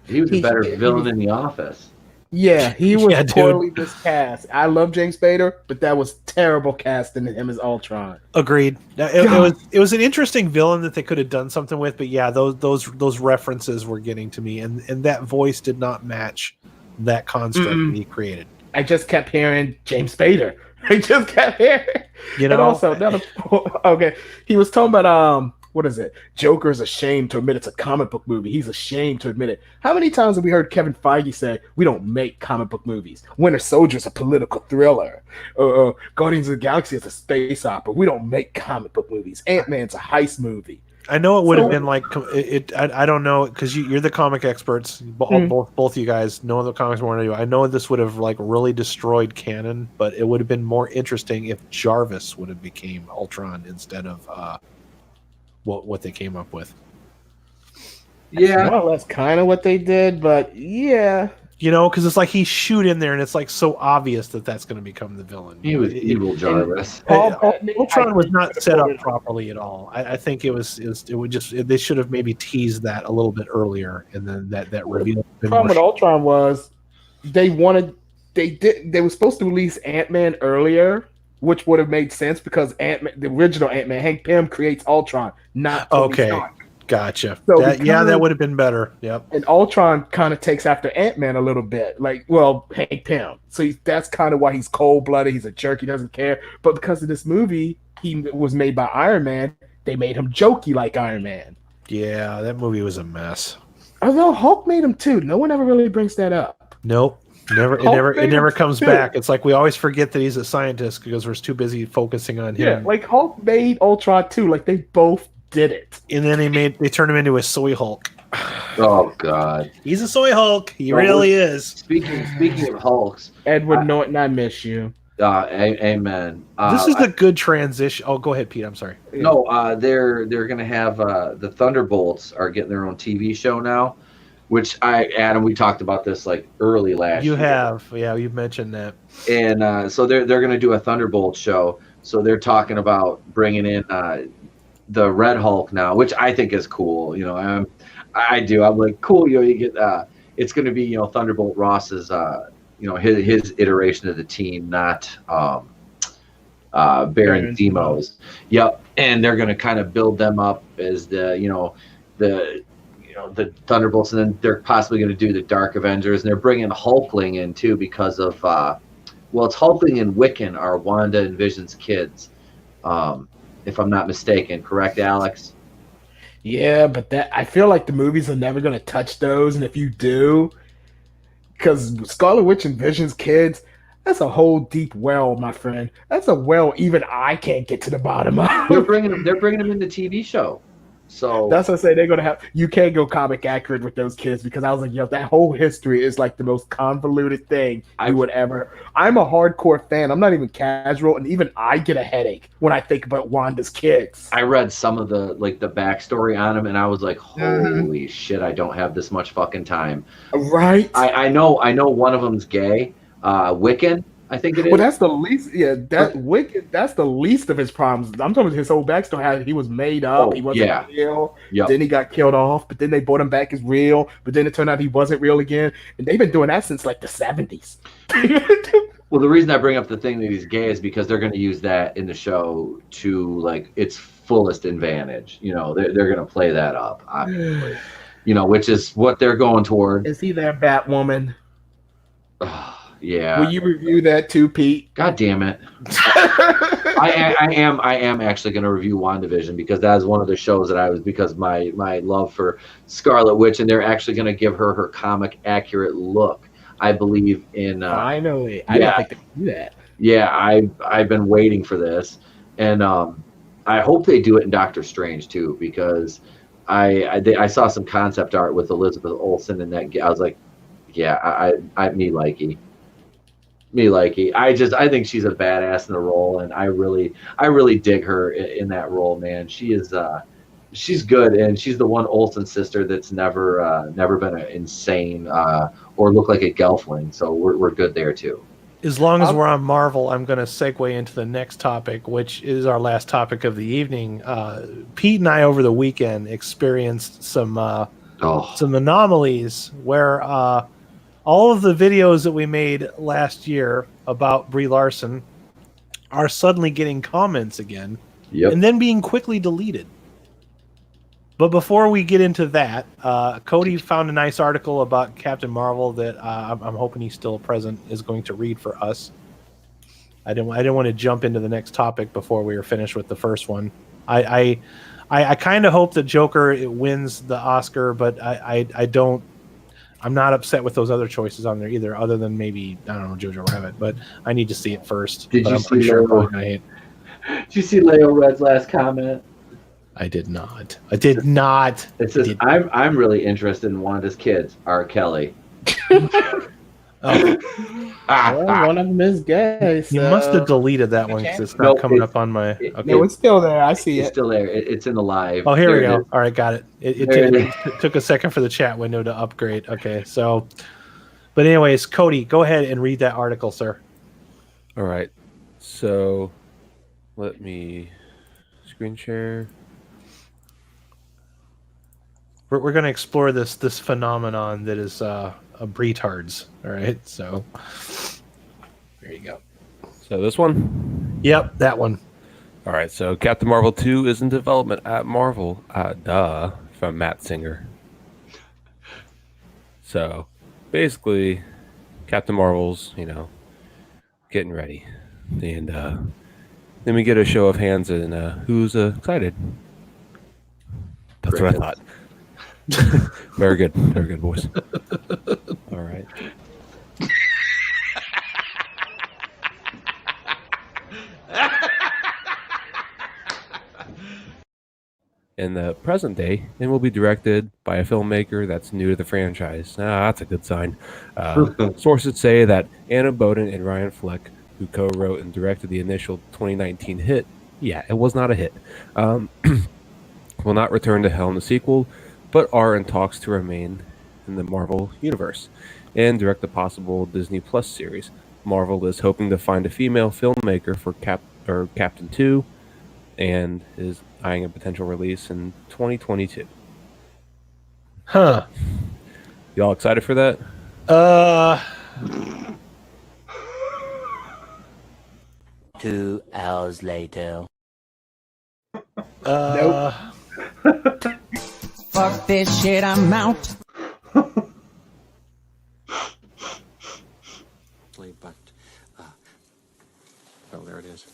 He was a better villain in The Office. Yeah, he was poorly miscast. I love James Spader, but that was terrible casting him as Ultron. Agreed. It was an interesting villain that they could have done something with, but yeah, those references were getting to me, and that voice did not match that construct that he created. I just kept hearing James Spader. I just kept hearing. You know. And also, okay, he was talking about what is it? Joker is ashamed to admit it's a comic book movie. He's ashamed to admit it. How many times have we heard Kevin Feige say, we don't make comic book movies? Winter Soldier's a political thriller. Guardians of the Galaxy is a space opera. We don't make comic book movies. Ant-Man's a heist movie. I know it would have So- been like it. I don't know because you're the comic experts. Both you guys know the comics more than you. I know this would have like really destroyed canon, but it would have been more interesting if Jarvis would have became Ultron instead of what they came up with. Yeah. More or less kind of what they did, but yeah. You know, because it's like he shoot in there, and it's like so obvious that that's going to become the villain. He was evil Jarvis. Ultron was not set up properly at all. I think it would just they should have maybe teased that a little bit earlier, and then that reveal. The problem with Ultron was they were supposed to release Ant-Man earlier, which would have made sense because Ant-Man, the original Ant-Man, Hank Pym creates Ultron, not Tony Stark. Gotcha. So that would have been better. Yep. And Ultron kind of takes after Ant-Man a little bit, Hank Pym. So that's kind of why he's cold-blooded. He's a jerk. He doesn't care. But because of this movie, he was made by Iron Man. They made him jokey like Iron Man. Yeah, that movie was a mess. Although Hulk made him too. No one ever really brings that up. Nope. It never comes back. It's like we always forget that he's a scientist because we're too busy focusing on him. Yeah, like Hulk made Ultron too. Like they both did it. And then they turned him into a soy Hulk. Oh God, he's a soy Hulk. He really is. Speaking of Hulks, Edward Norton, I miss you. Amen. This is a good transition. Oh, go ahead, Pete. I'm sorry. No, they're gonna have the Thunderbolts are getting their own TV show now, which Adam, we talked about this like early last year. You have, yeah, you've mentioned that. And so they're gonna do a Thunderbolt show. So they're talking about bringing in the Red Hulk now, which I think is cool. You know, I'm like, cool. You know, you get it's going to be, you know, Thunderbolt Ross's his iteration of the team, not Baron Zemo's. Yep, and they're going to kind of build them up as the Thunderbolts, and then they're possibly going to do the Dark Avengers, and they're bringing Hulkling in too because of it's Hulkling and Wiccan are Wanda and Vision's kids. If I'm not mistaken, correct, Alex? Yeah, but I feel like the movies are never going to touch those, and if you do, because Scarlet Witch and Vision's kids, that's a whole deep well, my friend. That's a well even I can't get to the bottom of. They're bringing them in the TV show. So that's what I say. They're gonna have. You can't go comic accurate with those kids because I was like, yo, that whole history is like the most convoluted thing you would ever. I'm a hardcore fan. I'm not even casual, and even I get a headache when I think about Wanda's kids. I read some of the backstory on him, and I was like, holy shit! I don't have this much fucking time. Right. I know one of them's gay. Wiccan, I think it is. Well, that's the least. Yeah, Wicked. That's the least of his problems. I'm talking about his whole backstory. How he was made up. He wasn't real. Yep. Then he got killed off. But then they brought him back as real. But then it turned out he wasn't real again. And they've been doing that since like the 70s. Well, the reason I bring up the thing that he's gay is because they're going to use that in the show to like its fullest advantage. You know, they're going to play that up, obviously. You know, which is what they're going toward. Is he their Batwoman? Yeah. Will you review that too, Pete? God damn it! I am actually going to review WandaVision because that is one of the shows that because my love for Scarlet Witch, and they're actually going to give her comic accurate look. I believe in. Finally, I don't think they can do that. Yeah, I've been waiting for this, and I hope they do it in Doctor Strange too because I saw some concept art with Elizabeth Olsen and that I was like, yeah, me likey. I think she's a badass in the role, and I really dig her in that role, man. She is she's good, and she's the one Olsen sister that's never been insane or look like a gelfling. So we're good there too. As long as we're on Marvel, I'm going to segue into the next topic, which is our last topic of the evening. Pete and I over the weekend experienced some anomalies where all of the videos that we made last year about Brie Larson are suddenly getting comments again, and then being quickly deleted. But before we get into that, Cody found a nice article about Captain Marvel that I'm hoping he's still present is going to read for us. I didn't want to jump into the next topic before we were finished with the first one. I kind of hope that Joker wins the Oscar, but I don't. I'm not upset with those other choices on there either, other than maybe, I don't know, Jojo Rabbit, but I need to see it first. Did you I'm see pretty sure Did you see Leo Red's last comment? I did not. I did not. It says, I'm really interested in Wanda's kids, R. Kelly. Oh, Well, one of them is gay. you so- must have deleted that one because it's not Nope, coming it's- up on my. it- Okay. No, it's still there. I see It's it. still there. It's in the live. Oh, here There we it go. is. All right, got it. There it It took a second for the chat window to upgrade. Okay, so, but anyways, Cody, go ahead and read that article, sir. All right. So let me screen share. We're going to explore this phenomenon that is bretards. All right, so there you go. So this one? Yep, that one. All right. So Captain Marvel 2 is in development at Marvel. From Matt Singer. So basically, Captain Marvel's, getting ready. And then we get a show of hands and who's excited. That's what I thought. Very good, boys. All right. In the present day, and will be directed by a filmmaker that's new to the franchise. That's a good sign. Sources say that Anna Boden and Ryan Fleck, who co-wrote and directed the initial 2019 hit, it was not a hit, will not return to helm the sequel, but are in talks to remain in the Marvel universe and direct a possible Disney Plus series. Marvel is hoping to find a female filmmaker for Captain 2 and is eyeing a potential release in 2022. Huh. Y'all excited for that? 2 hours later. Nope. Fuck this shit, I'm out. But, there it is.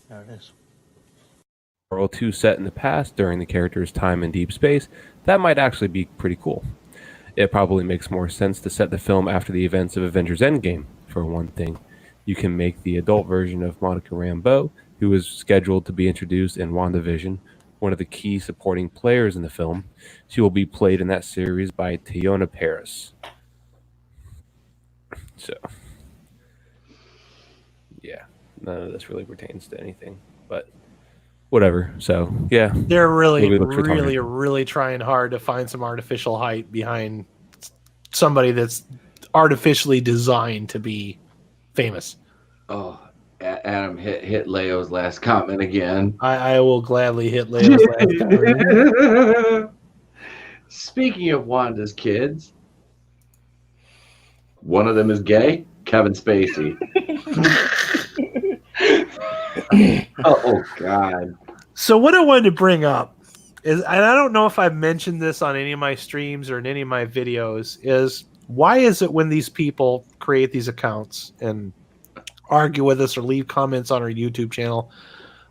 There it is. Marvel 2 set in the past during the character's time in deep space, that might actually be pretty cool. It probably makes more sense to set the film after the events of Avengers Endgame, for one thing. You can make the adult version of Monica Rambeau, who is scheduled to be introduced in WandaVision, one of the key supporting players in the film. She will be played in that series by Teyonah Parris. So, yeah, none of this really pertains to anything, but whatever. So, yeah. They're really, Maybe look for really, Tony. really trying hard to find some artificial height behind somebody that's artificially designed to be famous. Oh, Adam hit Leo's last comment again. I will gladly hit Leo's last comment. Speaking of Wanda's kids, one of them is gay, Kevin Spacey. oh God. So what I wanted to bring up is, and I don't know if I've mentioned this on any of my streams or in any of my videos, is why is it when these people create these accounts and argue with us or leave comments on our YouTube channel,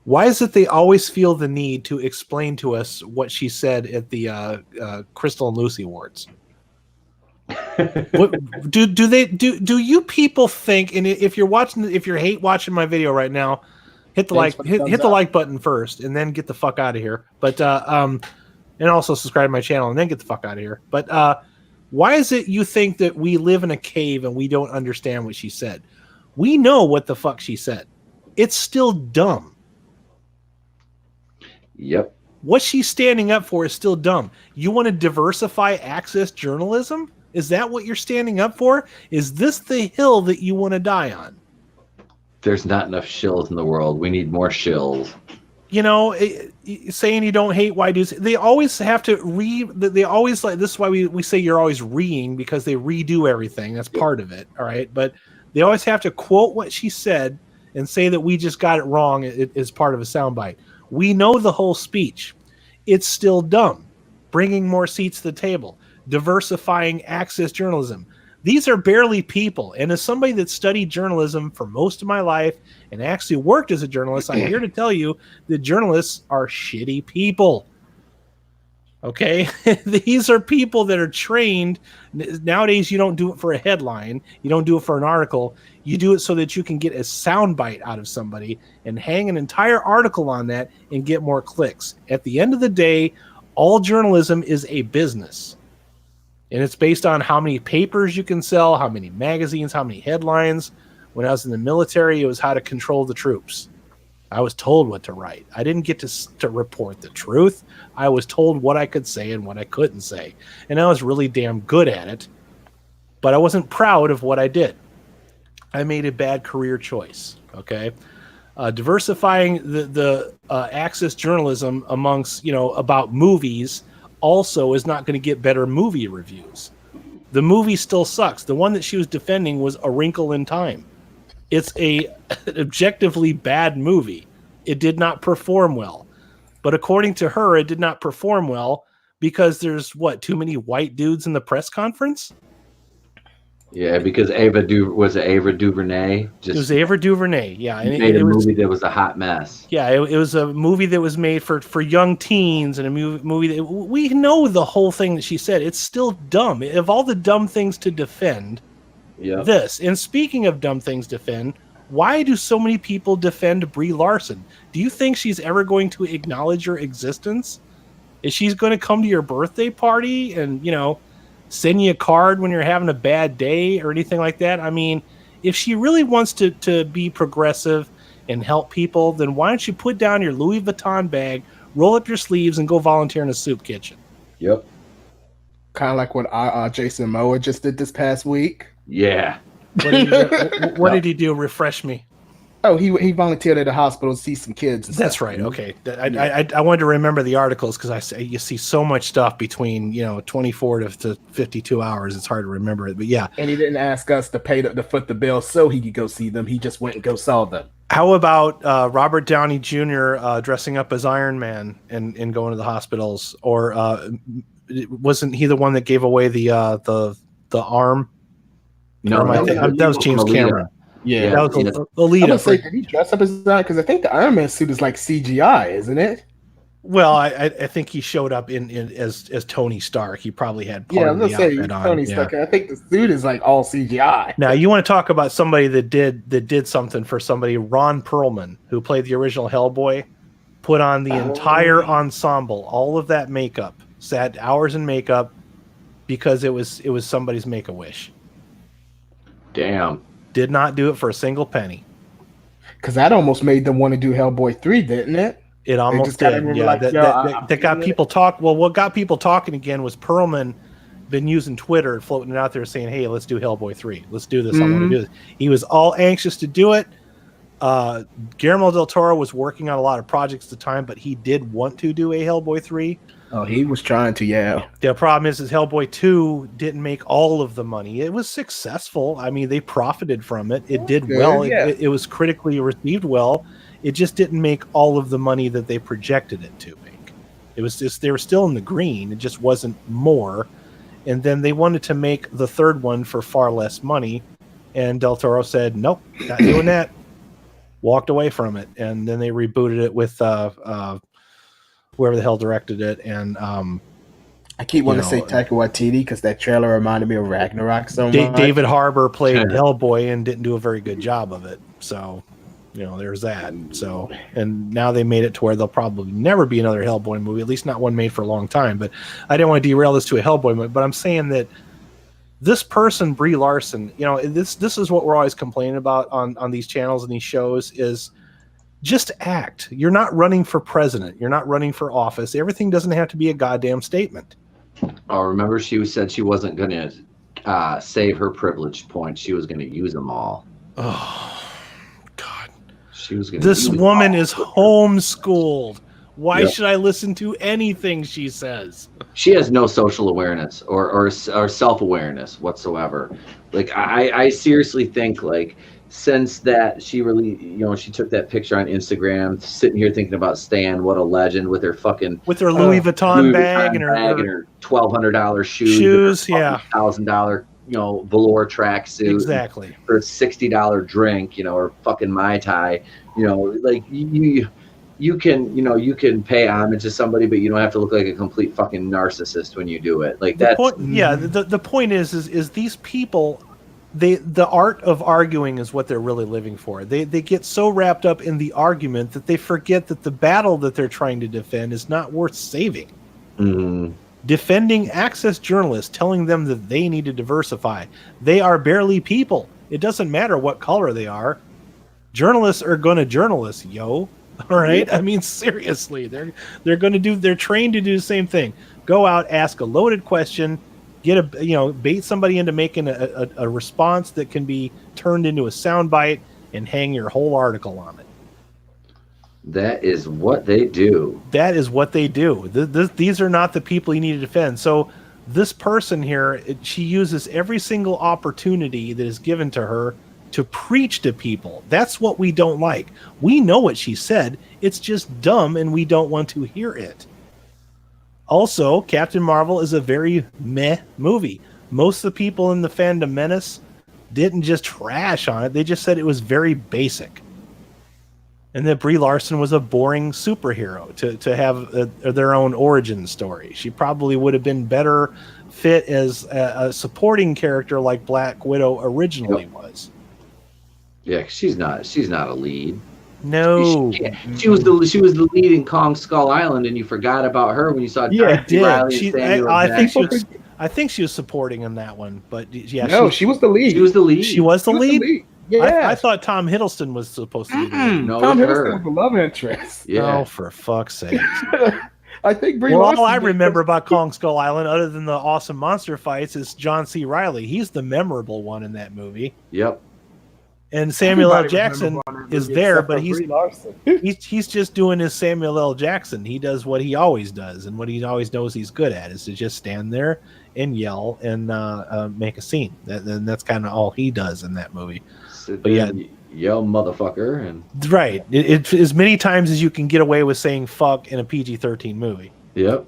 why is it they always feel the need to explain to us what she said at the Crystal and Lucy Awards? What, do you people think? And if you're hate watching my video right now, hit the hit the like button first, and then get the fuck out of here. But and also subscribe to my channel, and then get the fuck out of here. But why is it you think that we live in a cave and we don't understand what she said? We know what the fuck she said. It's still dumb. Yep. What she's standing up for is still dumb. You want to diversify access journalism? Is that what you're standing up for? Is this the hill that you want to die on? There's not enough shills in the world. We need more shills. You know, saying you don't hate why dudes, they always have to they always, like, this is why we say you're always reading, because they redo everything. That's part of it. All right. But they always have to quote what she said and say that we just got it wrong as part of a soundbite. We know the whole speech. It's still dumb. Bringing more seats to the table. Diversifying access journalism. These are barely people. And as somebody that studied journalism for most of my life and actually worked as a journalist, I'm here to tell you that journalists are shitty people. Okay, these are people that are trained. Nowadays, you don't do it for a headline. You don't do it for an article. You do it so that you can get a soundbite out of somebody and hang an entire article on that and get more clicks. At the end of the day, all journalism is a business. And it's based on how many papers you can sell, how many magazines, how many headlines. When I was in the military, it was how to control the troops. I was told what to write. I didn't get to report the truth. I was told what I could say and what I couldn't say. And I was really damn good at it. But I wasn't proud of what I did. I made a bad career choice. Okay. Diversifying the access journalism amongst, about movies also is not going to get better movie reviews. The movie still sucks. The one that she was defending was A Wrinkle in Time. It's an objectively bad movie. It did not perform well. But according to her, it did not perform well because there's, too many white dudes in the press conference? Yeah, because Ava DuVernay? It was Ava DuVernay, yeah. And made a movie that was a hot mess. Yeah, it was a movie that was made for young teens, and a movie that we know the whole thing that she said. It's still dumb. Of all the dumb things to defend, this. And speaking of dumb things to defend, why do so many people defend Brie Larson? Do you think she's ever going to acknowledge your existence? Is she's going to come to your birthday party and, send you a card when you're having a bad day or anything like that? I mean, if she really wants to be progressive and help people, then why don't you put down your Louis Vuitton bag, roll up your sleeves, and go volunteer in a soup kitchen? Yep. Kind of like what Jason Momoa just did this past week. Yeah. What did he do? Refresh me. Oh, he volunteered at a hospital to see some kids. That's right. Okay, I wanted to remember the articles because you see so much stuff between 24 to 52 hours. It's hard to remember it, but yeah. And he didn't ask us to pay to foot the bill so he could go see them. He just went and go saw them. How about Robert Downey Jr. Dressing up as Iron Man and going to the hospitals? Or wasn't he the one that gave away the arm? No, that was James Cameron. Yeah, that was Alita. I'm gonna say, did he dress up as that? Because I think the Iron Man suit is like CGI, isn't it? Well, I think he showed up in as Tony Stark. He probably had part of the outfit on. Tony Stark. I think the suit is like all CGI. Now you want to talk about somebody that did something for somebody? Ron Perlman, who played the original Hellboy, put on the entire ensemble, all of that makeup, sat hours in makeup because it was somebody's Make-A-Wish. Damn. Did not do it for a single penny. Because that almost made them want to do Hellboy 3, didn't it? It almost did. Yeah, that got people talk. Well, what got people talking again was Perlman been using Twitter, floating it out there, saying, "Hey, let's do Hellboy 3. Let's do this. I want to do this." He was all anxious to do it. Guillermo del Toro was working on a lot of projects at the time, but he did want to do a Hellboy 3. Oh, he was trying to, yeah. The problem is Hellboy 2 didn't make all of the money. It was successful. I mean, they profited from it. It did well. Yeah. It was critically received well. It just didn't make all of the money that they projected it to make. It was just, they were still in the green. It just wasn't more. And then they wanted to make the third one for far less money. And Del Toro said, nope, not doing that. Walked away from it. And then they rebooted it with whoever the hell directed it. And I keep wanting to say Taika Waititi because that trailer reminded me of Ragnarok so much. David Harbour played Hellboy and didn't do a very good job of it. So, there's that. So, and now they made it to where there'll probably never be another Hellboy movie, at least not one made for a long time. But I didn't want to derail this to a Hellboy movie. But I'm saying that this person, Brie Larson, this is what we're always complaining about on these channels and these shows is just act. You're not running for president. You're not running for office. Everything doesn't have to be a goddamn statement. Oh, remember she said she wasn't going to save her privilege points. She was going to use them all. Oh, God. She was going to. This woman is homeschooled. Why should I listen to anything she says? She has no social awareness or self-awareness whatsoever. Like, I seriously think, like, since that she really, she took that picture on Instagram, sitting here thinking about Stan, what a legend, with her fucking Louis Vuitton bag and her $1,200 shoes, $1,000 velour tracksuit, exactly, her $60 drink, or fucking Mai Tai, like you can pay homage to somebody, but you don't have to look like a complete fucking narcissist when you do it. Like the that's point, yeah. The point is these people, the art of arguing is what they're really living for. They get so wrapped up in the argument that they forget that the battle that they're trying to defend is not worth saving. Defending access journalists, telling them that they need to diversify. They are barely people. It doesn't matter what color they are. Journalists are going to journalists, yo. All right. I mean, seriously, they're trained to do the same thing. Go out, ask a loaded question, bait somebody into making a response that can be turned into a soundbite, and hang your whole article on it. That is what they do. That is what they do. These are not the people you need to defend. So this person here, she uses every single opportunity that is given to her to preach to people. That's what we don't like. We know what she said. It's just dumb, and we don't want to hear it. Also, Captain Marvel is a very meh movie. Most of the people in the fandom menace didn't just trash on it. They just said it was very basic. And that Brie Larson was a boring superhero to have their own origin story. She probably would have been better fit as a supporting character like Black Widow originally was. Yeah, she's not a lead. No, she was the lead in Kong Skull Island, and you forgot about her when you saw. Yeah, I did. I think she was supporting in that one, but yeah, no, she was the lead. She was the lead. She was the lead. Yeah, I thought Tom Hiddleston was supposed to be the lead. No, Tom Hiddleston was the love interest. Yeah. Oh, for fuck's sake! I think Brie Well, Larson all I remember about Kong Skull Island, other than the awesome monster fights, is John C. Reilly. He's the memorable one in that movie. Yep. And Samuel L. Everybody Jackson is there, but he's just doing his Samuel L. Jackson. He does what he always does, and what he always knows he's good at is to just stand there and yell and make a scene. And that's kind of all he does in that movie. But yeah, yell motherfucker and right. It as many times as you can get away with saying fuck in a PG-13 movie. Yep.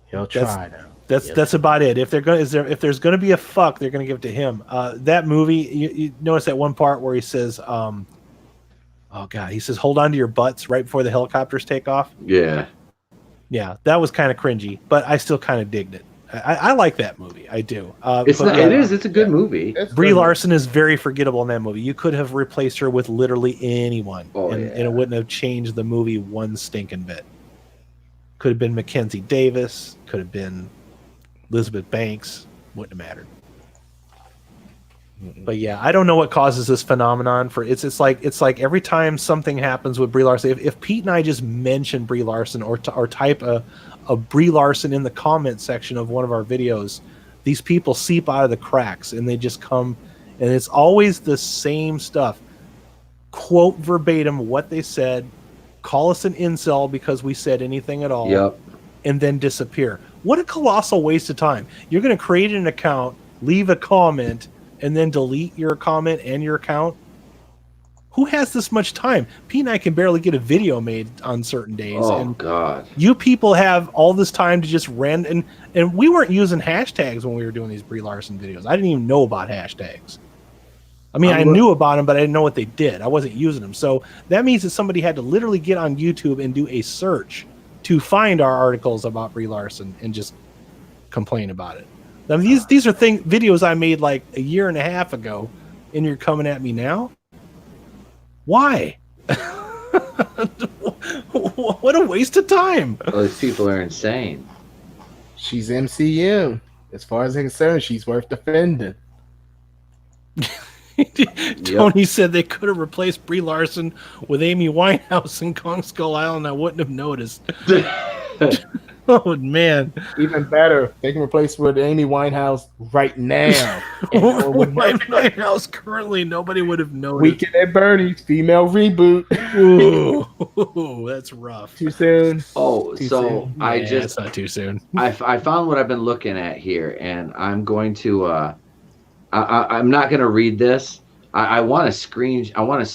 He'll try now. That's about it. If there's gonna be a fuck, they're gonna give it to him. That movie, you notice that one part where he says, oh god, he says, "Hold on to your butts" right before the helicopters take off. Yeah, that was kind of cringy, but I still kind of digged it. I like that movie. I do. It's a good movie. Brie Larson is very forgettable in that movie. You could have replaced her with literally anyone, and it wouldn't have changed the movie one stinking bit. Could have been Mackenzie Davis. Could have been Elizabeth Banks. Wouldn't have mattered. But yeah, I don't know what causes this phenomenon. It's like every time something happens with Brie Larson, if Pete and I just mention Brie Larson or type a Brie Larson in the comment section of one of our videos, these people seep out of the cracks and they just come, and it's always the same stuff. Quote verbatim what they said, call us an incel because we said anything at all. Yep. And then disappear. What a colossal waste of time. You're going to create an account, leave a comment, and then delete your comment and your account? Who has this much time? Pete and I can barely get a video made on certain days. Oh, and God. You people have all this time to just and we weren't using hashtags when we were doing these Brie Larson videos. I didn't even know about hashtags. I mean, I knew about them, but I didn't know what they did. I wasn't using them. So that means that somebody had to literally get on YouTube and do a search to find our articles about Brie Larson and just complain about it. Now, these are videos I made like a year and a half ago, and you're coming at me now? Why? What a waste of time. Well, these people are insane. She's MCU. As far as I'm concerned, she's worth defending. Tony said they could have replaced Brie Larson with Amy Winehouse in Kong Skull Island. I wouldn't have noticed. Oh, man. Even better, they can replace with Amy Winehouse right now. Winehouse currently, nobody would have noticed. Weekend at Bernie's, female reboot. Ooh, that's rough. Too soon. Oh, Too so soon. It's not too soon. I found what I've been looking at here, and I'm going to I'm not going to read this. I want to screen.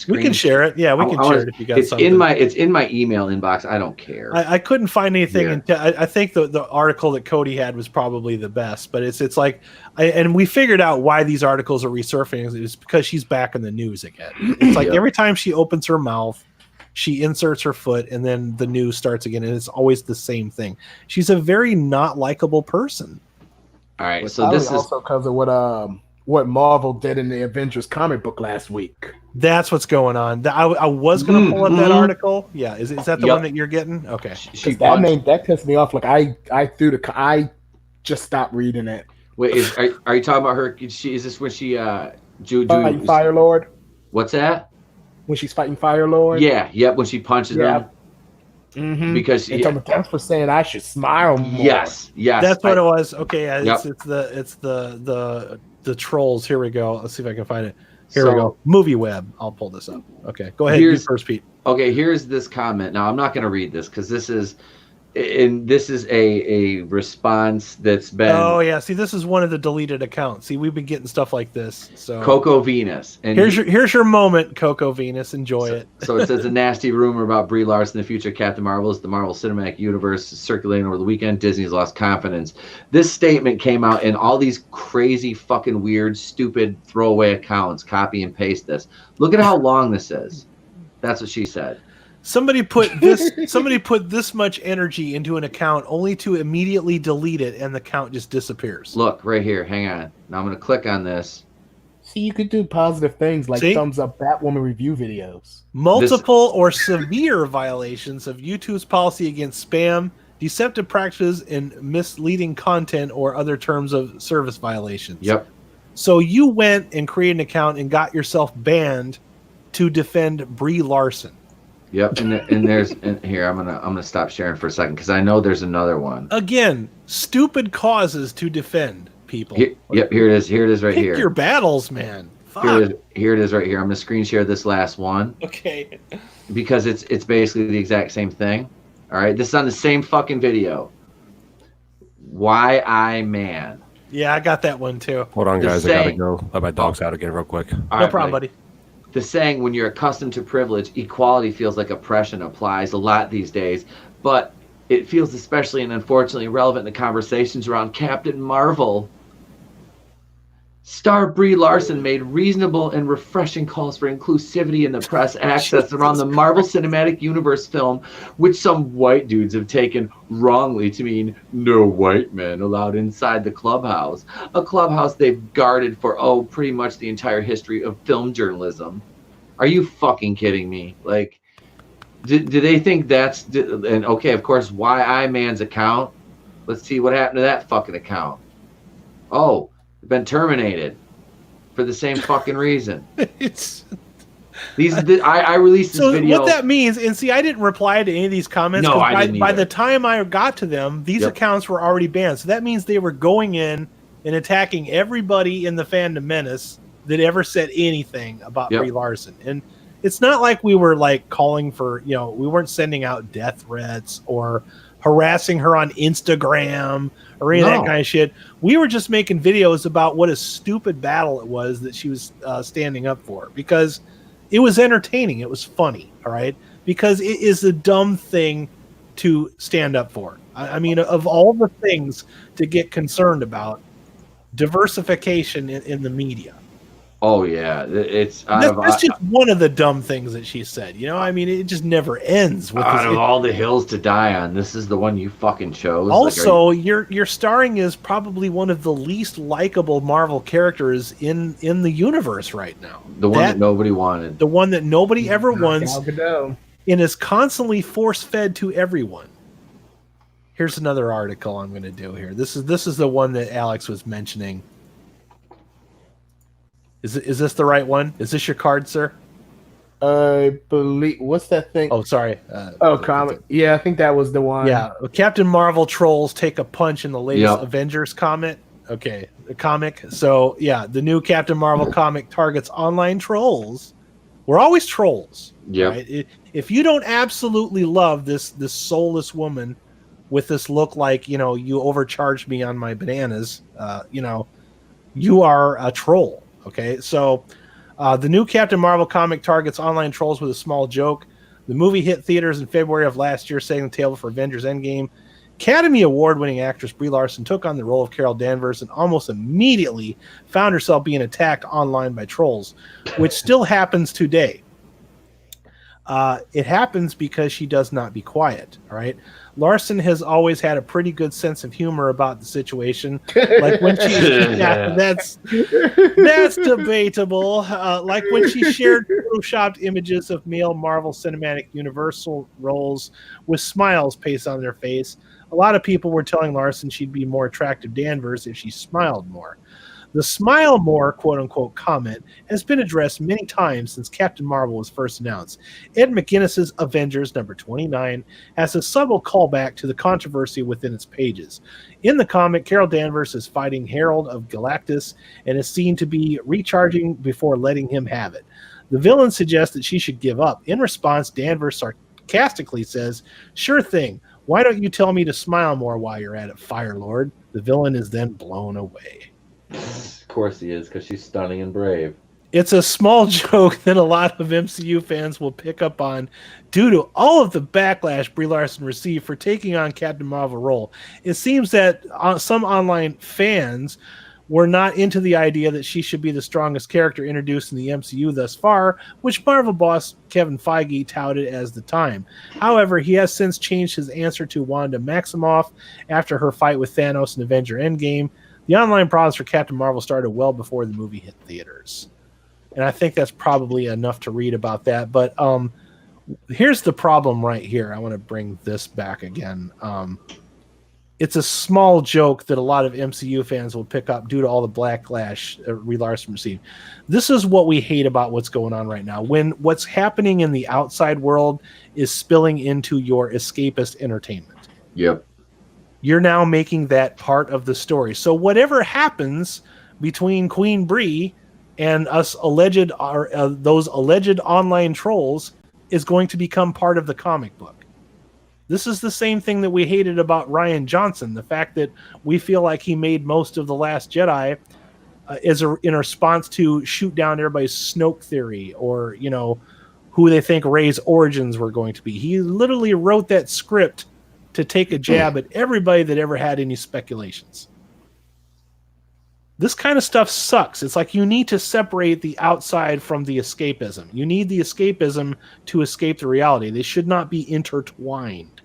We can share it. Yeah, we can share it if you got something. It's in my email inbox. I don't care. I couldn't find anything until I think the article that Cody had was probably the best. But it's like, and we figured out why these articles are resurfacing. It's because she's back in the news again. It's like every time she opens her mouth, she inserts her foot, and then the news starts again, and it's always the same thing. She's a very not likable person. All right, But so this is also because of what Marvel did in the Avengers comic book last week. That's what's going on. I was going to pull up that article. Yeah, is that the one that you're getting? Okay. That pissed me off. Like I just stopped reading it. Wait, are you talking about her? Is this when she fighting Fire Lord? What's that? When she's fighting Fire Lord? Yeah, yep. When she punches him. Mm-hmm. Because thanks for saying I should smile more. Yes. That's what it was. Okay, it's the trolls. Here we go. Let's see if I can find it. Here we go. Movie Web. I'll pull this up. Okay, go ahead. You first, Pete. Okay, here's this comment. Now I'm not going to read this because this is a response that's been. Oh yeah, see, this is one of the deleted accounts. See, we've been getting stuff like this. So Coco Venus, and here's your moment, Coco Venus. Enjoy it. So it says a nasty rumor about Brie Larson, the future Captain Marvel, is the Marvel Cinematic Universe circulating over the weekend. Disney's lost confidence. This statement came out in all these crazy, fucking weird, stupid throwaway accounts. Copy and paste this. Look at how long this is. That's what she said. Somebody put this much energy into an account only to immediately delete it, and the account just disappears. Look right here. Hang on. Now I'm going to click on this. See, you could do positive things like thumbs up Batwoman review videos. Multiple or severe violations of YouTube's policy against spam, deceptive practices, and misleading content or other terms of service violations. Yep. So you went and created an account and got yourself banned to defend Brie Larson. Yep, and here I'm gonna stop sharing for a second because I know there's another one. Again, stupid causes to defend people. Here it is. Here it is right here. Pick your battles, man. Fuck. Here it is right here. I'm gonna screen share this last one. Okay. Because it's basically the exact same thing. All right, this is on the same fucking video. Why I man. Yeah, I got that one too. Hold on, guys. I gotta go let my dogs out again real quick. No problem, buddy. The saying, when you're accustomed to privilege, equality feels like oppression applies a lot these days, but it feels especially and unfortunately relevant in the conversations around Captain Marvel. Star Brie Larson made reasonable and refreshing calls for inclusivity in the press access around the Marvel Cinematic Universe film, which some white dudes have taken wrongly to mean no white men allowed inside the clubhouse, a clubhouse they've guarded for, pretty much the entire history of film journalism. Are you fucking kidding me? Like, do they think that's, and okay, of course, Why I Man's account, let's see what happened to that fucking account. Oh, been terminated for the same fucking reason. I released this video. What that means, and see, I didn't reply to any of these comments. No, I didn't either. By the time I got to them, these accounts were already banned. So that means they were going in and attacking everybody in the fandom menace that ever said anything about Brie Larson. And it's not like we were like calling for, we weren't sending out death threats or harassing her on Instagram or any of that kind of shit. We were just making videos about what a stupid battle it was that she was standing up for, because it was entertaining. It was funny. All right. Because it is a dumb thing to stand up for. I mean, of all the things to get concerned about, diversification in the media. Oh yeah, it's that's just one of the dumb things that she said. I mean, it just never ends. With out of all the hills to die on, this is the one you fucking chose. Also, your starring is probably one of the least likable Marvel characters in the universe right now. The one that nobody wanted. The one that nobody ever wants, and is constantly force-fed to everyone. Here's another article I'm going to do here. This is the one that Alex was mentioning. Is this the right one? Is this your card, sir? I believe. What's that thing? Oh, sorry. Comic. Yeah, I think that was the one. Yeah, Captain Marvel trolls take a punch in the latest Avengers comic. Okay, the comic. So yeah, the new Captain Marvel comic targets online trolls. We're always trolls. Yeah. Right? If you don't absolutely love this soulless woman with this look like you overcharged me on my bananas, you are a troll. Okay, so the new Captain Marvel comic targets online trolls with a small joke. The movie hit theaters in February of last year, setting the table for Avengers Endgame. Academy Award-winning actress Brie Larson took on the role of Carol Danvers and almost immediately found herself being attacked online by trolls, which still happens today. It happens because she does not be quiet. All right. Larson has always had a pretty good sense of humor about the situation. Like when she, that's debatable. Like when she shared photoshopped images of male Marvel Cinematic Universal roles with smiles pasted on their face. A lot of people were telling Larson she'd be more attractive Danvers if she smiled more. The smile more, quote unquote, comment has been addressed many times since Captain Marvel was first announced. Ed McGuinness's Avengers number 29 has a subtle callback to the controversy within its pages. In the comic, Carol Danvers is fighting Herald of Galactus and is seen to be recharging before letting him have it. The villain suggests that she should give up. In response, Danvers sarcastically says, "Sure thing. Why don't you tell me to smile more while you're at it, Firelord?" The villain is then blown away. Of course he is, because she's stunning and brave. It's a small joke that a lot of MCU fans will pick up on due to all of the backlash Brie Larson received for taking on Captain Marvel role. It seems that some online fans were not into the idea that she should be the strongest character introduced in the MCU thus far, which Marvel boss Kevin Feige touted as the time. However, he has since changed his answer to Wanda Maximoff after her fight with Thanos in Avenger Endgame. The online problems for Captain Marvel started well before the movie hit theaters. And I think that's probably enough to read about that. But here's the problem right here. I want to bring this back again. It's a small joke that a lot of MCU fans will pick up due to all the backlash Brie Larson received. This is what we hate about what's going on right now. When what's happening in the outside world is spilling into your escapist entertainment. Yep. You're now making that part of the story. So whatever happens between Queen Brie and us those alleged online trolls is going to become part of the comic book. This is the same thing that we hated about Rian Johnson. The fact that we feel like he made most of The Last Jedi in response to shoot down everybody's Snoke theory or, who they think Rey's origins were going to be. He literally wrote that script to take a jab at everybody that ever had any speculations. This kind of stuff sucks. It's like you need to separate the outside from the escapism. You need the escapism to escape the reality. They should not be intertwined.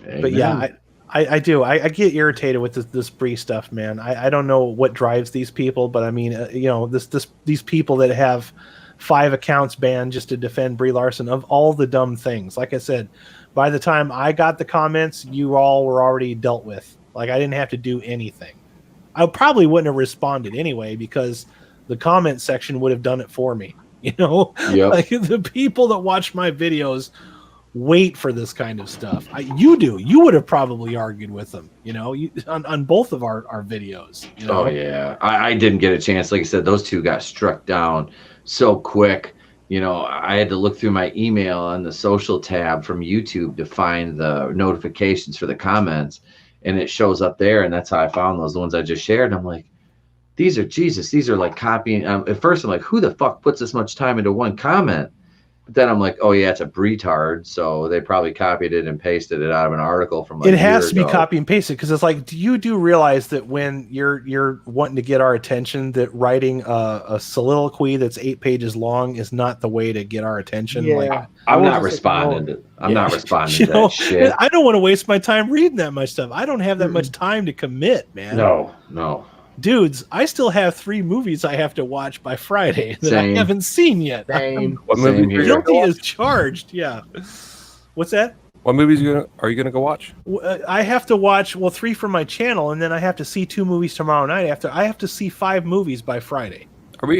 Amen. But yeah, I do. I get irritated with this Brie stuff, man. I don't know what drives these people, but I mean, these people that have 5 accounts banned just to defend Brie Larson of all the dumb things. Like I said, by the time I got the comments, you all were already dealt with. Like I didn't have to do anything. I probably wouldn't have responded anyway because the comment section would have done it for me. Yep. Like the people that watch my videos wait for this kind of stuff. You would have probably argued with them, on both of our videos. Oh yeah. I didn't get a chance. Like I said, those two got struck down so quick. I had to look through my email on the social tab from YouTube to find the notifications for the comments, and it shows up there, and that's how I found those, the ones I just shared. And I'm like, these are like copying. At first I'm like, who the fuck puts this much time into one comment? But then I'm like, oh yeah, it's a Bretard, so they probably copied it and pasted it out of an article from like it has to be copy and pasted, because it's like, do you realize that when you're wanting to get our attention, that writing a soliloquy that's 8 pages long is not the way to get our attention? Yeah. Like, I'm not responding to that shit. I don't want to waste my time reading that much stuff. I don't have that much time to commit, man. No. Dudes, I still have 3 movies I have to watch by Friday that I haven't seen yet. Same. Guilty as charged. Yeah. What's that? What movies are you gonna go watch? I have to watch 3 for my channel, and then I have to see 2 movies tomorrow night. I have to see 5 movies by Friday.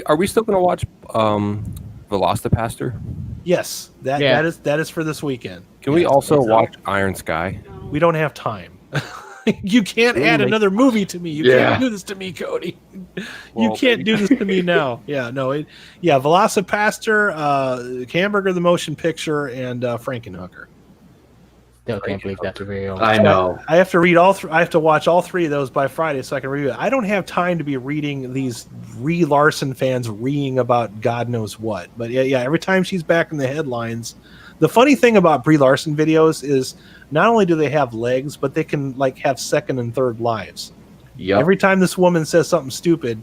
Are we still gonna watch Velocipaster? Yes, that is for this weekend. Can we also watch Iron Sky? We don't have time. You can't add another movie to me. You can't do this to me, Cody. You can't do this to me now. Velocipaster, Hamburger the Motion Picture, and Frankenhooker. Still can't believe that's real. I know. I have to read all. I have to watch all 3 of those by Friday so I can review it. I don't have time to be reading these Brie Larson fans reading about God knows what. But yeah, every time she's back in the headlines. The funny thing about Brie Larson videos is not only do they have legs, but they can like have second and third lives. Yep. Every time this woman says something stupid,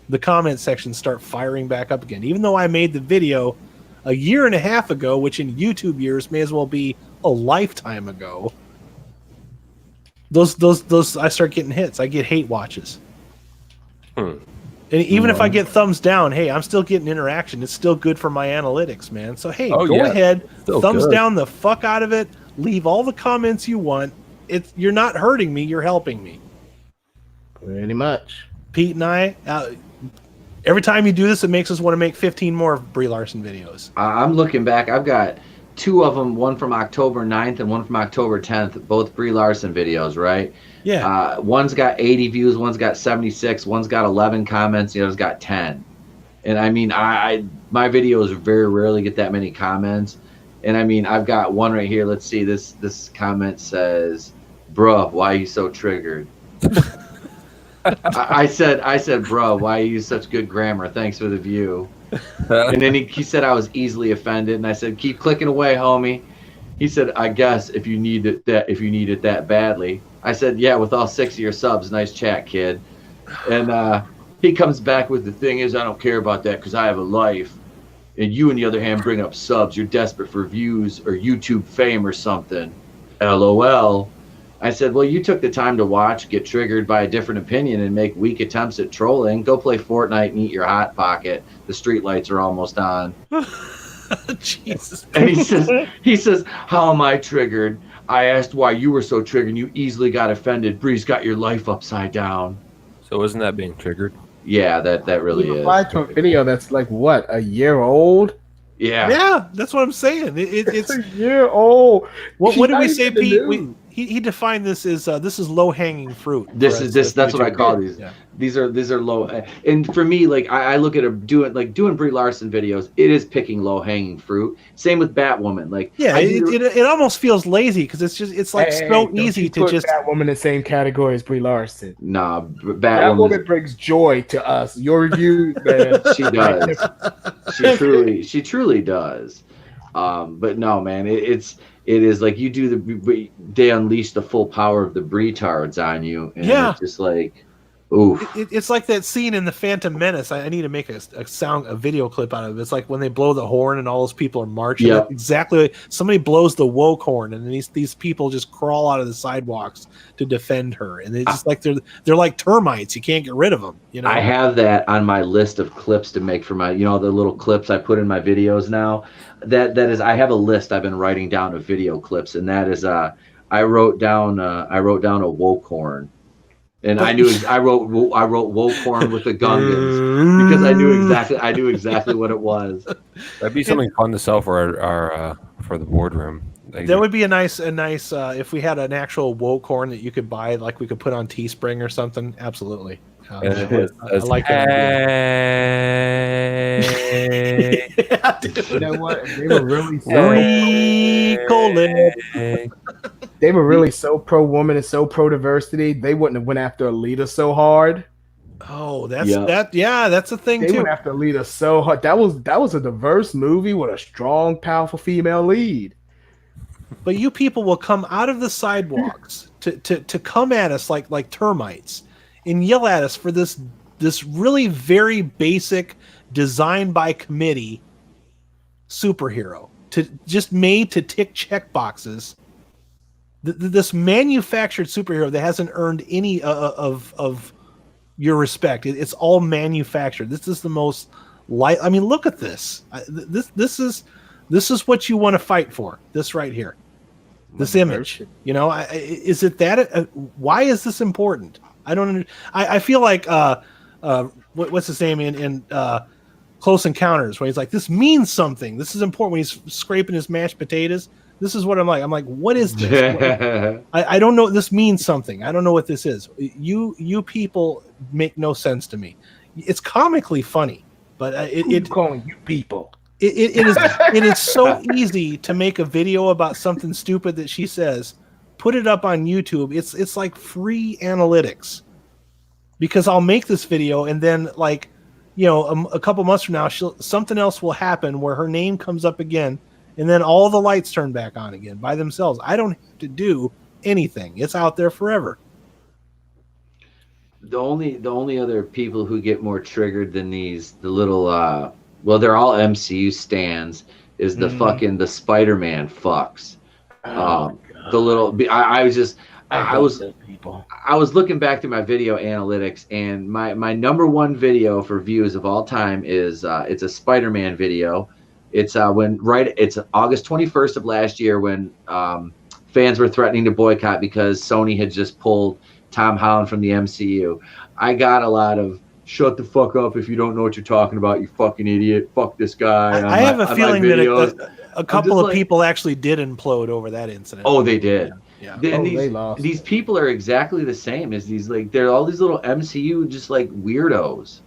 the comment sections start firing back up again. Even though I made the video a year and a half ago, which in YouTube years may as well be a lifetime ago. Those I start getting hits. I get hate watches. And even if I get thumbs down, hey, I'm still getting interaction. It's still good for my analytics, man. So hey, go ahead, thumbs down the fuck out of it. Leave all the comments you want. You're not hurting me. You're helping me. Pretty much. Pete and I, every time you do this, it makes us want to make 15 more Brie Larson videos. I'm looking back. I've got 2 of them, one from October 9th and one from October 10th, both Brie Larson videos, right? Yeah. One's got 80 views, one's got 76, one's got 11 comments, the other's got 10. And I mean, my videos very rarely get that many comments. And I mean, I've got one right here. Let's see. This comment says, "Bruh, why are you so triggered?" I said, "Bruh, why you use such good grammar? Thanks for the view." And then he said I was easily offended, and I said, "Keep clicking away, homie." He said, "I guess if you need it that badly." I said, "Yeah, with all 6 of your subs, nice chat, kid." And he comes back with, "The thing is, I don't care about that because I have a life. And you, on the other hand, bring up subs. You're desperate for views or YouTube fame or something. LOL." I said, "Well, you took the time to watch, get triggered by a different opinion, and make weak attempts at trolling. Go play Fortnite and eat your Hot Pocket. The street lights are almost on." Jesus. And he says, "How am I triggered? I asked why you were so triggered, and you easily got offended. Bree's got your life upside down." So isn't that being triggered? Yeah, that really You is. replied to a video that's like, what, a year old? Yeah, that's what I'm saying. It's a year old. What did we say, Pete? News. He defined this as this is low hanging fruit. That's what I call these. Yeah. These are low, and for me, like I look at doing Brie Larson videos. It is picking low hanging fruit. Same with Batwoman. Like it almost feels lazy because it's like so easy to just Batwoman in the same category as Brie Larson. Nah, Batwoman brings joy to us. Your reviews, man. She does. She truly does. But no, man, it is like you do they unleash the full power of the Bretards on you, and it's just like, oof. It's like that scene in the Phantom Menace. I need to make a video clip out of it. It's like when they blow the horn and all those people are marching. Yep. Exactly. Somebody blows the woke horn, and then these people just crawl out of the sidewalks to defend her, and it's just like they're like termites. You can't get rid of them. You know. I have that on my list of clips to make for my, the little clips I put in my videos now. That is, I have a list I've been writing down of video clips, and that is, I wrote down a woke horn, and I wrote woke horn with the Gungans because I knew exactly what it was. That'd be something fun to sell for our for the boardroom. That would be a nice if we had an actual woke horn that you could buy, like we could put on Teespring or something. Absolutely. I like that. Yeah, dude. You know what? They were really they were really so pro woman and so pro diversity. They wouldn't have went after Alita so hard. Oh, that's a thing they too. They went after Alita so hard. That was a diverse movie with a strong, powerful female lead. But you people will come out of the sidewalks to come at us like termites and yell at us for this really very basic design by committee superhero just made to tick check boxes. This manufactured superhero that hasn't earned any of your respect. It's all manufactured. This is the most light. I mean, look at this. This is what you want to fight for. This right here. This image. Is it that? Why is this important? I don't. I feel like what's his name in Close Encounters, where he's like, this means something. This is important when he's scraping his mashed potatoes. This is what I'm like. I'm like, what is this? I don't know. This means something. I don't know what this is. You people make no sense to me. It's comically funny, but it calling you people. It is so easy to make a video about something stupid that she says, put it up on YouTube. It's like free analytics, because I'll make this video and then a couple months from now, something else will happen where her name comes up again, and then all the lights turn back on again by themselves. I don't have to do anything. It's out there forever. The only other people who get more triggered than the little well, they're all MCU stands, is the fucking the Spider-Man fucks. The little I was just I was those people. I was looking back through my video analytics, and my number one video for views of all time is it's a Spider-Man video. It's it's August 21st of last year when fans were threatening to boycott because Sony had just pulled Tom Holland from the MCU. I got a lot of "shut the fuck up if you don't know what you're talking about, you fucking idiot, fuck this guy." I have a feeling that a couple of people actually did implode over that incident. Oh, they did. Yeah. They lost. These people are exactly the same as these, like, they're all these little MCU just like weirdos.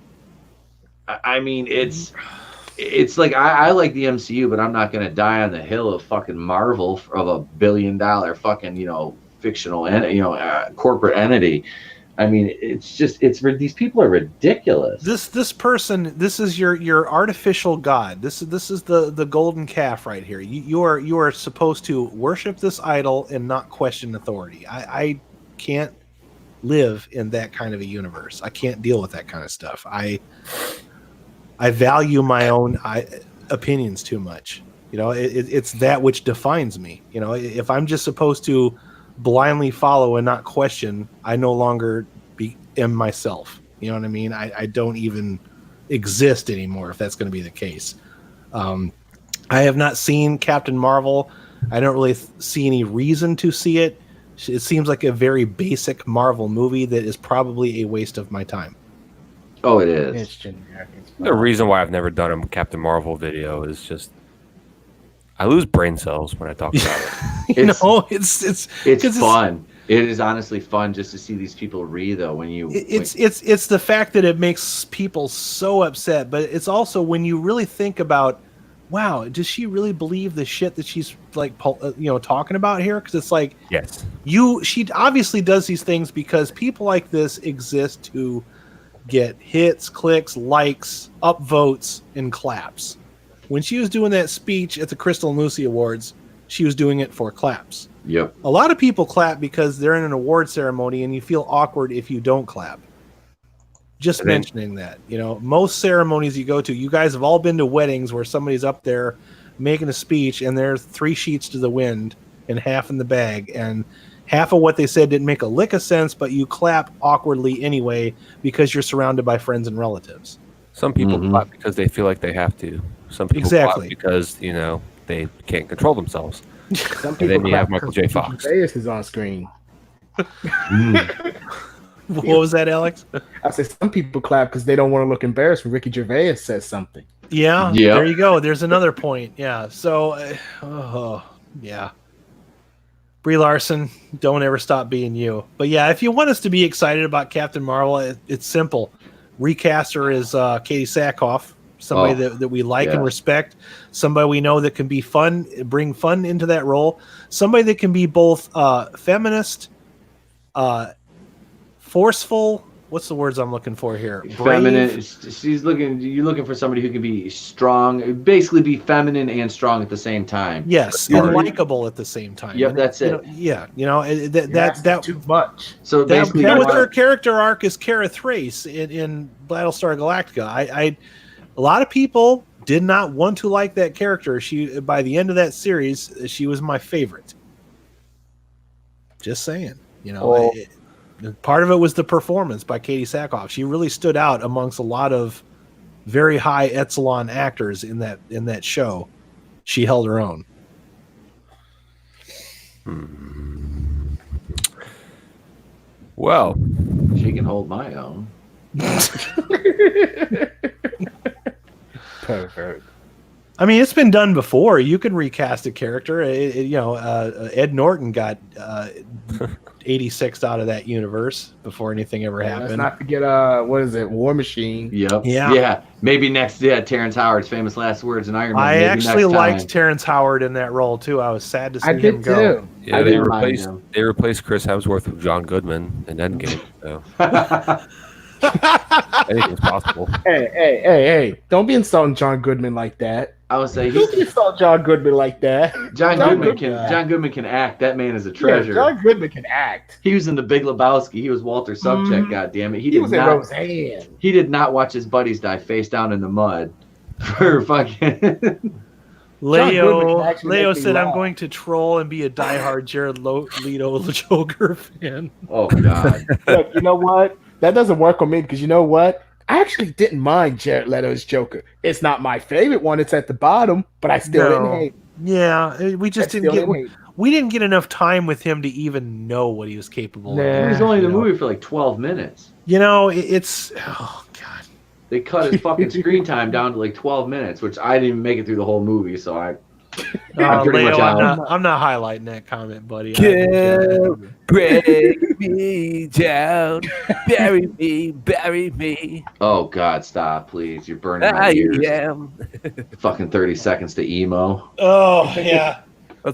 I mean, it's like I like the MCU, but I'm not gonna die on the hill of fucking Marvel of $1 billion fucking fictional and corporate entity. I mean, these people are ridiculous. This person, this is your artificial god. This is the golden calf right here. You are supposed to worship this idol and not question authority. I can't live in that kind of a universe. I can't deal with that kind of stuff. I value my own opinions too much. It's that which defines me. If I'm just supposed to blindly follow and not question, I no longer am myself. You know what I mean? I don't even exist anymore if that's going to be the case. I have not seen Captain Marvel. I don't really see any reason to see it. It seems like a very basic Marvel movie that is probably a waste of my time. Oh, it is. It's generic. The reason why I've never done a Captain Marvel video is just I lose brain cells when I talk about it. It's fun. It is honestly fun just to see these people read, though. It's the fact that it makes people so upset, but it's also when you really think about, wow, does she really believe the shit that she's like talking about here? Because it's like, yes, she obviously does these things because people like this exist to get hits, clicks, likes, upvotes, and claps. When she was doing that speech at the Crystal and Lucy Awards, she was doing it for claps. Yep. A lot of people clap because they're in an award ceremony and you feel awkward if you don't clap. Just mentioning that. Most ceremonies you go to, you guys have all been to weddings where somebody's up there making a speech and there's 3 sheets to the wind and half in the bag, and half of what they said didn't make a lick of sense, but you clap awkwardly anyway because you're surrounded by friends and relatives. Some people clap because they feel like they have to. Some people clap because they can't control themselves. Some and people then you have Michael J. Fox. Gervais is on screen. What was that, Alex? I said some people clap because they don't want to look embarrassed when Ricky Gervais says something. Yeah, there you go. There's another point. Yeah. So, yeah. Brie Larson, don't ever stop being you. But yeah, if you want us to be excited about Captain Marvel, it's simple. Recast her as Katie Sackhoff, somebody that we like and respect, somebody we know that can be fun, bring fun into that role, somebody that can be both feminist, forceful. What's the words I'm looking for here? Feminine. You're looking for somebody who can be strong, basically be feminine and strong at the same time. Yes, and likable at the same time. Yep, that's it. That's too much. So basically, that was her character arc as Kara Thrace in Battlestar Galactica. A lot of people did not want to like that character. By the end of that series, she was my favorite. Just saying, part of it was the performance by Katie Sackhoff. She really stood out amongst a lot of very high echelon actors in that show. She held her own. Well, she can hold my own. Pervert. I mean, it's been done before. You can recast a character. Ed Norton got 86 out of that universe before anything ever happened. Let's not forget, what is it, War Machine? Yep. Yeah. Maybe next. Yeah, Terrence Howard's famous last words in Iron Man. I actually liked Terrence Howard in that role too. I was sad to see him go. Too. Yeah, they replaced Chris Hemsworth with John Goodman in Endgame. So. I think it's possible. Hey! Don't be insulting John Goodman like that. I would say You saw John Goodman like that. John Goodman can act. That man is a treasure. Yeah, John Goodman can act. He was in The Big Lebowski. He was Walter Subcheck. God damn it, He was in Roseanne. He did not watch his buddies die face down in the mud for fucking. Leo said, "I'm going to troll and be a diehard Jared Leto Joker fan." Oh God! Look, you know what? That doesn't work on me because you know what? I actually didn't mind Jared Leto's Joker. It's not my favorite one. It's at the bottom, but I still didn't hate it. Yeah, we just didn't get enough time with him to even know what he was capable of. He was only in the movie for like 12 minutes. You know, it's oh God. They cut his fucking screen time down to like 12 minutes, which I didn't even make it through the whole movie, so I'm pretty much out. I'm not highlighting that comment, buddy. Break me down, bury me. Oh God, stop, please! You're burning my ears. Fucking 30 seconds to emo. Oh yeah.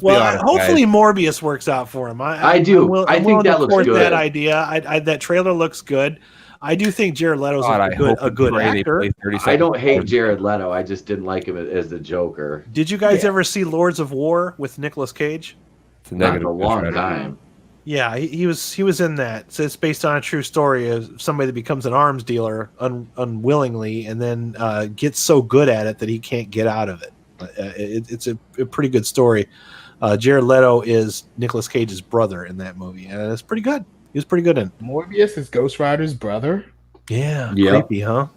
Well, hopefully Morbius works out for him. I do. I think that looks good. That idea. That trailer looks good. I do think Jared Leto's a good actor. I don't hate Jared Leto. I just didn't like him as the Joker. Did you guys ever see Lords of War with Nicolas Cage? It's a negative. Not in a long time. Yeah, he was in that. So it's based on a true story of somebody that becomes an arms dealer unwillingly, and then gets so good at it that he can't get out of it. It's a pretty good story. Jared Leto is Nicolas Cage's brother in that movie, and it's pretty good. He was pretty good in it. Morbius is Ghost Rider's brother? Yeah. Creepy, huh?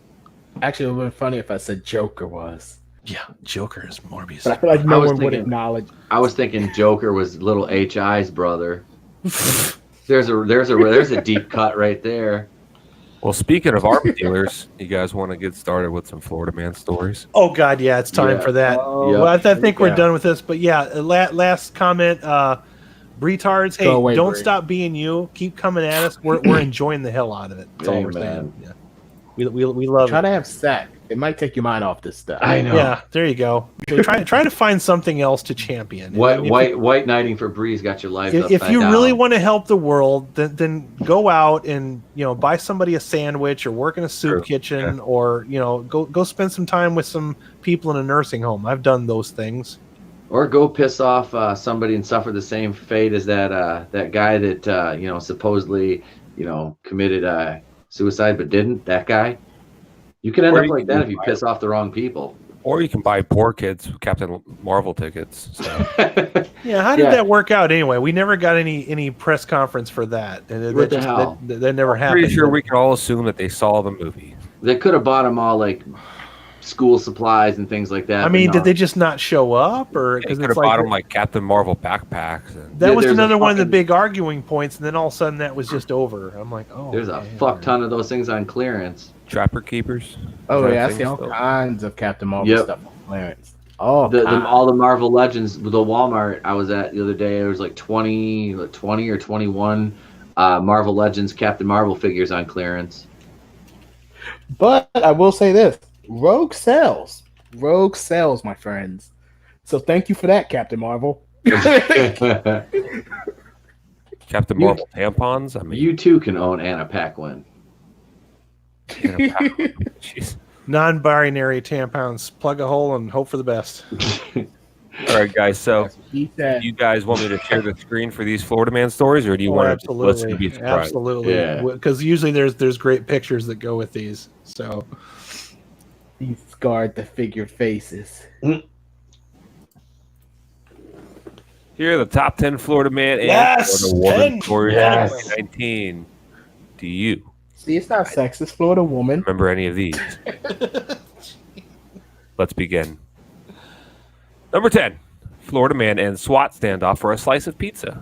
Actually, it would have been funny if I said Joker was. Yeah, Joker is Morbius. But I feel like no one would acknowledge. I was thinking Joker was little H.I.'s brother. There's a deep cut right there. Well, speaking of arms dealers, you guys want to get started with some Florida Man stories? Oh God, yeah, it's time for that. Well, I think we're done with this, but yeah, last comment. Retards, hey, don't stop being you. Keep coming at us. We're enjoying the hell out of it. That's all we're saying. Yeah. We love Try to have sex. It might take your mind off this stuff. I know. Yeah, there you go. So try to find something else to champion. White knighting for Bree's got your life. If you really want to help the world, then go out and buy somebody a sandwich or work in a soup kitchen or go spend some time with some people in a nursing home. I've done those things. Or go piss off somebody and suffer the same fate as that guy that supposedly committed suicide but didn't. That guy. You can end up like that if you piss off the wrong people. Or you can buy poor kids Captain Marvel tickets. So. Yeah, how did that work out anyway? We never got any press conference for that. What the hell? That never happened. Pretty sure we can all assume that they saw the movie. They could have bought them all like school supplies and things like that. I mean, did they just not show up, or because they could have bought them like Captain Marvel backpacks? That was another one of the big arguing points, and then all of a sudden that was just over. I'm like, oh, there's a fuck ton of those things on clearance. Trapper Keepers. Oh yeah, I see all kinds of Captain Marvel stuff on clearance. Oh, all the Marvel Legends, the Walmart I was at the other day, it was like 20 or 21 Marvel Legends Captain Marvel figures on clearance. But I will say this. Rogue sells, my friends. So thank you for that, Captain Marvel. Captain Marvel tampons. I mean, you too can own Anna Paquin. Jeez. Non-binary tampons. Plug a hole and hope for the best. All right, guys. So, you guys want me to share the screen for these Florida Man stories, or do you want to just listen to be surprised? Absolutely, because usually there's great pictures that go with these. So. These scarred the figure faces. Here are the top 10 Florida Man and Florida Woman stories of 2019. Do you? See, it's not sexist. Florida Woman. Remember any of these? Let's begin. Number 10. Florida Man and SWAT standoff for a slice of pizza.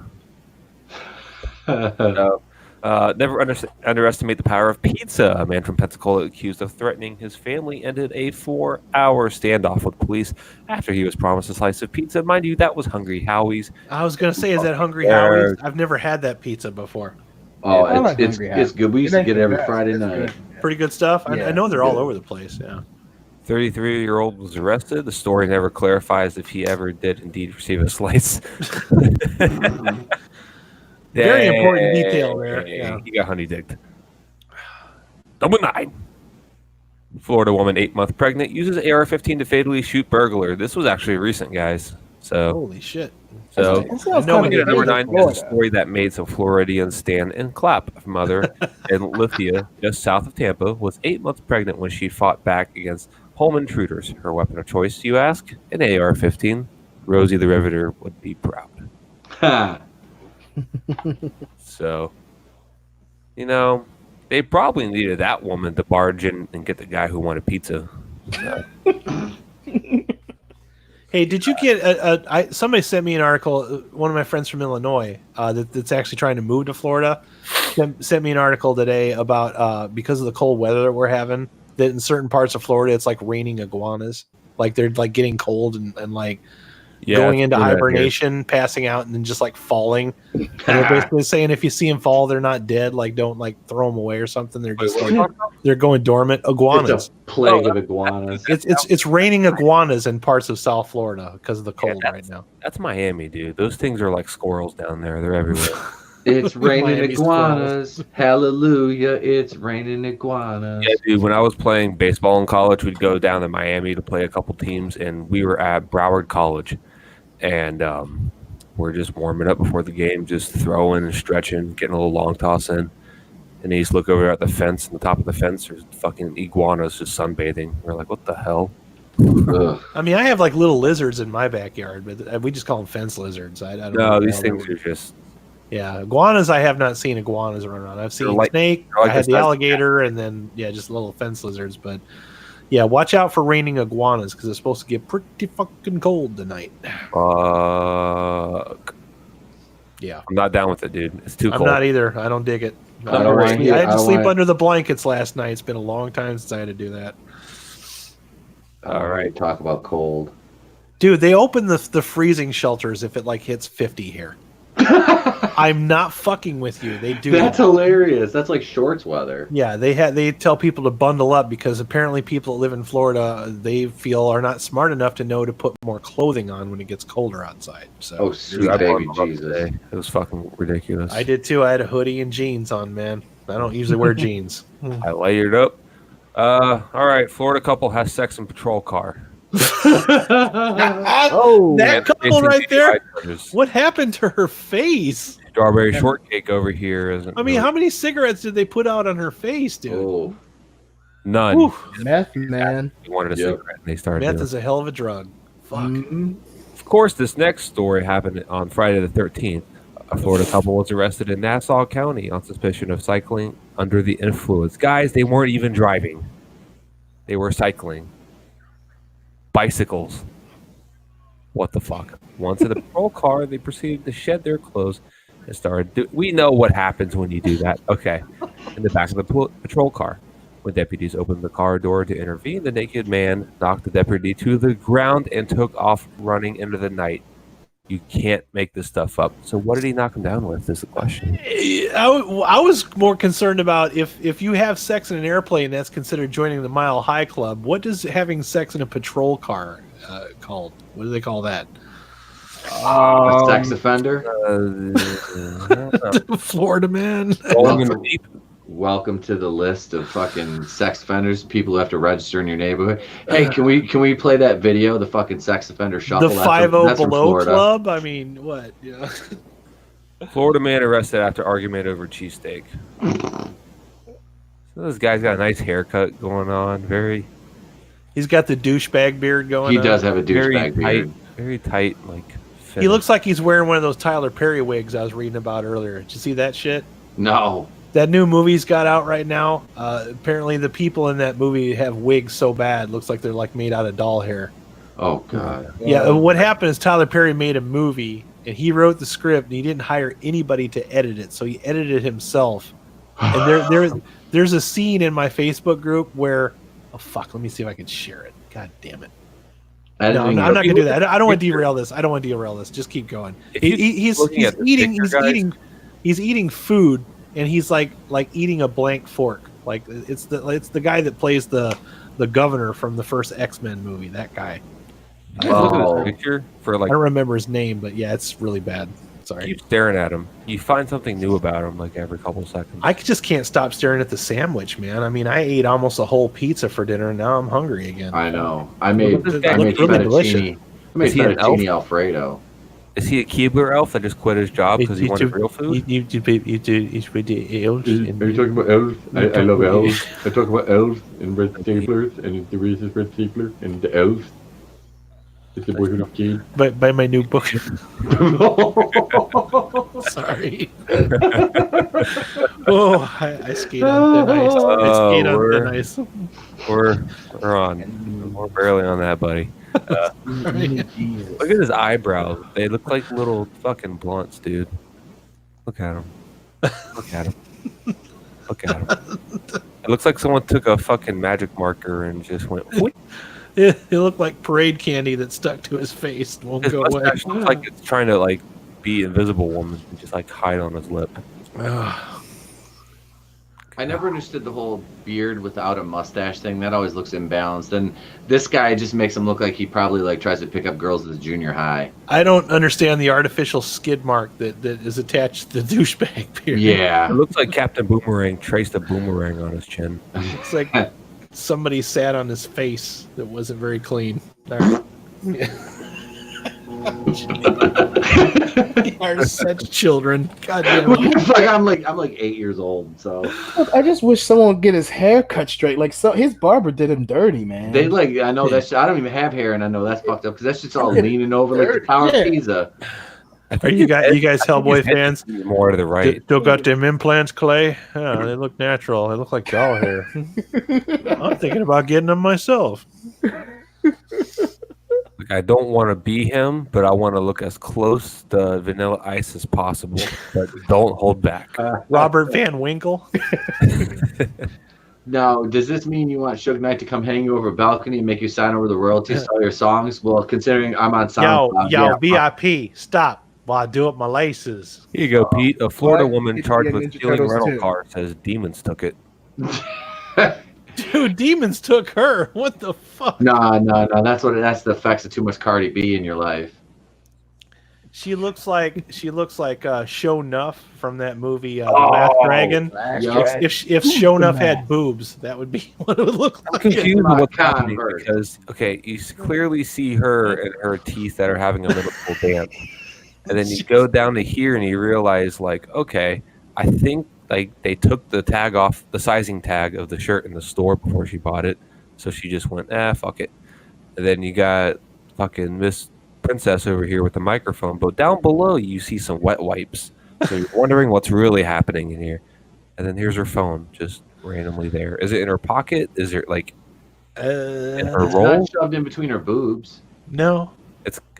Never underestimate the power of pizza. A man from Pensacola accused of threatening his family ended a 4-hour standoff with police after he was promised a slice of pizza. Mind you, that was Hungry Howie's. I was going to say, is that Hungry Howie's? I've never had that pizza before. Oh, it's good. We used to get it every Friday night. Pretty good stuff. Yeah, I know they're all over the place. Yeah. 33-year-old was arrested. The story never clarifies if he ever did indeed receive a slice. Very important detail there. Yeah. He got honey dicked. Number 9. Florida woman 8 months pregnant uses AR-15 to fatally shoot burglar. This was actually recent, guys. So Holy shit. So, That sounds know kind we of get a number crazy 9 in is a Florida. story that made some Floridians stand and clap. Mother in Lithia, just south of Tampa, was 8 months pregnant when she fought back against home intruders. Her weapon of choice, you ask? An AR-15. Rosie the Riveter would be proud. Ha. So, you know, they probably needed that woman to barge in and get the guy who wanted pizza. So, Hey, did you get somebody sent me an article, one of my friends from Illinois that's actually trying to move to Florida sent me an article today about because of the cold weather that we're having, that in certain parts of Florida it's like raining iguanas. Like they're like getting cold and like going into hibernation, passing out, and then just like falling. And they're basically saying if you see them fall, they're not dead. Like don't like throw them away or something. They're just like they're going dormant. Iguanas. It's a plague of iguanas. It's raining iguanas in parts of South Florida because of the cold right now. That's Miami, dude. Those things are like squirrels down there. They're everywhere. It's raining Miami iguanas. Hallelujah. It's raining iguanas. Yeah, dude. When I was playing baseball in college, we'd go down to Miami to play a couple teams, and we were at Broward College, and we're just warming up before the game, just throwing and stretching, getting a little long toss in. And you just look over at the fence, and the top of the fence, there's fucking iguanas just sunbathing. We're like, what the hell? Ugh. I mean, I have like little lizards in my backyard, but we just call them fence lizards. I don't No, know these things are just. Yeah, iguanas. I have not seen iguanas run around. I've seen snake. like I had the the size of alligator, and then just little fence lizards. But yeah, watch out for raining iguanas because it's supposed to get pretty fucking cold tonight. Fuck. Yeah, I'm not down with it, dude. It's too cold. I'm not either. I don't dig it. I don't wanna hear- I had I to don't sleep wanna- under the blankets last night. It's been a long time since I had to do that. All right. Talk about cold. Dude, they open the freezing shelters if it like hits 50 here. I'm not fucking with you. They do. That's hilarious. That's like shorts weather. Yeah, they tell people to bundle up because apparently people that live in Florida, they feel are not smart enough to know to put more clothing on when it gets colder outside. So Oh, Dude, sweet I baby bundled up Jesus. today. It was fucking ridiculous. I did too. I had a hoodie and jeans on, man. I don't usually wear jeans. I layered up. All right, Florida couple has sex in patrol car. Oh, That couple Facing right there. DUI charges. What happened to her face? Strawberry shortcake over here isn't. I mean, really- how many cigarettes did they put out on her face, dude? Oh, None. Whew. meth, man. They wanted a Yep. cigarette, and they started. Meth doing is a hell of a drug. Fuck. Mhm. Of course, this next story happened on Friday the 13th. A Florida couple was arrested in Nassau County on suspicion of cycling under the influence. Guys, they weren't even driving. They were cycling. Bicycles. What the fuck? Once in a patrol car, they proceeded to shed their clothes and started. We know what happens when you do that. Okay. In the back of the patrol car. When deputies opened the car door to intervene, the naked man knocked the deputy to the ground and took off running into the night. You can't make this stuff up. So what did he knock him down with is the question. I was more concerned about if you have sex in an airplane, that's considered joining the Mile High Club. What is having sex in a patrol car called? What do they call that? a sex offender. Florida man. Rolling in the deep. Welcome to the list of fucking sex offenders, people who have to register in your neighborhood. Hey, can we play that video, the fucking sex offender shuffle? The That's 5-0 from below Florida. club. I mean, what? Yeah. Florida man arrested after argument over cheesesteak. So this guy's got a nice haircut going on. Very, He's got the douchebag beard going. He on. does have a very douchebag tight, beard. very tight. Like He looks like he's wearing one of those Tyler Perry wigs I was reading about earlier. Did you see that shit? No. That new movie's got out right now. Apparently, the people in that movie have wigs so bad, looks like they're like made out of doll hair. Oh god. Yeah, what happened is Tyler Perry made a movie, and he wrote the script, and he didn't hire anybody to edit it, so he edited it himself. And there's a scene in my Facebook group where, oh fuck, let me see if I can share it. God damn it. No, I'm not gonna do that. I don't want to derail this. Just keep going. He's eating food, and he's like eating a blank fork. Like it's the guy that plays the governor from the first X-Men movie. That guy. Look at this picture for I like don't remember his name, but yeah, it's really bad. Sorry. Keep staring at him. You find something new about him like every couple seconds. I just can't stop staring at the sandwich, man. I mean, I ate almost a whole pizza for dinner, and now I'm hungry again. I know. I made This guy looked really delicious. fettuccine. I made Is he an elf? fettuccine Alfredo. Is he a Keebler elf that just quit his job because he wanted real food? You do elves. Are you talking about elves? I love elves. I talk about elves and red staplers and the Reese's red stapler and the elves. It's the boyhood of Kid. Buy my new book. Sorry. I skate on thin ice. I skate on thin ice. We're on. We're barely on that, buddy. Look at his eyebrows. They look like little fucking blunts, dude. Look at him. Look at him. Look at him. It looks like someone took a fucking magic marker and just went. Whoop. It looked like parade candy that stuck to his face. Won't His go away. mustache looks like it's trying to like be Invisible Woman and just like hide on his lip. I never understood the whole beard without a mustache thing. That always looks imbalanced. And this guy just makes him look like he probably like tries to pick up girls at the junior high. I don't understand the artificial skid mark that is attached to the douchebag beard. Yeah. It looks like Captain Boomerang traced a boomerang on his chin. It's like somebody sat on his face that wasn't very clean. Are such children. God damn it. I'm like 8 years old, so Look, I just wish someone would get his hair cut straight. Like, so his barber did him dirty, man. they like I know that shit. I don't even have hair, and I know that's fucked up because that's just all leaning over like the Tower of Pisa. Are you guys Hellboy fans? More to the right. Still got them implants, Clay? Yeah, they look natural. They look like doll hair. I'm thinking about getting them myself. Like, I don't want to be him, but I want to look as close to Vanilla Ice as possible. But don't hold back. Robert Van Winkle. Now, does this mean you want Suge Knight to come hang you over a balcony and make you sign over the royalties to all your songs? Well, considering I'm on SoundCloud, VIP, stop while I do up my laces. Here you go, Pete. A Florida woman It's charged the with Ninja stealing Turtles rental too. car says demons took it. Dude, demons took her. What the fuck? No. That's the effects of too much Cardi B in your life. She looks like Show Nuff from that movie The Last Dragon. Yup. If Show Nuff had boobs, that would be what it would look I'm like. confused with what's Con happening bird. because, okay, you clearly see her and her teeth that are having a middle school dance. And then you go down to here and you realize, like, okay, I think like they took the tag off, the sizing tag of the shirt in the store before she bought it. So she just went, fuck it. And then you got fucking Miss Princess over here with the microphone. But down below, you see some wet wipes. So you're wondering what's really happening in here. And then here's her phone just randomly there. Is it in her pocket? Is it like in her It's roll? not shoved in between her boobs. No.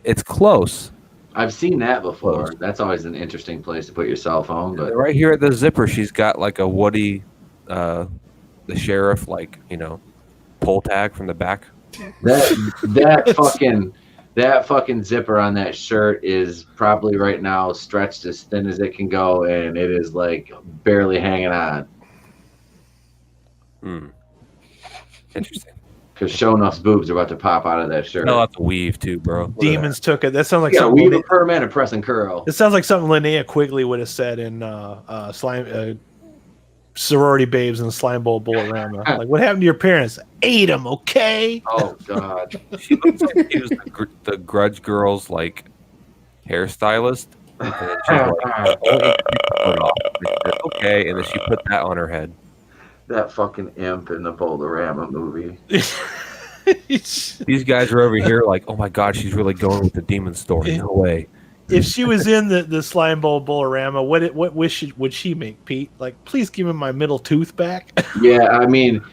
It's close. I've seen that before. That's always an interesting place to put your cell phone. But Right here at the zipper, she's got like a Woody, the sheriff, like, pull tag from the back. that fucking zipper on that shirt is probably right now stretched as thin as it can go, and it is like barely hanging on. Interesting. Because Shownuff's boobs are about to pop out of that shirt. I'll have to weave too, bro. Demons took it. That sounds like Yeah, something. weave a perm and a press and curl. It sounds like something Linnea Quigley would have said in Sorority Babes and Slime Bowl Bolorama. Like, what happened to your parents? Ate them, okay? Oh God. She looks like she was the Grudge Girls like hairstylist. And then she's like, okay, and then she put that on her head. That fucking imp in the Bolorama movie. These guys are over here like, oh my god, she's really going with the demon story. No way. If she was in the Slime Bowl Bolorama, what wish would she make, Pete? Like, please give me my middle tooth back. Yeah, I mean,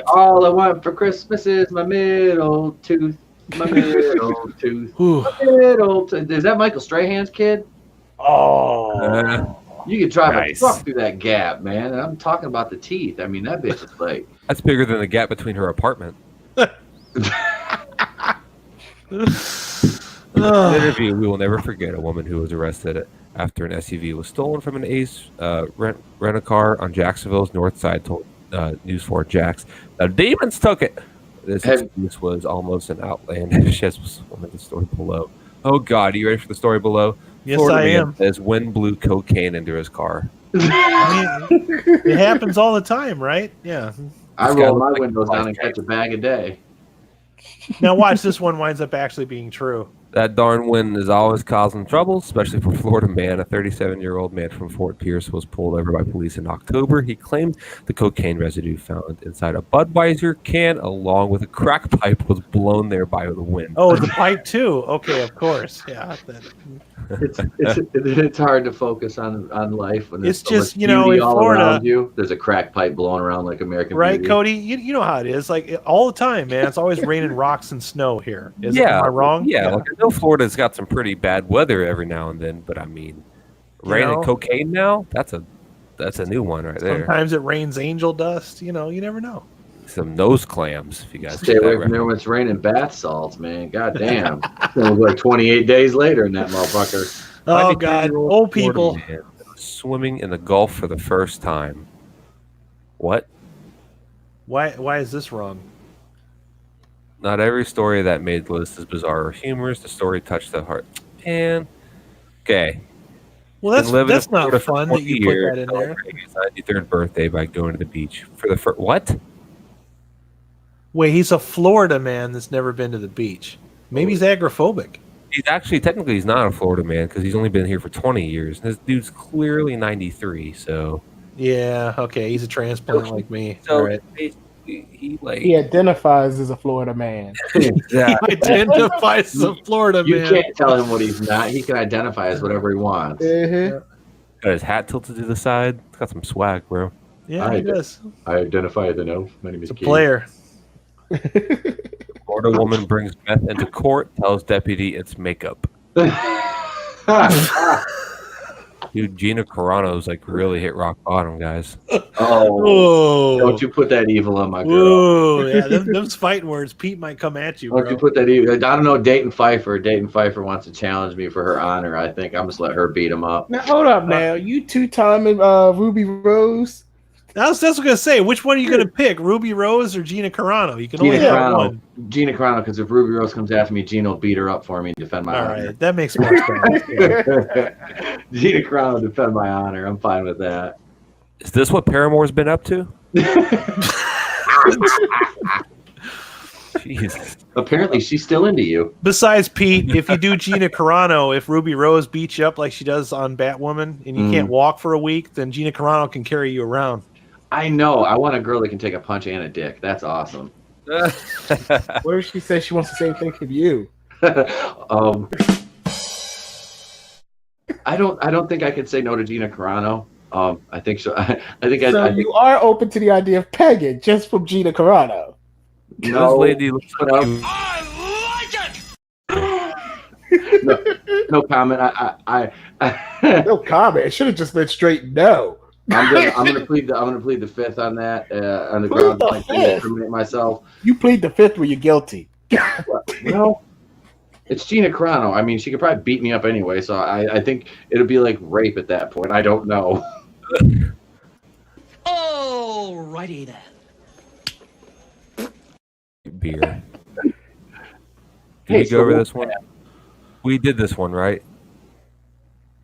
all I want for Christmas is my middle tooth. My middle tooth. My middle tooth. Is that Michael Strahan's kid? Oh. You could drive Nice. a truck through that gap, man. And I'm talking about the teeth. I mean, that bitch is like. That's bigger than the gap between her apartment. In an interview, we will never forget a woman who was arrested after an SUV was stolen from an Ace rent-a-car on Jacksonville's north side, told News 4 Jax. The demons took it. This excuse was almost an outlandish, as was one of the story below. Oh God, are you ready for the story below? Yes, Florida I man am. says wind blew cocaine into his car. I mean, it happens all the time, right? Yeah. I This guy roll looks my like windows a down and vice catch a bag a day. Now watch, this one winds up actually being true. That darn wind is always causing trouble, especially for Florida man. A 37-year-old man from Fort Pierce was pulled over by police in October. He claimed the cocaine residue found inside a Budweiser can, along with a crack pipe, was blown there by the wind. Oh, the pipe too. Okay, of course. Yeah. It's hard to focus on life when there's It's so just, much beauty in all Florida, around you. There's a crack pipe blowing around like American right, Beauty. Cody? You know how it is. Like all the time, man. It's always raining rocks and snow here. Am I wrong? Yeah, like I know Florida's got some pretty bad weather every now and then, but I mean, rain and cocaine now? That's a new one right there. Sometimes it rains angel dust. You never know. Some nose clams, if you guys Stay away from there when it's raining bath salts, man. God damn. It was like 28 days later in that motherfucker. Oh God, old people man swimming in the Gulf for the first time. What? Why is this wrong? Not every story that made the list is bizarre or humorous. The story touched the heart. Man, okay. Well, that's not fun that you put that in there. His 93rd birthday by going to the beach for the first. What? Wait, he's a Florida man that's never been to the beach. Maybe he's agoraphobic. He's actually technically he's not a Florida man because he's only been here for 20 years. This dude's clearly 93, so yeah, okay, he's a transplant like me. So right. He identifies as a Florida man. Exactly. He identifies as a Florida You man. can't tell him what he's not. He can identify as whatever he wants. Mm-hmm. Got his hat tilted to the side. He's got some swag, bro. Yeah, he does. I identify as an elf. My name is He's a player. Florida woman brings meth into court, tells deputy it's makeup. Dude, Gina Carano's like really hit rock bottom, guys. Oh, don't you put that evil on my girl. Oh, yeah, those fighting words. Pete might come at you, bro. Don't you put that evil. I don't know, Dayton Pfeiffer wants to challenge me for her honor. I think I'm just let her beat him up. Now, hold up now. You two-time Ruby Rose? That's what I was going to say. Which one are you going to pick, Ruby Rose or Gina Carano? You can only have one. Gina Carano, because if Ruby Rose comes after me, Gina will beat her up for me and defend my honor. All right, that makes more sense. Gina Carano will defend my honor. I'm fine with that. Is this what Paramore's been up to? Jesus. Apparently, she's still into you. Besides, Pete, if you do Gina Carano, if Ruby Rose beats you up like she does on Batwoman and you can't walk for a week, then Gina Carano can carry you around. I know. I want a girl that can take a punch and a dick. That's awesome. What if she says she wants the same thing from you? I don't think I could say no to Gina Carano. I think so. I think you are open to the idea of pegging just from Gina Carano. No, this lady looks like you. I like it. No comment. No comment. It should have just been straight no. I'm gonna plead the fifth on that. On the ground, I can't incriminate myself. You plead the fifth where you're guilty. Well, it's Gina Carano. I mean, she could probably beat me up anyway. So I think it'll be like rape at that point. I don't know. Alrighty then. Beer. Did we go over this one? We did this one, right?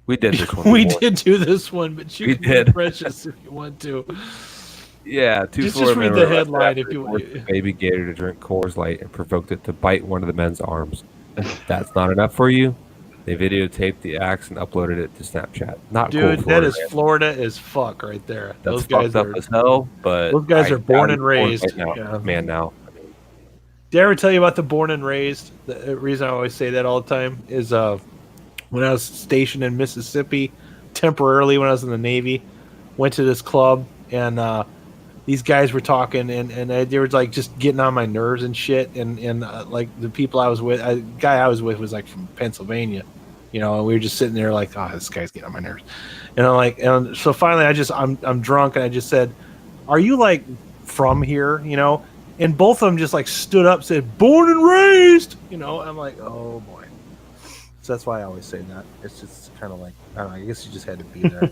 We did this one. We did do this one, but you can be precious if you want to. Yeah, just read the headline if you want. Baby gator to drink Coors Light and provoked it to bite one of the men's arms. That's not enough for you? They videotaped the acts and uploaded it to Snapchat. Not dude, cool, that is Florida as fuck right there. That's those guys fucked up as hell, but those guys are born and raised. Right now. Man, now. Did I ever tell you about the born and raised? The reason I always say that all the time is when I was stationed in Mississippi temporarily when I was in the Navy, went to this club and these guys were talking and they were like just getting on my nerves and shit and like the people I was with, the guy I was with was like from Pennsylvania, and we were just sitting there like, oh, this guy's getting on my nerves, and I'm like, and so finally I'm drunk and I just said, are you like from here, and both of them just like stood up, said born and raised, I'm like, oh boy. So that's why I always say that. It's just kind of like, I don't know, I guess you just had to be there.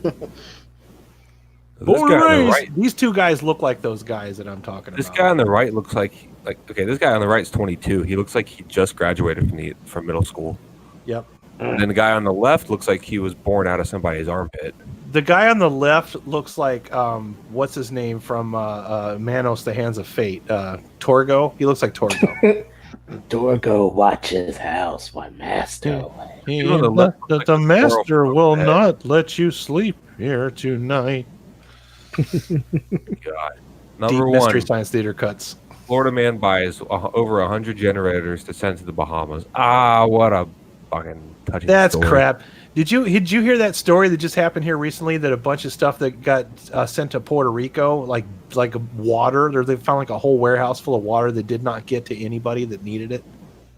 Born and raised. These two guys look like those guys that I'm talking about. This guy on the right looks like okay, this guy on the right is 22. He looks like he just graduated from middle school. Yep. And then the guy on the left looks like he was born out of somebody's armpit. The guy on the left looks like what's his name from Manos: The Hands of Fate? Torgo. He looks like Torgo. Dorgo watches house while master. The master will not let you sleep here tonight. God. Deep Number Mystery one, Science Theater cuts. Florida man buys over 100 generators to send to the Bahamas. Ah, what a fucking touching That's story. crap. Did you hear that story that just happened here recently? That a bunch of stuff that got sent to Puerto Rico, like water, they found like a whole warehouse full of water that did not get to anybody that needed it.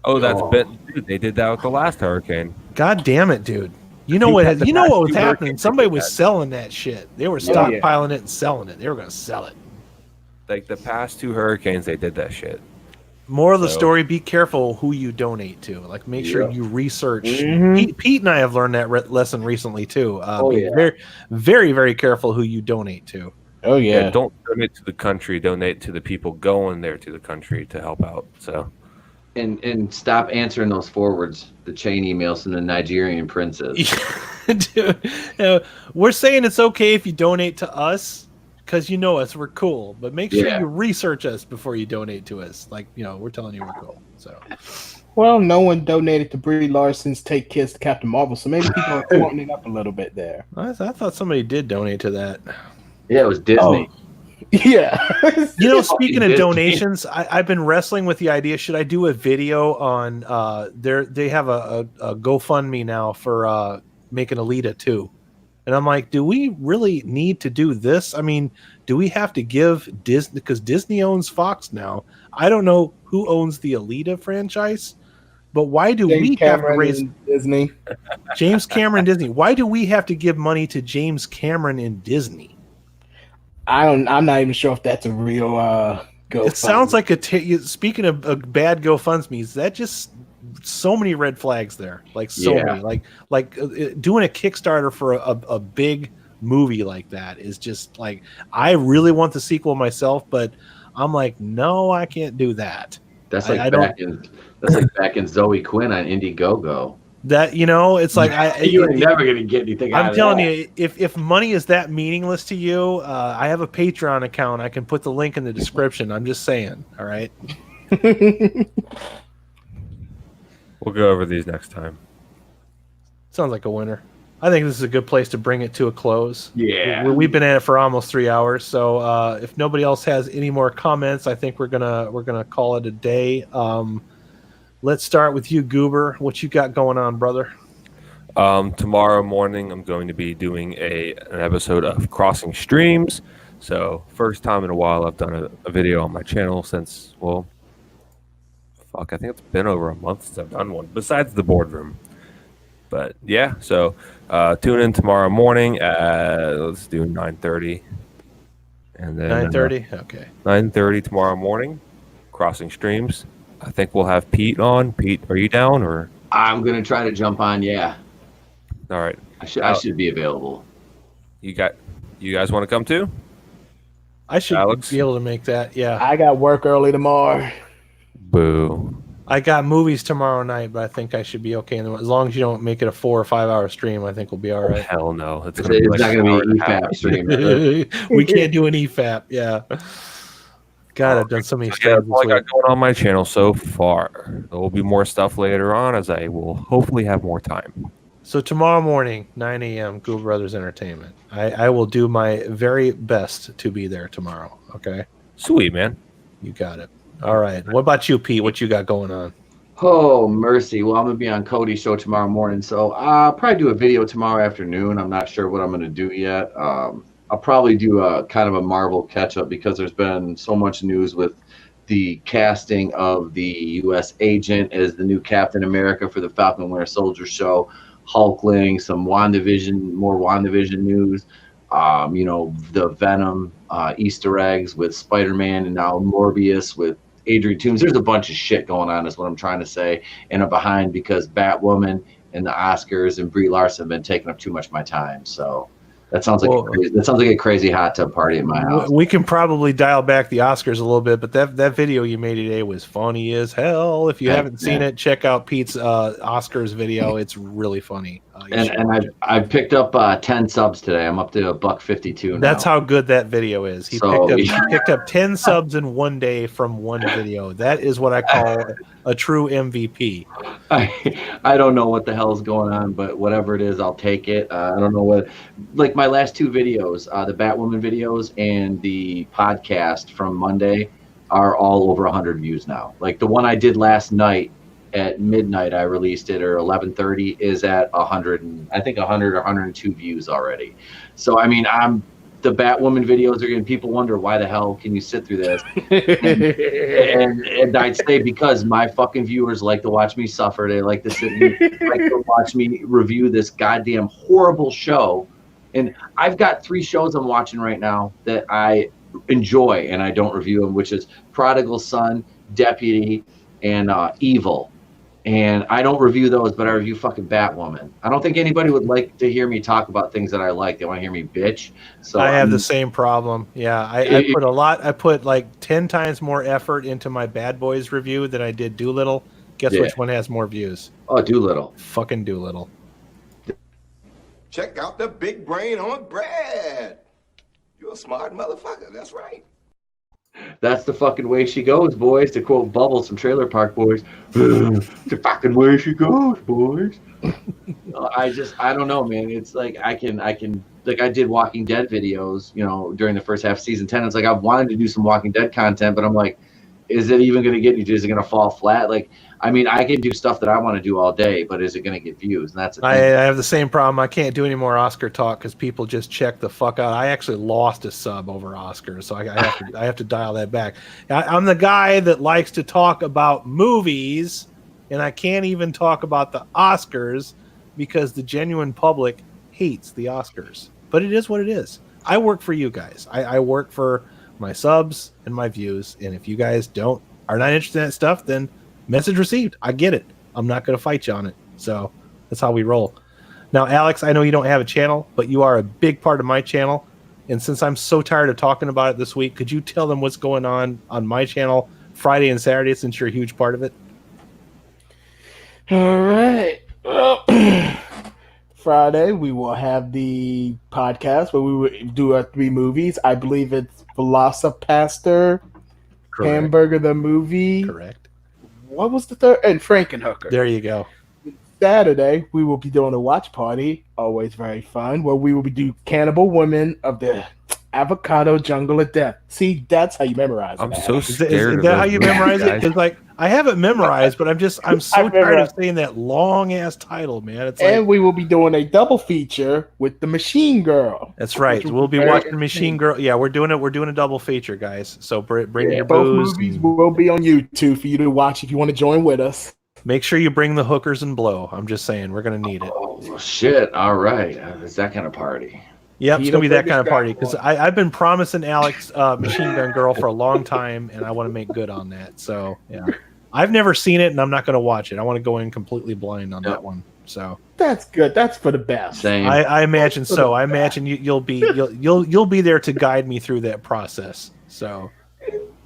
Oh, that's dude, they did that with the last hurricane. God damn it, dude! You know what was happening? Somebody was selling that shit. They were stockpiling it and selling it. They were going to sell it. Like the past 2 hurricanes, they did that shit. More of the story: be careful who you donate to. Like, make sure you research. Pete and I have learned that lesson recently too. Be very, very, very careful who you donate to. Oh yeah. Don't donate to the country. Donate to the people going there to the country to help out. So. And stop answering those forwards, the chain emails from the Nigerian princes. Dude, we're saying it's okay if you donate to us because you know us, we're cool. But make sure you research us before you donate to us. Like, we're telling you we're cool. So, well, no one donated to Brie Larson's "Take Kids" to Captain Marvel, so maybe people are smartening it up a little bit there. I thought somebody did donate to that. Yeah, it was Disney. Yeah. Speaking of donations, I've been wrestling with the idea, should I do a video on they have a GoFundMe now for making Alita 2. And I'm like, do we really need to do this? I mean, do we have to give Disney, because Disney owns Fox now. I don't know who owns the Alita franchise, but why do we have to raise Disney? James Cameron Disney. Why do we have to give money to James Cameron and Disney? I'm not even sure if that's a real GoFundMe. It sounds like speaking of bad GoFundMe's, that just so many red flags there. Like many. Like doing a Kickstarter for a big movie like that is just like, I really want the sequel myself, but I'm like, no, I can't do that. That's like back in Zoe Quinn on Indiegogo. That it's like you're never gonna get anything. I'm telling you, if money is that meaningless to you, I have a Patreon account. I can put the link in the description. I'm just saying. All right. We'll go over these next time. Sounds like a winner. I think this is a good place to bring it to a close. Yeah, we've been at it for almost 3 hours. So if nobody else has any more comments, I think we're gonna call it a day. Let's start with you, Goober. What you got going on, brother? Tomorrow morning, I'm going to be doing an episode of Crossing Streams. So, first time in a while I've done a video on my channel since, I think it's been over a month since I've done one, besides the boardroom. But, yeah, so tune in tomorrow morning at, let's do 9:30. And then 9:30? Okay. 9:30 tomorrow morning, Crossing Streams. I think we'll have Pete on. Pete, are you down or? I'm gonna try to jump on. Yeah. All right. I should be available. You guys want to come too? I should be able to make that. Yeah. I got work early tomorrow. Boo. I got movies tomorrow night, but I think I should be okay. As long as you don't make it a 4 or 5 hour stream, I think we'll be all right. Hell no. It's not gonna be an EFAP stream. We can't do an EFAP. Yeah. God, I've done so many streams. That's all I got going on my channel so far. There will be more stuff later on as I will hopefully have more time. So tomorrow morning, 9 a.m., Goober Brothers Entertainment. I will do my very best to be there tomorrow. Okay. Sweet, man. You got it. All right. What about you, Pete? What you got going on? Oh, mercy. Well, I'm going to be on Cody's show tomorrow morning, so I'll probably do a video tomorrow afternoon. I'm not sure what I'm going to do yet. I'll probably do a kind of a Marvel catch-up because there's been so much news with the casting of the U.S. agent as the new Captain America for the Falcon and Winter Soldier show, Hulkling, some more WandaVision news, the Venom Easter eggs with Spider-Man, and now Morbius with Adrian Toomes. There's a bunch of shit going on is what I'm trying to say, and I'm behind because Batwoman and the Oscars and Brie Larson have been taking up too much of my time. So That sounds like a crazy hot tub party in my house. We can probably dial back the Oscars a little bit, but that video you made today was funny as hell. If you haven't seen it, check out Pete's Oscars video. It's really funny. And I picked up 10 subs today. I'm up to $1.52 now. That's how good that video is. He picked up 10 subs in one day from one video. That is what I call a true MVP. I don't know what the hell is going on, but whatever it is, I'll take it. I don't know what, like my last two videos, the Batwoman videos and the podcast from Monday are all over 100 views now. Like the one I did last night at midnight, I released it, or 11:30 is at 100 and I think 100 or 102 views already. So I mean, the Batwoman videos are getting people wonder why the hell can you sit through this? and I'd say because my fucking viewers like to watch me suffer. They like to sit and like to watch me review this goddamn horrible show. And I've got 3 shows I'm watching right now that I enjoy and I don't review them, which is Prodigal Son, Deputy, and Evil. And I don't review those, but I review fucking Batwoman. I don't think anybody would like to hear me talk about things that I like. They want to hear me bitch. So I have the same problem. Yeah, I put like 10 times more effort into my Bad Boys review than I did Doolittle. Guess which one has more views? Oh, Doolittle. Fucking Doolittle. Check out the big brain on Brad. You're a smart motherfucker. That's right. That's the fucking way she goes, boys. To quote Bubbles from Trailer Park Boys, the fucking way she goes, boys. I don't know, man. It's like I can like I did Walking Dead videos, during the first half of season 10. It's like I wanted to do some Walking Dead content, but I'm like, is it even going to get you? Is it going to fall flat? Like, I mean, I can do stuff that I want to do all day, but is it going to get views? And that's the thing. I have the same problem. I can't do any more Oscar talk because people just check the fuck out. I actually lost a sub over Oscars, so I have to dial that back. I'm the guy that likes to talk about movies, and I can't even talk about the Oscars because the genuine public hates the Oscars. But it is what it is. I work for you guys. I work for my subs and my views, and if you guys are not interested in that stuff, then message received. I get it. I'm not going to fight you on it. So that's how we roll. Now, Alex, I know you don't have a channel, but you are a big part of my channel. And since I'm so tired of talking about it this week, could you tell them what's going on my channel Friday and Saturday, since you're a huge part of it? All right. Well, Friday, we will have the podcast where we will do our 3 movies. I believe it's Velocipaster, Hamburger the Movie. Correct. What was the third? And Frankenhooker. There you go. Saturday, we will be doing a watch party, always very fun, where we will be doing Cannibal Women of the Avocado Jungle of Death. See, that's how you memorize it. I'm so scared. Is that how you memorize it? It's like, I have it memorized, but I'm so tired of saying that long ass title, man. It's and we will be doing a double feature with the Machine Girl. That's right. We'll be watching Machine Girl. Yeah, we're doing it. We're doing a double feature, guys. So bring your booze. Both movies will be on YouTube for you to watch if you want to join with us. Make sure you bring the hookers and blow. I'm just saying, we're gonna need it. Oh shit! All right, it's that kind of party. Yep, it's gonna be that kind of party because I've been promising Alex Machine Gun Girl for a long time, and I want to make good on that. So yeah, I've never seen it, and I'm not gonna watch it. I want to go in completely blind on that one. So that's good. That's for the best. Same. I imagine so. I imagine you'll be there to guide me through that process. So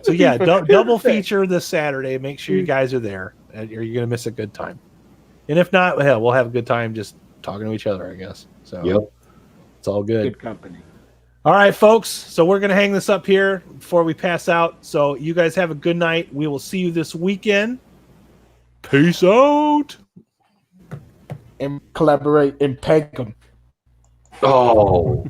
yeah, double feature this Saturday. Make sure you guys are there, or you're gonna miss a good time. And if not, hell, we'll have a good time just talking to each other, I guess. So yep. It's all good. Good company. All right, folks. So we're going to hang this up here before we pass out. So you guys have a good night. We will see you this weekend. Peace out. And collaborate and peg them. Oh.